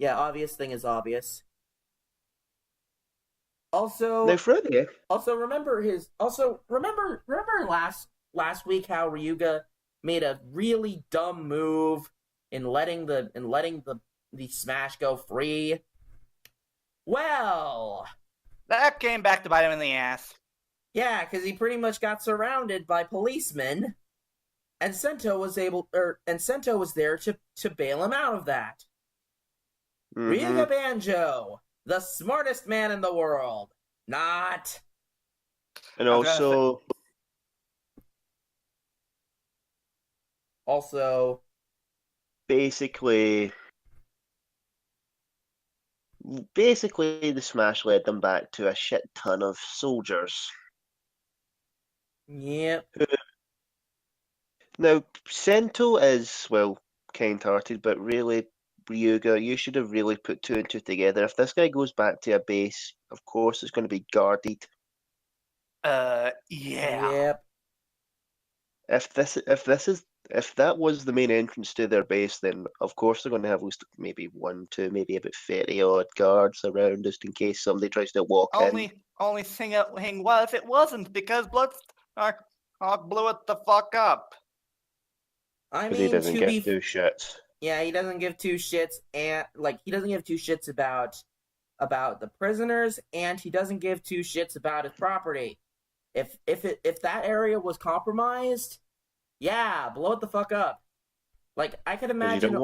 Obvious thing is obvious. Also, Now, Freddy. remember last week how Ryuga made a really dumb move in letting the smash go free. Well, That came back to bite him in the ass. yeah, because he pretty much got surrounded by policemen, and Sento was there to bail him out of that. Ryuga Banjo, the smartest man in the world. Not. And I was gonna Also, basically, the smash led them back to a shit ton of soldiers. yep. Now, Sento is, well, kind-hearted, but really, Ryuga, you should have really put two and two together. If this guy goes back to a base, of course, it's going to be guarded. Yeah. Yep. If that was the main entrance to their base, then of course they're going to have at least maybe 1, 2, maybe about 30 odd guards around just in case somebody tries to walk in. Only thing was it wasn't because Bloodstar blew it the fuck up. I Because he mean, doesn't to get be two shits. yeah, he doesn't give two shits, and he doesn't give two shits about the prisoners, and he doesn't give two shits about his property. If that area was compromised, yeah, blow it the fuck up. Like I could imagine,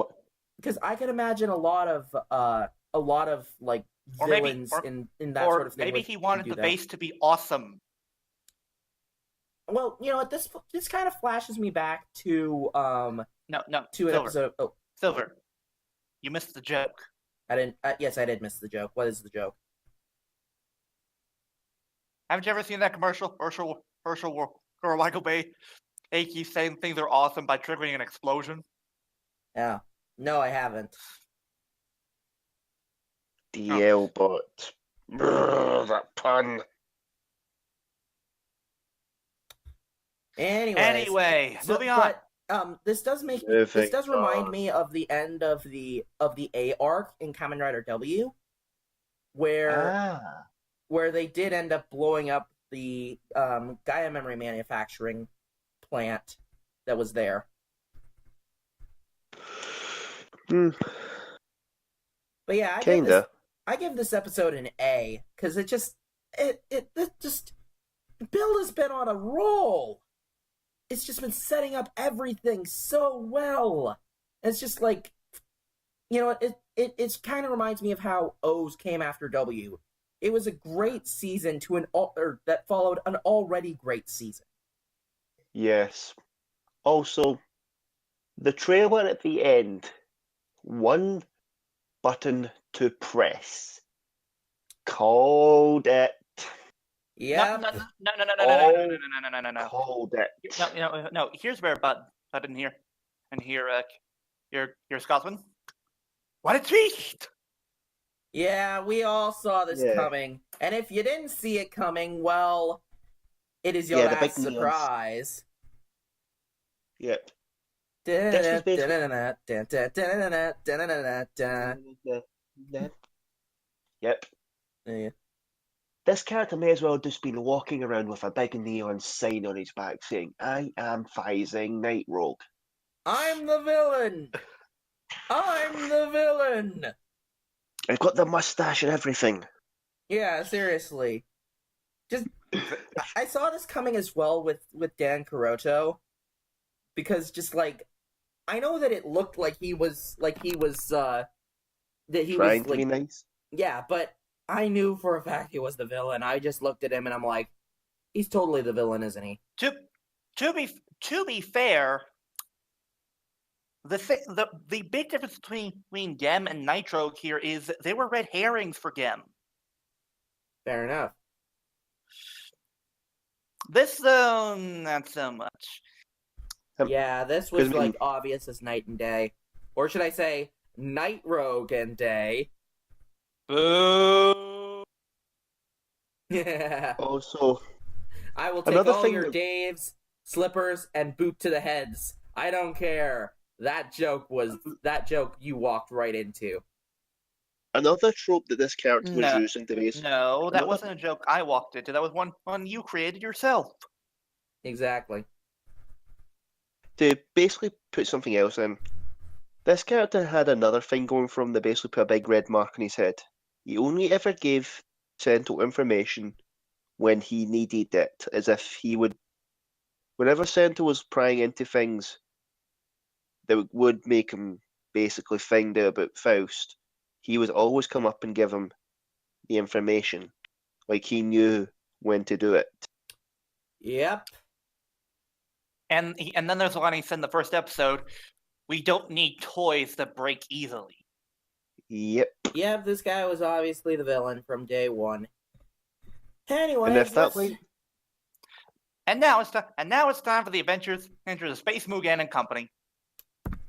because I could imagine a lot of like Or villains in that sort of thing. Maybe he wanted do the that. base to be awesome. Well, you know what? This kind of flashes me back to No, to an Silver. episode. Oh, Silver, you missed the joke. I didn't. Yes, I did miss the joke. What is the joke? Haven't you ever seen that commercial? Herschel or Michael Bay? They keep saying things are awesome by triggering an explosion. Yeah. No, I haven't. DLBot. Brrr, that pun. Anyway, moving on. But this does remind me of the end of the A arc in Kamen Rider W, where they did end up blowing up the Gaia memory manufacturing plant that was there. Hmm. But yeah, I give this episode an A because it just Bill has been on a roll. It's just been setting up everything so well. It's just like, you know, it kind of reminds me of how O's came after W. It was a great season that followed an already great season. Yes. Also, the trailer at the end, one button to press. Called it. Yeah. No. Called it. No. Here's where button here, and here, you're Scotsman. What a treat! Yeah, we all saw this coming. And if you didn't see it coming, well, it is your last surprise. Yep. Yep. Yeah. This character may as well have just been walking around with a big neon sign on his back saying, "I am Physing Night Rogue. I'm the villain! I'm the villain!" I've got the mustache and everything. Yeah, seriously. just I saw this coming as well with Dan Kuroto, because just like I know that it looked like he was that he Trying was to be like nice. yeah, but I knew for a fact he was the villain. I just looked at him and I'm like, he's totally the villain, isn't he? To be fair, the big difference between Gem and Nitro here is they were red herrings for Gem. Fair enough. This not so much. Yeah, this was 'Cause, I mean- like obvious as night and day, or should I say, night rogue and day? Boo! Yeah. Also, I will take Another all thing your that- Daves, slippers, and boot to the heads. I don't care. That joke you walked right into. another trope that this character was No. using to base No, that Another- wasn't a joke I walked into. That was one you created yourself. Exactly. to basically put something else in. This character had another thing going for him that basically put a big red mark on his head. He only ever gave Sento information when he needed it, as if he would. Whenever Sento was prying into things that would make him basically find out about Faust, he would always come up and give him the information. Like he knew when to do it. Yep. And then there's a line he said in the first episode: "We don't need toys that break easily." Yep. Yep, this guy was obviously the villain from day one. Anyway, And if that way, And now it's time for the adventures into the Space Mugen and Company.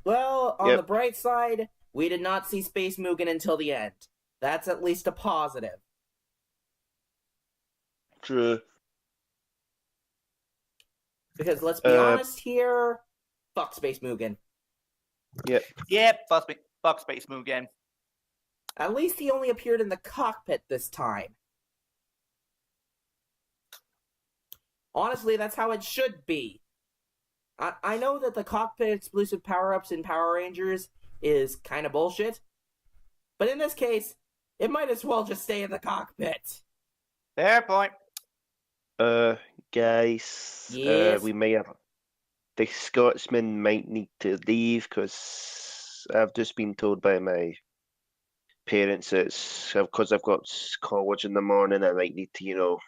well, on Yep. the bright side, we did not see Space Mugen until the end. That's at least a positive. true. Because let's be honest here, fuck Space Mugen. Yep, fuck Space Mugen. At least he only appeared in the cockpit this time. Honestly, that's how it should be. I know that the cockpit exclusive power-ups in Power Rangers is kind of bullshit, but in this case, it might as well just stay in the cockpit. Fair point. Guys, Yes? we may have the Scotsman might need to leave because I've just been told by my parents it's because I've got college in the morning. I might need to,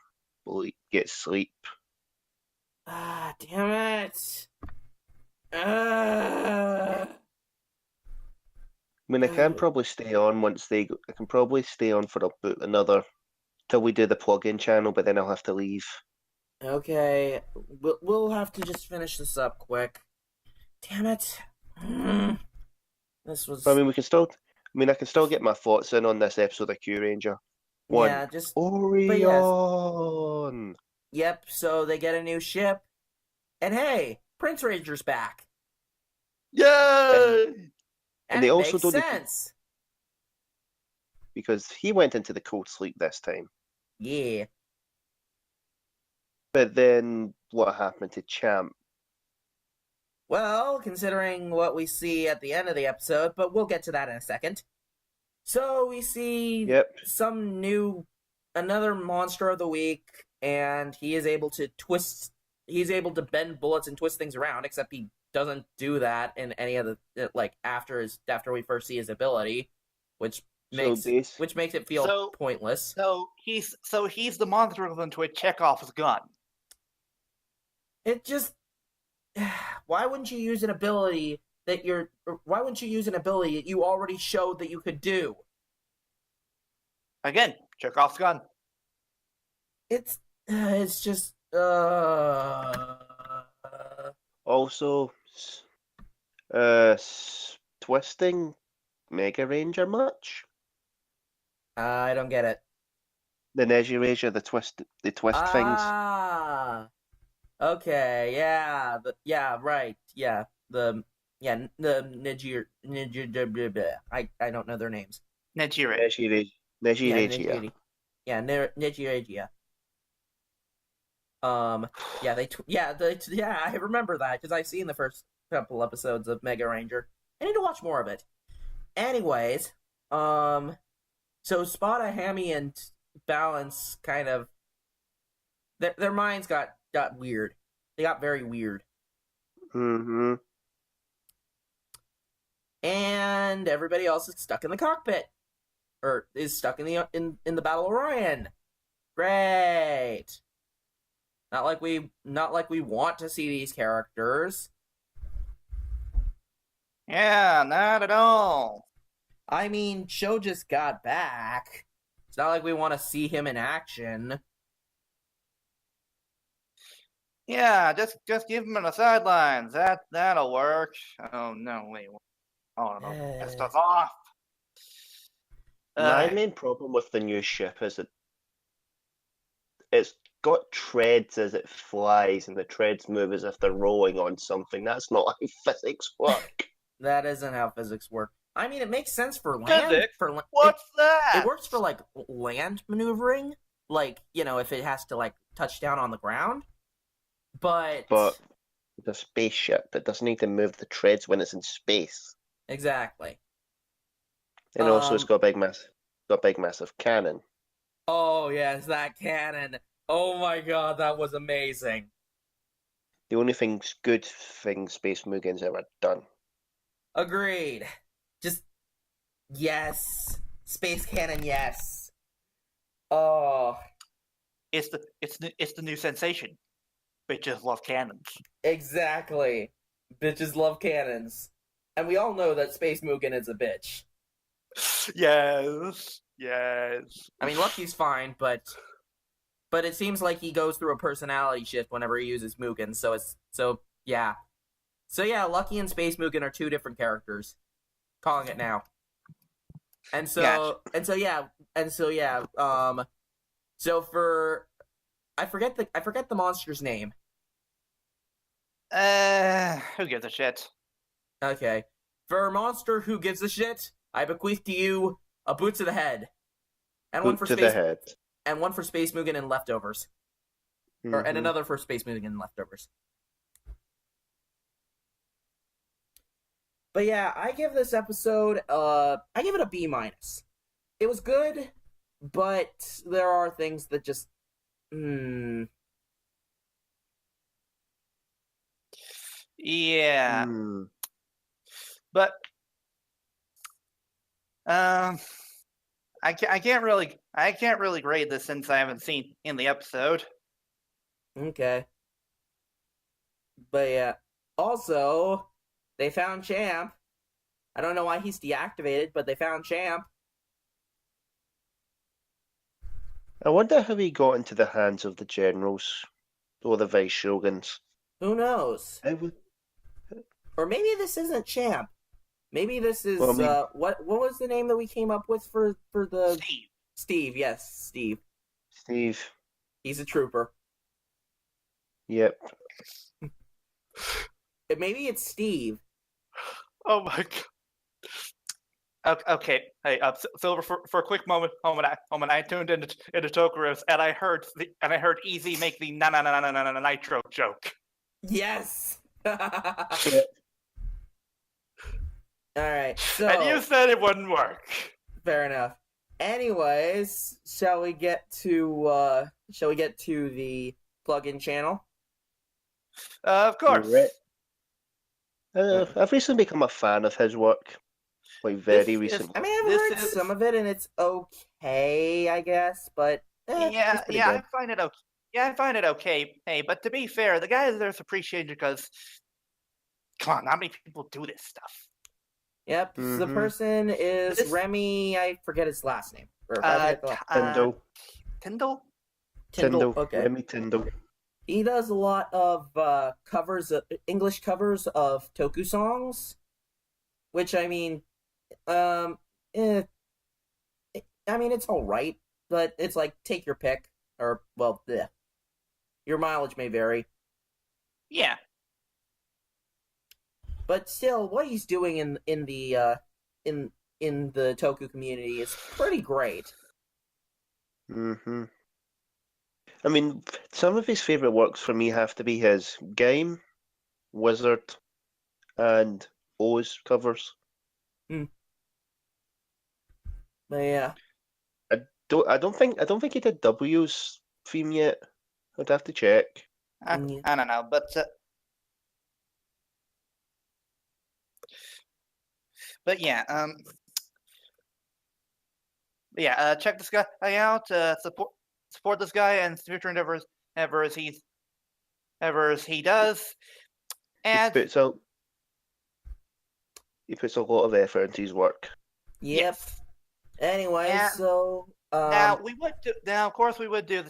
get sleep. Ah, damn it. Ah. I mean, I can probably stay on once they. I can probably stay on for about another till we do the plug-in channel, but then I'll have to leave. Okay, we'll have to just finish this up quick. Damn it. This was... But, I mean, we can still. I mean, I can still get my thoughts in on this episode of Kyuranger. One. Yeah, just... Orion. Yep, so they get a new ship. And hey, Prince Ranger's back. Yay! And they it also makes don't need- sense. Because he went into the cold sleep this time. Yeah. But then what happened to Champ? Well, considering what we see at the end of the episode, but we'll get to that in a second. So we see Yep. another monster of the week, and he is able to he's able to bend bullets and twist things around, except he doesn't do that in any of the, after we first see his ability, which makes it feel pointless. So he's the monster equivalent to a Chekhov's gun. It just... Why wouldn't you use an ability that you already showed that you could do? Again, Chekhov's gun. It's just Also, twisting Mega Ranger much? I don't get it. The Neji Ranger, the twist things. Ah, okay, yeah, right, yeah, the Nijir, I don't know their names. Nejire. Neji Ranger. Nijiregia. I remember that because I've seen the first couple episodes of Mega Ranger. I need to watch more of it. Anyways, so Spada, Hammy, and Balance kind of their minds got weird. They got very weird. Mm-hmm. And everybody else is stuck in the cockpit. Or is stuck in the Battle of Orion. Great. Not like we want to see these characters. Yeah, not at all. I mean, Cho just got back. It's not like we want to see him in action. Yeah, just give him the sidelines. That'll work. Oh no, wait. Oh no, that stuff off. My main problem with the new ship is that it's got treads as it flies, and the treads move as if they're rolling on something. That's not how physics work. That isn't how physics work. I mean, it makes sense for land. Physics? What's that? It works for like land maneuvering, like if it has to like touch down on the ground. But It's a spaceship that doesn't need to move the treads when it's in space. Exactly. And also, it's got a big massive cannon. Oh yes, that cannon. Oh my god, that was amazing. The only good thing Space Mugen's ever done. Agreed. Just yes, space cannon. Yes. Oh, It's the new sensation. Bitches love cannons. exactly. Bitches love cannons, and we all know that Space Mugen is a bitch. Yes. I mean, Lucky's fine, but it seems like he goes through a personality shift whenever he uses Mugen. So yeah. Lucky and Space Mugen are two different characters. Calling it now. So for I forget the monster's name. Who gives a shit? Okay. For a monster who gives a shit, I bequeath to you a boot to the head. And one for Boot to the head. And one for Space Mugen and leftovers. Mm-hmm. And another for Space Mugen and leftovers. But yeah, I give this episode I give it a B-. It was good, but there are things that just Yeah. But I can't really grade this since I haven't seen in the episode. Okay. But yeah. Also, they found Champ. I don't know why he's deactivated, but they found Champ. I wonder how he got into the hands of the generals or the vice shoguns. Who knows? Or maybe this isn't Champ. Maybe this is what was the name that we came up with for the Steve. Steve, yes, Steve. Steve. He's a trooper. Yep. Maybe it's Steve. Oh my god. Okay. Hey, Silver. For a quick moment, I tuned into Toku and I heard Easy make the na nitro joke. Yes. All right. So, and you said it wouldn't work. Fair enough. Anyways, shall we get to the plugin channel? Of course. I've recently become a fan of his work. Like very recently. I mean, I've heard some of it, and it's okay, I guess. But I find it okay. Yeah, I find it okay. Hey, but to be fair, the guy there's appreciated because, come on, not many people do this stuff. Yep, the person is Remy. I forget his last name. Tyndall. Tyndall. Okay. Remy Tyndall. He does a lot of English covers of Toku songs, which I mean, it's all right, but it's like take your pick, or well, your mileage may vary. Yeah. But still, what he's doing in the Toku community is pretty great. Mm-hmm. I mean, some of his favorite works for me have to be his Game, Wizard, and O's covers. But yeah, I don't think he did W's theme yet. I'd have to check. I don't know, but yeah, check this guy out. Support this guy and future endeavors as he does. And he puts a lot of effort into his work. Yep. yes. Anyway, And so now of course we would do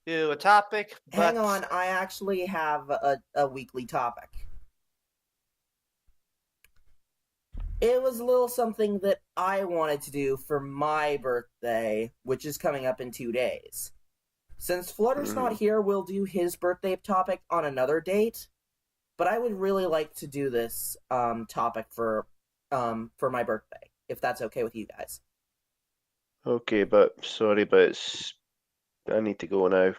a topic. But hang on, I actually have a weekly topic. It was a little something that I wanted to do for my birthday, which is coming up in 2 days. Since Flutter's not here, we'll do his birthday topic on another date. But I would really like to do this topic for my birthday, if that's okay with you guys. Okay, but I need to go now.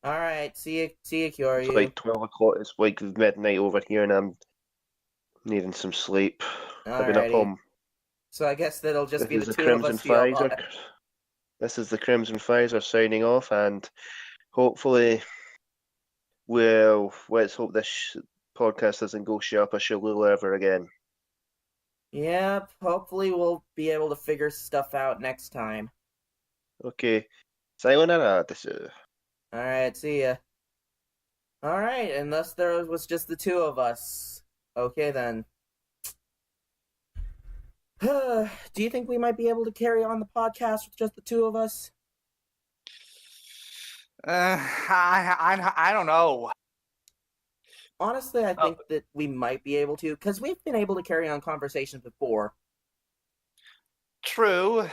All right, see you, Kyoryu. It's like 12 o'clock. It's like midnight over here, and I'm needing some sleep. I've been up home. So I guess that'll just be the two of us. This is the Crimson Pfizer signing off, and hopefully, well, let's hope this podcast doesn't go up a Shalula ever again. Yep, hopefully we'll be able to figure stuff out next time. Okay, sayonara desu. Alright, see ya. Alright, and thus there was just the two of us. Okay then. Do you think we might be able to carry on the podcast with just the two of us? I don't know. Honestly, I think that we might be able to, because we've been able to carry on conversations before. True.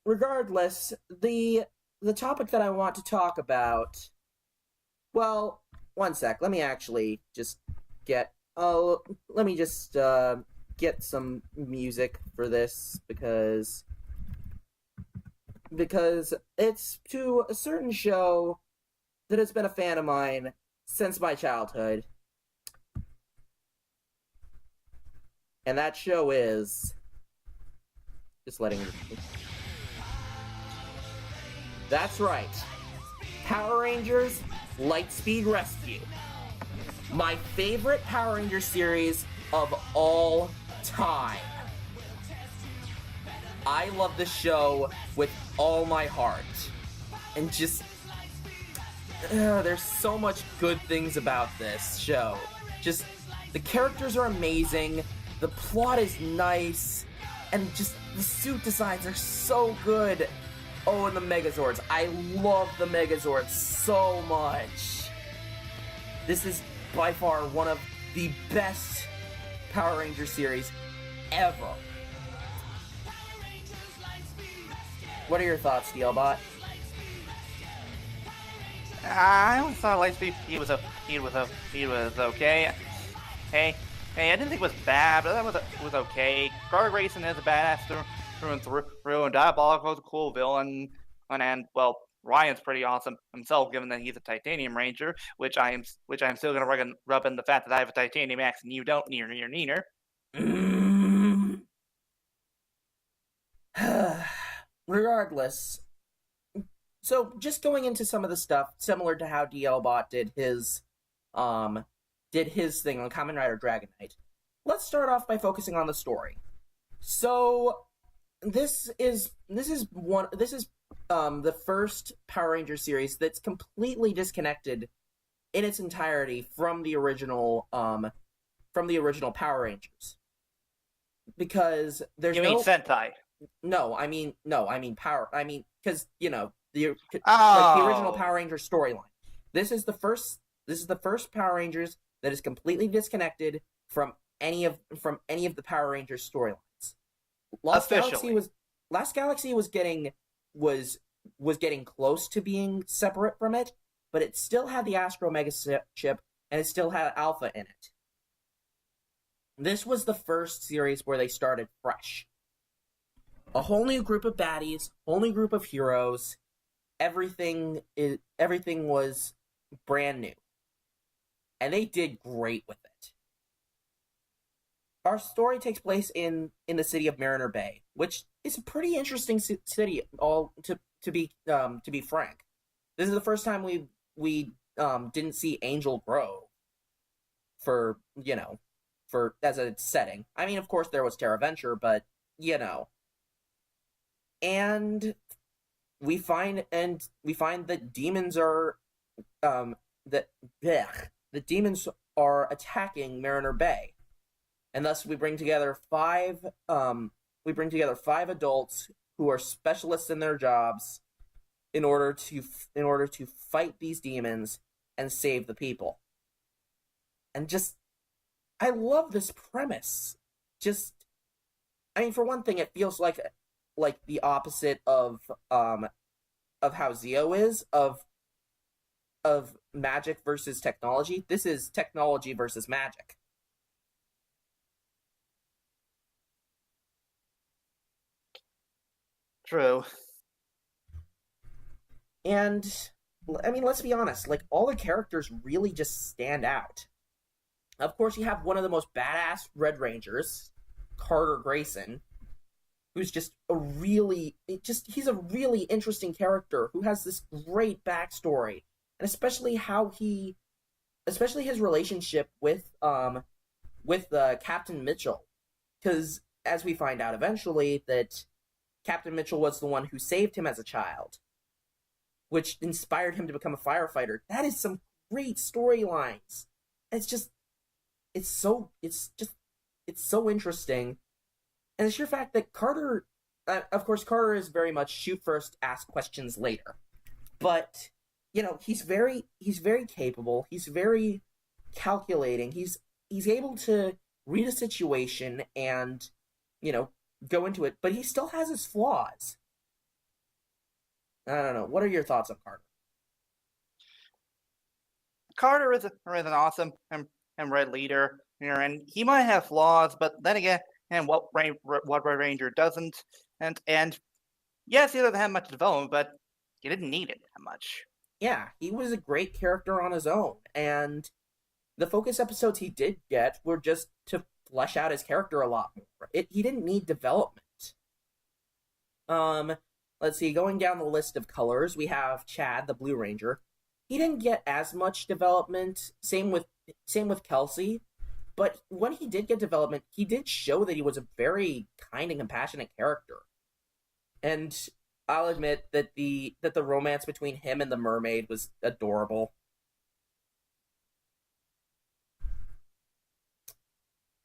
Regardless, the topic that I want to talk about... Well, one sec. Let me actually just get... let me just get some music for this, because it's to a certain show that has been a fan of mine since my childhood. And that show is... Just letting... That's right. Power Rangers Lightspeed Rescue. My favorite Power Rangers series of all time. I love this show with all my heart. And just... there's so much good things about this show. Just, the characters are amazing, the plot is nice, and just the suit designs are so good. Oh, and the Megazords. I love the Megazords so much. This is by far one of the best Power Ranger series ever. What are your thoughts, DLBot? I always thought Lightspeed he was okay. Hey, I didn't think it was bad, but it was okay. Guard Racing is a badass through and through, and Diabolical was a cool villain, and well, Ryan's pretty awesome himself, given that he's a Titanium Ranger, which I'm still gonna rub in the fact that I have a Titanium axe and you don't. Neener. Regardless, so just going into some of the stuff similar to how DLBot did his thing on Kamen Rider Dragon Knight. Let's start off by focusing on the story. So this is the first Power Ranger series that's completely disconnected in its entirety from the original Power Rangers. Because there's You mean Sentai? No, I mean Power. I mean, because the Oh. original Power Ranger storyline. This is the first Power Rangers that is completely disconnected from any of the Power Rangers storylines. Lost Galaxy was getting close to being separate from it, but it still had the Astro Mega chip and it still had Alpha in it. This was the first series where they started fresh. A whole new group of baddies, whole new group of heroes. Everything was brand new. And they did great with it. Our story takes place in the city of Mariner Bay, which is a pretty interesting city, to be frank. This is the first time we didn't see Angel Grove for as a setting. I mean, of course there was Terra Venture, but and we find that demons are the demons are attacking Mariner Bay, and thus we bring together five adults who are specialists in their jobs in order to fight these demons and save the people. And just, I love this premise. Just, I mean, for one thing, it feels like the opposite of how Zeo is of magic versus technology. This is technology versus magic. True. And I mean, let's be honest, like, all the characters really just stand out. Of course, you have one of the most badass Red Rangers, Carter Grayson, who's just he's a really interesting character who has this great backstory, and especially his relationship with Captain Mitchell, because as we find out eventually that Captain Mitchell was the one who saved him as a child, which inspired him to become a firefighter. That is some great storylines. It's so interesting. And the sheer fact that Carter, of course, Carter is very much shoot first, ask questions later. But, he's very capable. He's very calculating. He's able to read a situation and, go into it. But he still has his flaws. I don't know. What are your thoughts on Carter? Carter is an awesome and red leader, and he might have flaws, but then again, and what Red Ranger doesn't, and yes, he doesn't have much development, but he didn't need it that much. Yeah, he was a great character on his own, and the focus episodes he did get were just to flesh out his character a lot more. He didn't need development. Let's see, going down the list of colors, we have Chad, the Blue Ranger. He didn't get as much development, same with Kelsey, but when he did get development, he did show that he was a very kind and compassionate character. And I'll admit that the romance between him and the mermaid was adorable.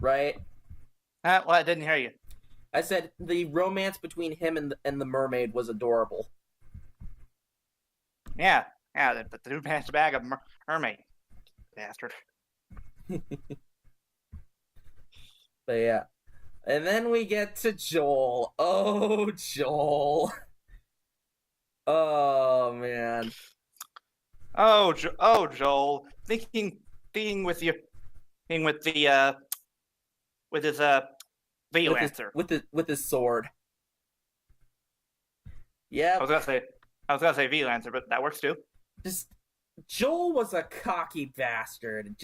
Right? Well, I didn't hear you. I said the romance between him and the mermaid was adorable. Yeah, the dude passed a bag of mermaid. Bastard. But yeah. And then we get to Joel. Oh, Joel. Oh, man. Oh, Joel. Thinking with his video answer. With his sword. Yeah. I was gonna say video answer, but that works too. Just Joel was a cocky bastard.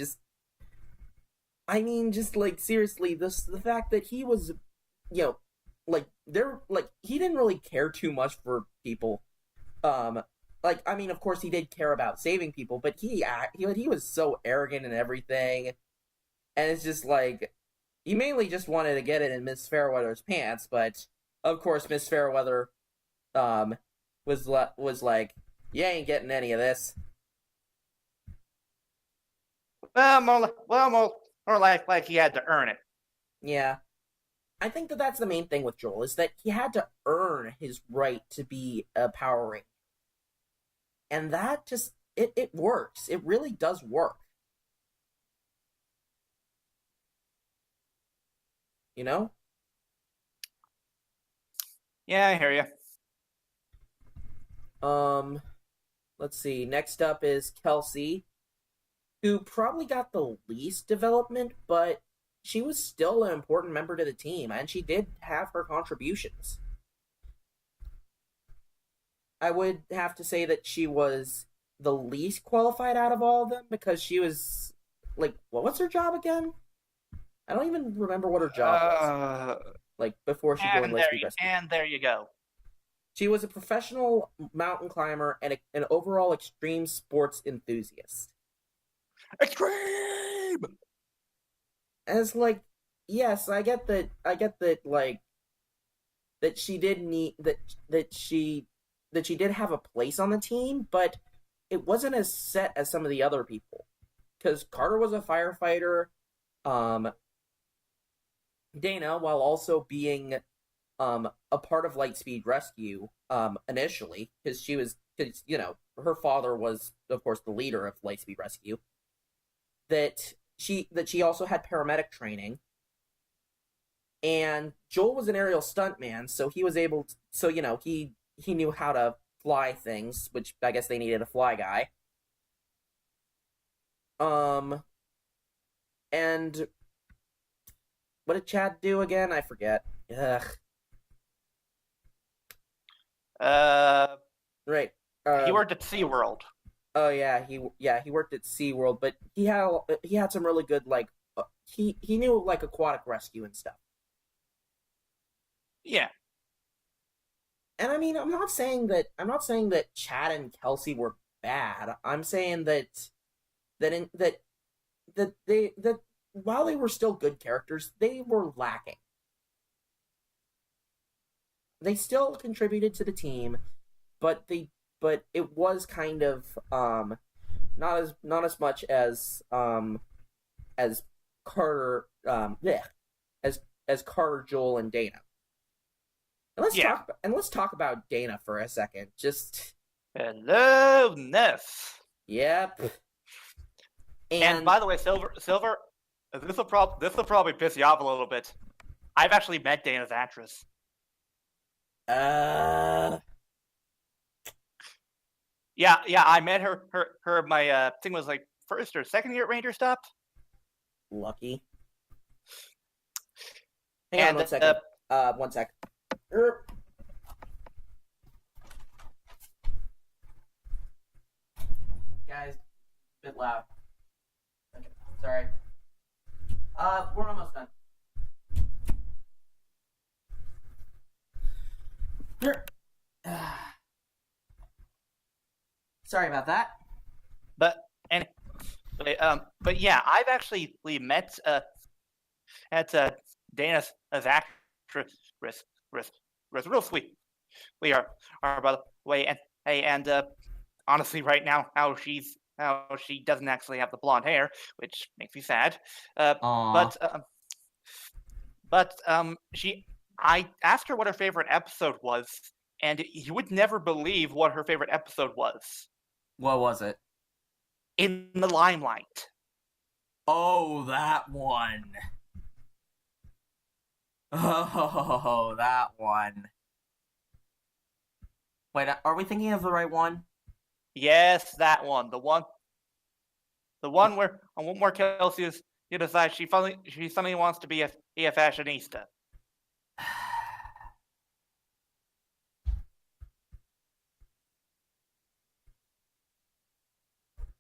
Seriously, the fact that he was, he didn't really care too much for people. Of course he did care about saving people, but he was so arrogant and everything, and it's just like, he mainly just wanted to get it in Miss Fairweather's pants, but of course Miss Fairweather, was like, you ain't getting any of this. Well, more like he had to earn it. Yeah. I think that's the main thing with Joel, is that he had to earn his right to be a Power Ranger. And that just, it works. It really does work. You know? Yeah, I hear you. Let's see. Next up is Kelsey, who probably got the least development, but she was still an important member to the team, and she did have her contributions. I would have to say that she was the least qualified out of all of them, because she was, what's her job again? I don't even remember what her job was. Before she joined Rescue. And there you go. She was a professional mountain climber and an overall extreme sports enthusiast. Extreme. As like, yes, I get that. Like that she did need that she did have a place on the team, but it wasn't as set as some of the other people. Because Carter was a firefighter. Dana, while also being a part of Lightspeed Rescue initially, because her father was, of course, the leader of Lightspeed Rescue. That she also had paramedic training, and Joel was an aerial stuntman, so he was able to, he knew how to fly things, which I guess they needed a fly guy. And what did Chad do again? I forget. Ugh. Right. He worked at SeaWorld. Oh yeah, he worked at SeaWorld, but he had some really good he knew like aquatic rescue and stuff. Yeah. And I mean, I'm not saying that Chad and Kelsey were bad. I'm saying that while they were still good characters, they were lacking. They still contributed to the team, but it was kind of not as much as Carter as Carter, Joel, and Dana. And let's talk about Dana for a second. Just hello, Ness. Yep. And by the way, Silver, this will probably piss you off a little bit. I've actually met Dana's actress. Yeah, I met her. My thing was like first or second year at Ranger Stop. Lucky. Hang on 1 second. 1 sec. Guys, a bit loud. Okay, sorry. We're almost done. Sorry about that. But yeah, I've actually met Dana's actress, real sweet. We are by the way, and honestly, right now, how she doesn't actually have the blonde hair, which makes me sad. I asked her what her favorite episode was, and you would never believe what her favorite episode was. What was it? In the Limelight. Oh, that one. Oh, that one. Wait, are we thinking of the right one? Yes, that one. The one where Kelsey decides she suddenly wants to be a fashionista.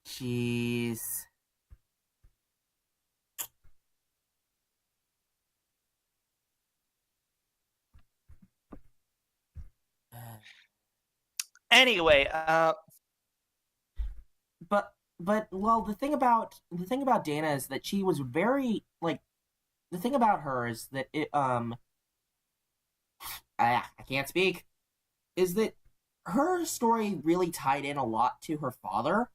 Jeez. Anyway, but well, the thing about Dana is that she was very the thing about her is that I can't speak, is that her story really tied in a lot to her father,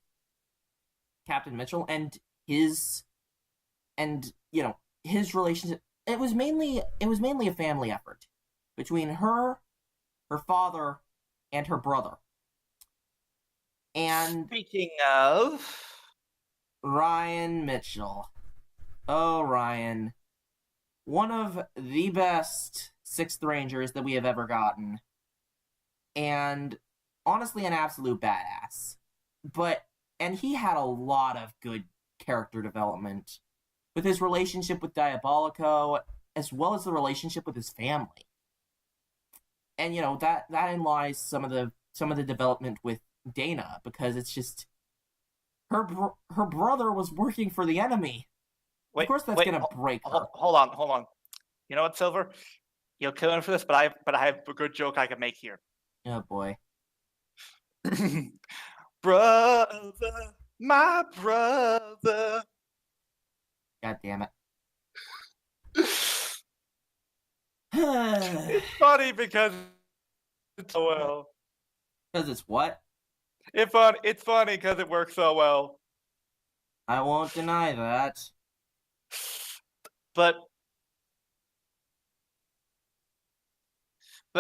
Captain Mitchell, and his relationship. It was mainly a family effort between her father, and her brother. And speaking of Ryan Mitchell. Oh, Ryan. One of the best 6th Rangers that we have ever gotten. And honestly, an absolute badass. And he had a lot of good character development with his relationship with Diabolico, as well as the relationship with his family. And that in lies some of the development with Dana, because it's just her brother was working for the enemy. Of course, that's gonna break her. Hold on. You know what, Silver? You'll kill him for this, but I have a good joke I can make here. Oh boy. Brother, my brother. God damn it. It's funny because it's so well. Because it's what? It's funny because it works so well. I won't deny that. But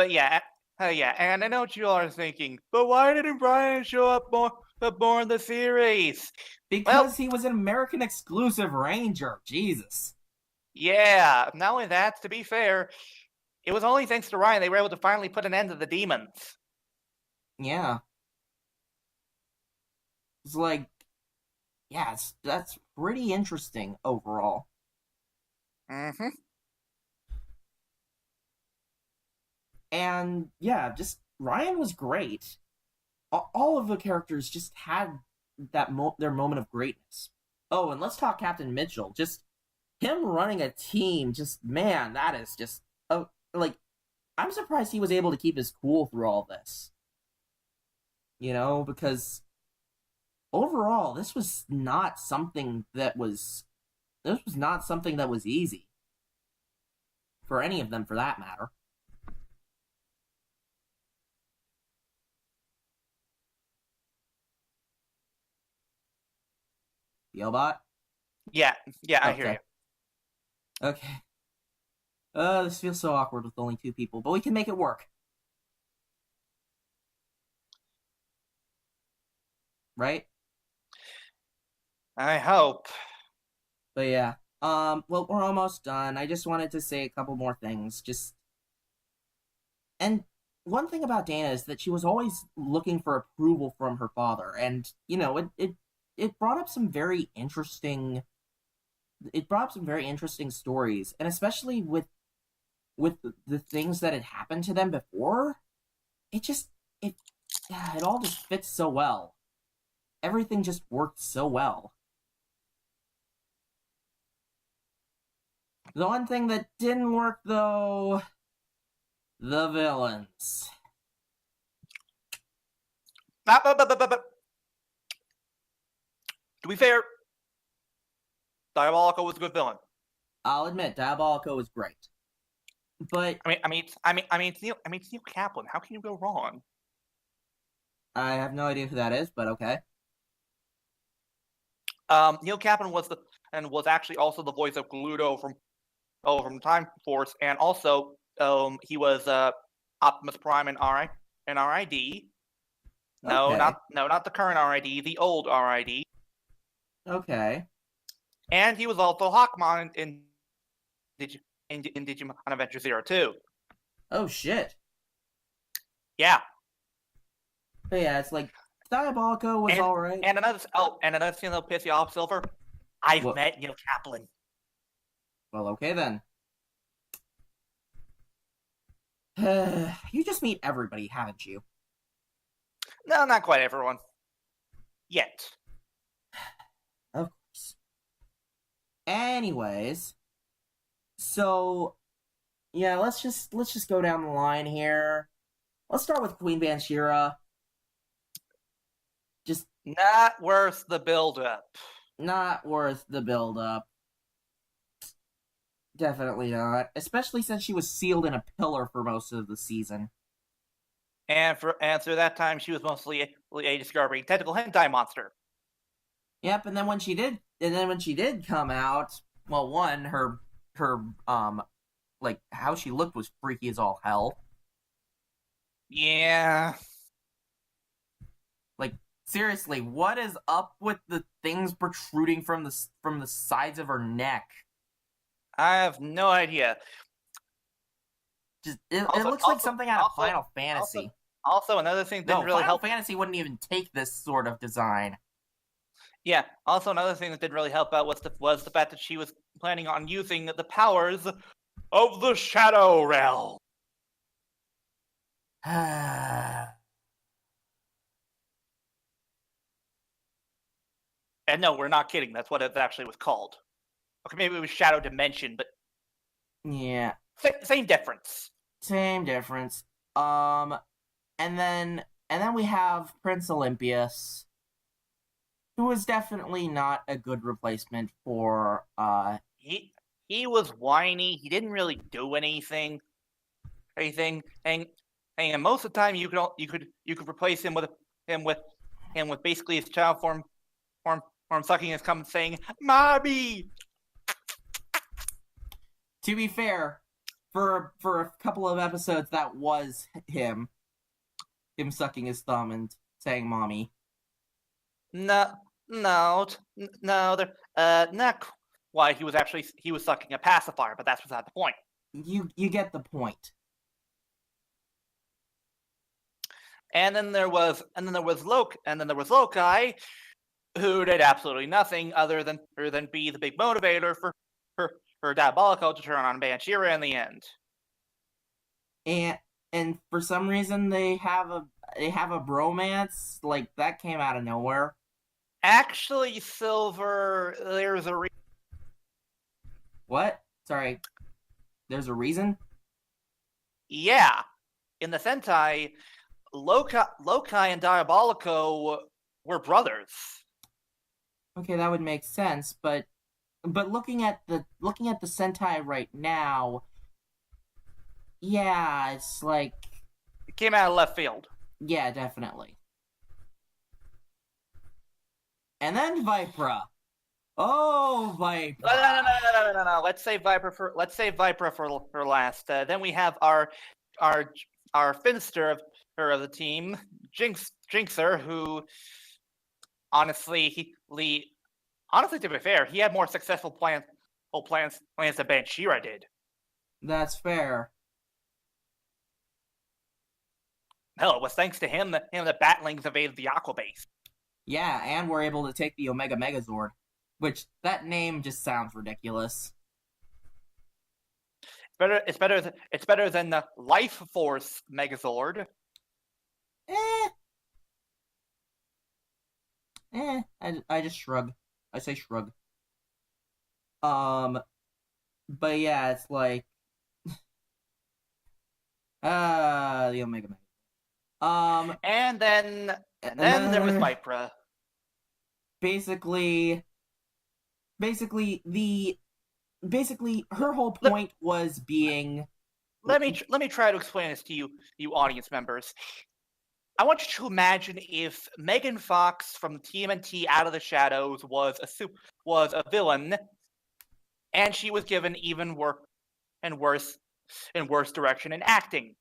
yeah, yeah, and I know what you all are thinking. But why didn't Brian show up more in the series? Because he was an American exclusive ranger. Jesus. Yeah, not only that, to be fair, it was only thanks to Ryan they were able to finally put an end to the demons. Yeah. It's like, yeah, that's pretty interesting overall. Mm-hmm. And yeah, just Ryan was great. All of the characters just had that their moment of greatness. Oh, and let's talk Captain Mitchell. Just him running a team. Just man, that is just like I'm surprised he was able to keep his cool through all this. You know, because overall, this was not something that was easy for any of them, for that matter. DLBot? Yeah, I Okay. hear you. Okay. This feels so awkward with only 2 people, but we can make it work. Right? I hope. But yeah. Well, we're almost done. I just wanted to say a couple more things. And one thing about Dana is that she was always looking for approval from her father, and you know, it brought up some very interesting stories, and especially with the things that had happened to them before, it all just fits so well. Everything just worked so well. The one thing that didn't work, though, the villains. To be fair, Diabolico was a good villain. I'll admit, Diabolico was great, but I mean, it's Neil Kaplan. How can you go wrong? I have no idea who that is. But okay. Neil Kaplan was actually also the voice of Gluto from Time Force, and also he was Optimus Prime in RID. No, Okay. not the current RID, the old RID. Okay. And he was also Hawkmon in Digimon Adventure Zero too. Oh shit. Yeah. But yeah, it's like Diabolico was alright. And another thing that'll piss you off, Silver. I've What? met Neil Kaplan. Well, okay then. You just meet everybody, haven't you? No, not quite everyone. Yet. Of course. Anyways, so yeah, let's just go down the line here. Let's start with Queen Banshira. Just not worth the build-up. Not worth the build-up. Definitely not. Especially since she was sealed in a pillar for most of the season. And through that time, she was mostly a discovering tentacle hentai monster. Yep, and then when she did come out, well, one, her like how she looked was freaky as all hell. Yeah. Like seriously, what is up with the things protruding from the sides of her neck? I have no idea. Just it looks like something out of Final Fantasy. Also, another thing that didn't really help. Final Fantasy wouldn't even take this sort of design. Yeah. Also, another thing that didn't really help out was the fact that she was planning on using the powers of the Shadow Realm. And no, we're not kidding. That's what it actually was called. Okay, maybe it was Shadow Dimension, but yeah, same difference. Same difference. and then we have Prince Olympius, who is definitely not a good replacement for He was whiny. He didn't really do anything. And most of the time you could replace him with basically his child form sucking his cum saying "Mommy." To be fair, for a couple of episodes that was him sucking his thumb and saying "mommy." No, not why he was sucking a pacifier, but that's beside the point. You get the point. And then there was Loki, who did absolutely nothing other than be the big motivator for Diabolico to turn on Banshira in the end. And for some reason they have a bromance, like that came out of nowhere. Actually, Silver, there's a What? Sorry. There's a reason? Yeah. In the Sentai, Loki and Diabolico were brothers. Okay, that would make sense, but looking at the Sentai right now, yeah, it's like It came out of left field. yeah, definitely. And then Vipra. Oh, Vipra. No. Let's save Viper for last. Then we have our Finster of the team, Jinxer, who honestly, to be fair, he had more successful plans than Banshira did. That's fair. Hell, it was thanks to him that the Batlings evaded the Aqua Base. Yeah, and we're able to take the Omega Megazord, which that name just sounds ridiculous. It's better than the Life Force Megazord. I just shrug. I say shrug. But yeah, it's like the Omega Mega. And then there was Vipra. Basically her whole point was being. Let me try to explain this to you audience members. I want you to imagine if Megan Fox from TMNT Out of the Shadows was a villain, and she was given even worse direction in acting.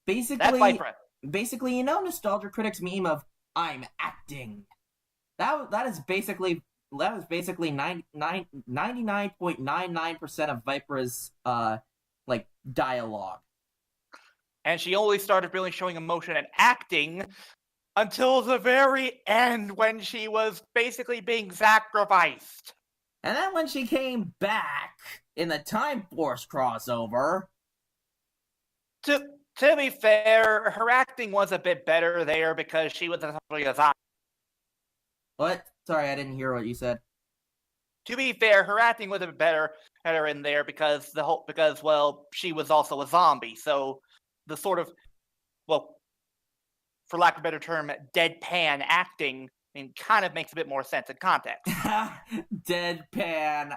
Basically, that's Vipra. Basically, Nostalgia Critics meme of "I'm acting." That was basically 99.99% of Vipra's like dialogue. And she only started really showing emotion and acting until the very end, when she was basically being sacrificed. And then when she came back in the Time Force crossover, to be fair, her acting was a bit better there because she was essentially a zombie. What? Sorry, I didn't hear what you said. To be fair, her acting was a bit better in there because she was also a zombie. So the sort of, well, for lack of a better term, deadpan acting, kind of makes a bit more sense in context. Deadpan.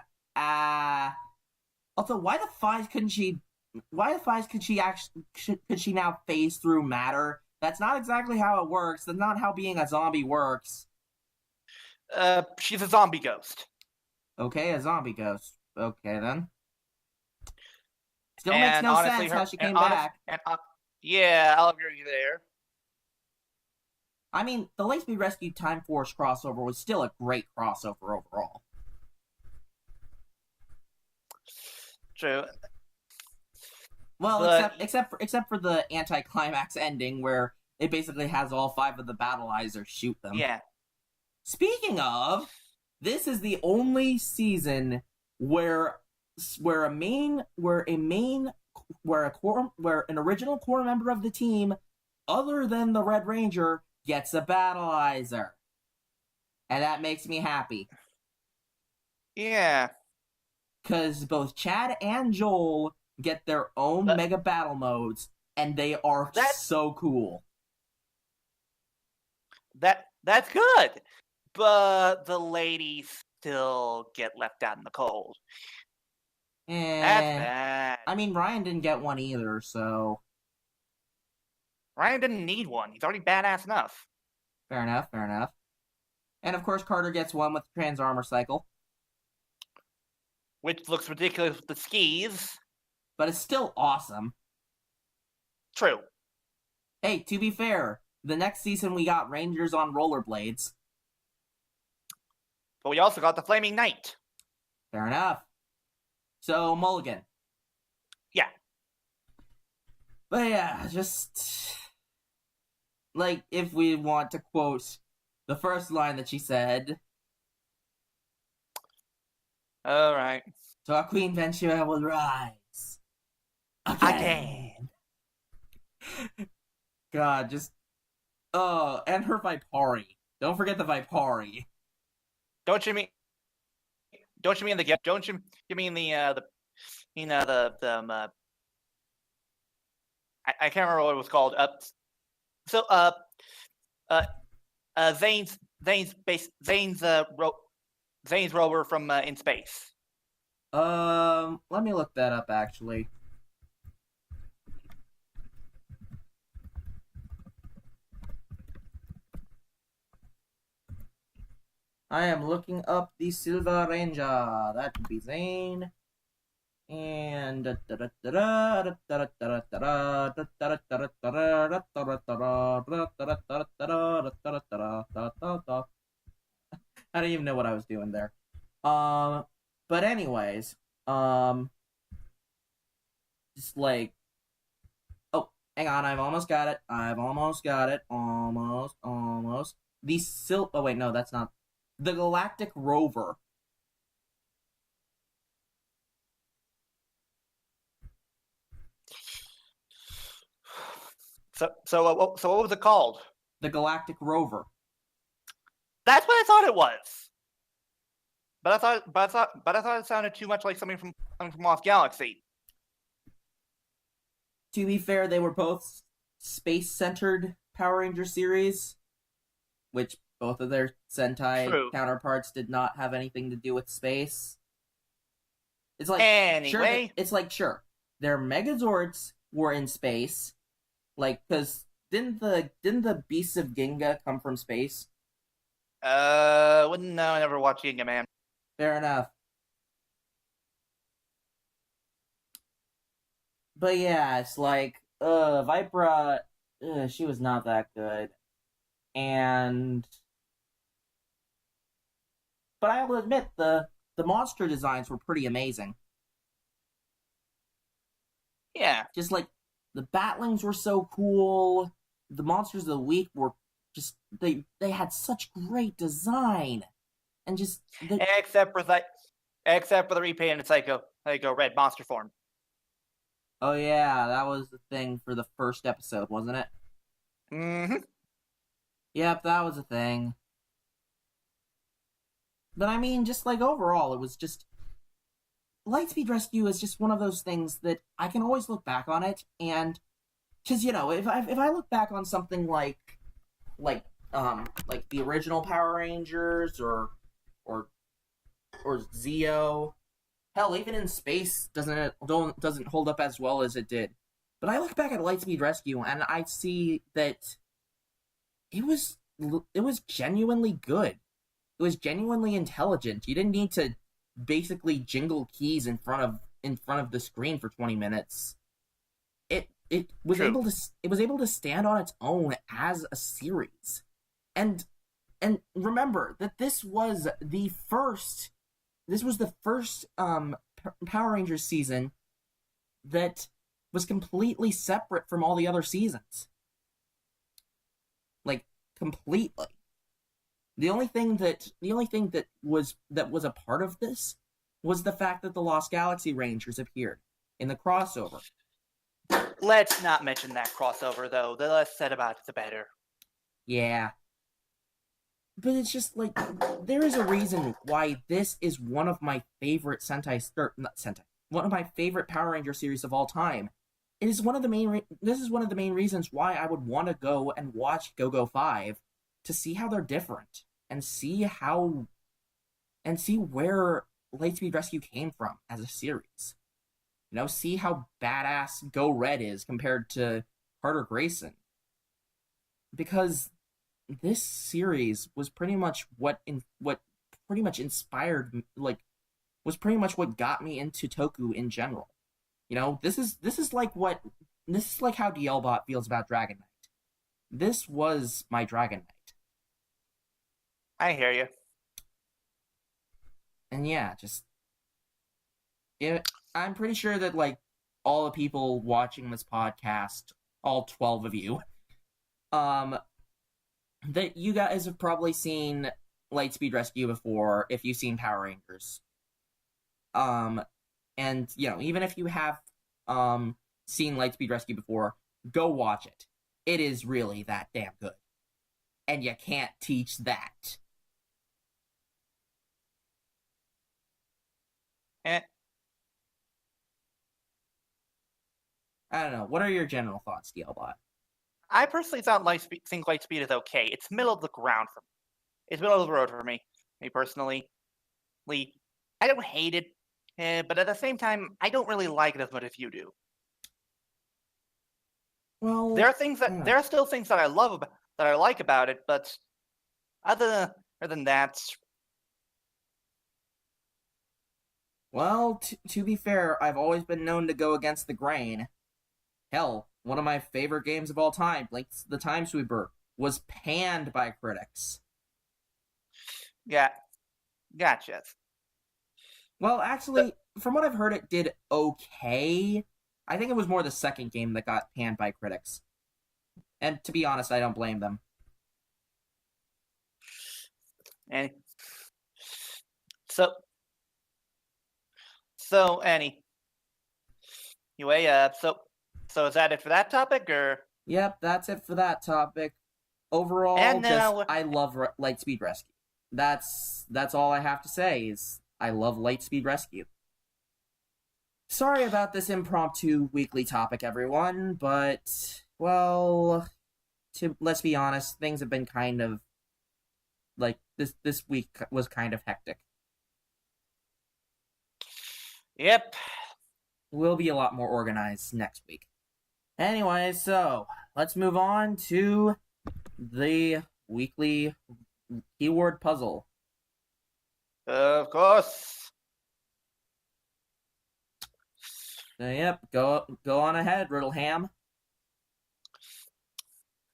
Also, why the five could she now phase through matter? That's not exactly how it works. That's not how being a zombie works. She's a zombie ghost. Okay, a zombie ghost. Okay, then. Still makes no sense how she came back. Yeah, I'll agree with you there. I mean, the Lightspeed Rescue Time Force crossover was still a great crossover overall. True. Well, except for the anti-climax ending where it basically has all 5 of the Battleizers shoot them. Yeah. Speaking of, this is the only season where an original core member of the team, other than the Red Ranger, gets a Battleizer, and that makes me happy. Yeah. Because both Chad and Joel get their own Mega Battle modes, and they are That- so cool. That's good, but the ladies still get left out in the cold. That's Eh, bad. I mean, Ryan didn't get one either, so Ryan didn't need one. He's already badass enough. fair enough, fair enough. And of course, Carter gets one with the Trans Armor Cycle, Which looks ridiculous with the skis. but it's still awesome. True. Hey, to be fair, the next season we got Rangers on rollerblades. But we also got the Flaming Knight. Fair enough. So, Mulligan. Yeah. But yeah, just... like, if we want to quote the first line that she said, Alright. "So our Queen Ventura will rise. Again." God, just... oh, and her Vipari. Don't forget the Vipari. Don't you mean the don't you mean the I can't remember what it was called. Zane's rover from in space. Let me look that up, actually. I am looking up the Silver Ranger. That would be Zane. And I don't even know what I was doing there. But anyways, just like, oh, hang on, I've almost got it. Almost. Oh wait, no, that's not the Galactic Rover. So what was it called? The Galactic Rover. That's what I thought it was. But I thought it sounded too much like something from Lost Galaxy. To be fair, they were both space-centered Power Ranger series, which both of their Sentai True. counterparts did not have anything to do with space. It's like Anyway, sure, their Megazords were in space, like, because didn't the Beasts of Ginga come from space? no, I never watched Ginga Man. Fair enough. But yeah, it's like, Vipra, she was not that good. But I will admit, the monster designs were pretty amazing. Yeah. Just like, the Batlings were so cool, the Monsters of the Week were just, they had such great design. And just... Except for the repainted Psycho Red monster form. Oh yeah, that was the thing for the first episode, wasn't it? Mm-hmm. Yep, that was a thing. But I mean, just like overall, it was just... Lightspeed Rescue is just one of those things that I can always look back on it, and... Because, you know, if I look back on something like the original Power Rangers, or Zeo... Hell, even in space doesn't hold up as well as it did. But I look back at Lightspeed Rescue and I see that it was genuinely good. It was genuinely intelligent. You didn't need to basically jingle keys in front of the screen for 20 minutes. It was able to stand on its own as a series. And remember that this was the first Power Rangers season that was completely separate from all the other seasons. Like, completely. The only thing that was a part of this was the fact that the Lost Galaxy Rangers appeared in the crossover. Let's not mention that crossover, though. The less said about it, the better. Yeah. But it's just, like, there is a reason why this is one of my favorite one of my favorite Power Ranger series of all time. is one of the main. This is one of the main reasons why I would want to go and watch Go-Go 5 to see how they're different and see where Lightspeed Rescue came from as a series. You know, see how badass Go Red is compared to Carter Grayson. Because this series was pretty much what pretty much inspired, like, was pretty much what got me into Toku in general. You know, this is like how DLBot feels about Dragon Knight. This was my Dragon Knight. I hear you. And yeah, I'm pretty sure that, like, all the people watching this podcast, all 12 of you, that you guys have probably seen Lightspeed Rescue before if you've seen Power Rangers. And, you know, even if you have seen Lightspeed Rescue before, go watch it. It is really that damn good. And you can't teach that. Eh. I don't know. What are your general thoughts, DLBot? I personally think Lightspeed is okay. It's middle of the ground for me. It's middle of the road for me. Me personally. I don't hate it, but at the same time, I don't really like it as much as you do. Well, there are still things that I like about it, but other than that, well, to be fair, I've always been known to go against the grain. Hell, one of my favorite games of all time, like the Time Sweeper, was panned by critics. yeah, gotcha. Well, actually, from what I've heard, it did okay. I think it was more the second game that got panned by critics. And to be honest, I don't blame them. And so Annie, anyway, so is that it for that topic, or? Yep, that's it for that topic. Overall, I love Lightspeed Rescue. That's all I have to say. Is I love Lightspeed Rescue. Sorry about this impromptu weekly topic, everyone, but, well, let's be honest, things have been kind of, like, this week was kind of hectic. Yep. We'll be a lot more organized next week. Anyway, so, let's move on to the weekly keyword puzzle. Of course. Yep, go on ahead, Riddleham.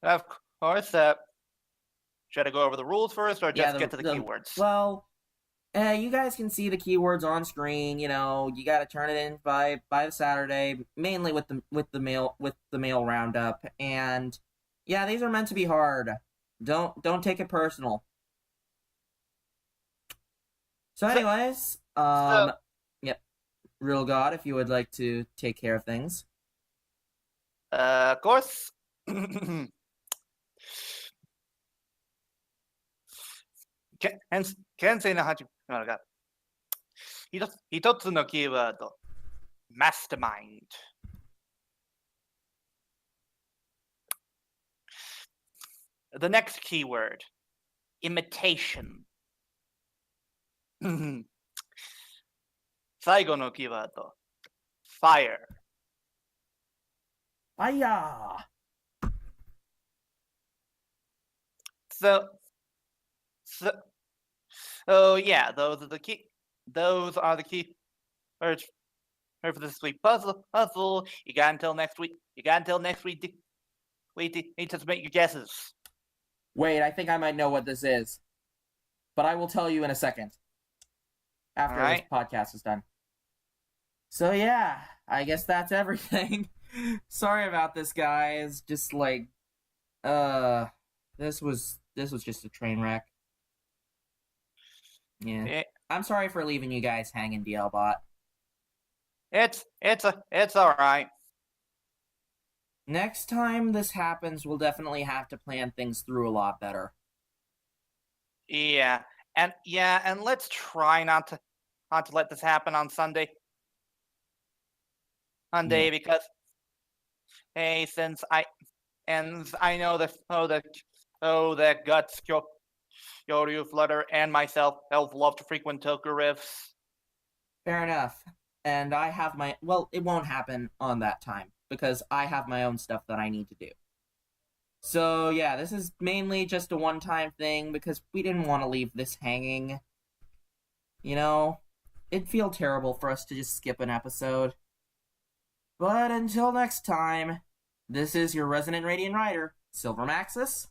Of course. Should I go over the rules first, or just get to the keywords? Well, you guys can see the keywords on screen. You know, you got to turn it in by the Saturday, mainly with the mail roundup. And yeah, these are meant to be hard. Don't take it personal. So, anyways, yep, Real God, if you would like to take care of things. Of course. 牽制の始まりが一つのキーワード Mastermind. The next keyword, imitation. 最後のキーワード Fire. Fire! So yeah, those are the key words for this week puzzle. You got until next week. Wait to submit your guesses. Wait, I think I might know what this is. But I will tell you in a second. After this podcast is done. So yeah, I guess that's everything. Sorry about this, guys. Just like, this was just a train wreck. Yeah. I'm sorry for leaving you guys hanging, DLBot. It's all right. Next time this happens, we'll definitely have to plan things through a lot better. Yeah, and let's try not to let this happen on Sunday. Because Hey, since I know that Guts, Kyoryu, Flutter, and myself both love to frequent Toku riffs. Fair enough. And I have my... Well, it won't happen on that time, because I have my own stuff that I need to do. So, yeah, this is mainly just a one-time thing, because we didn't want to leave this hanging. You know, it'd feel terrible for us to just skip an episode. But until next time, this is your resident Radiant Rider, Silver Maxis.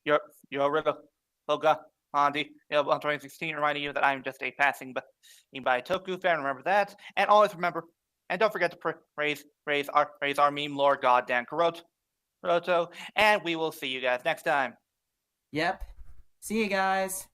You're Hoga Andy, on 2016, reminding you that I'm just a passing by Toku fan. Remember that, and always remember, and don't forget to praise our meme lord, goddamn Kuroto, and we will see you guys next time. Yep. See you guys.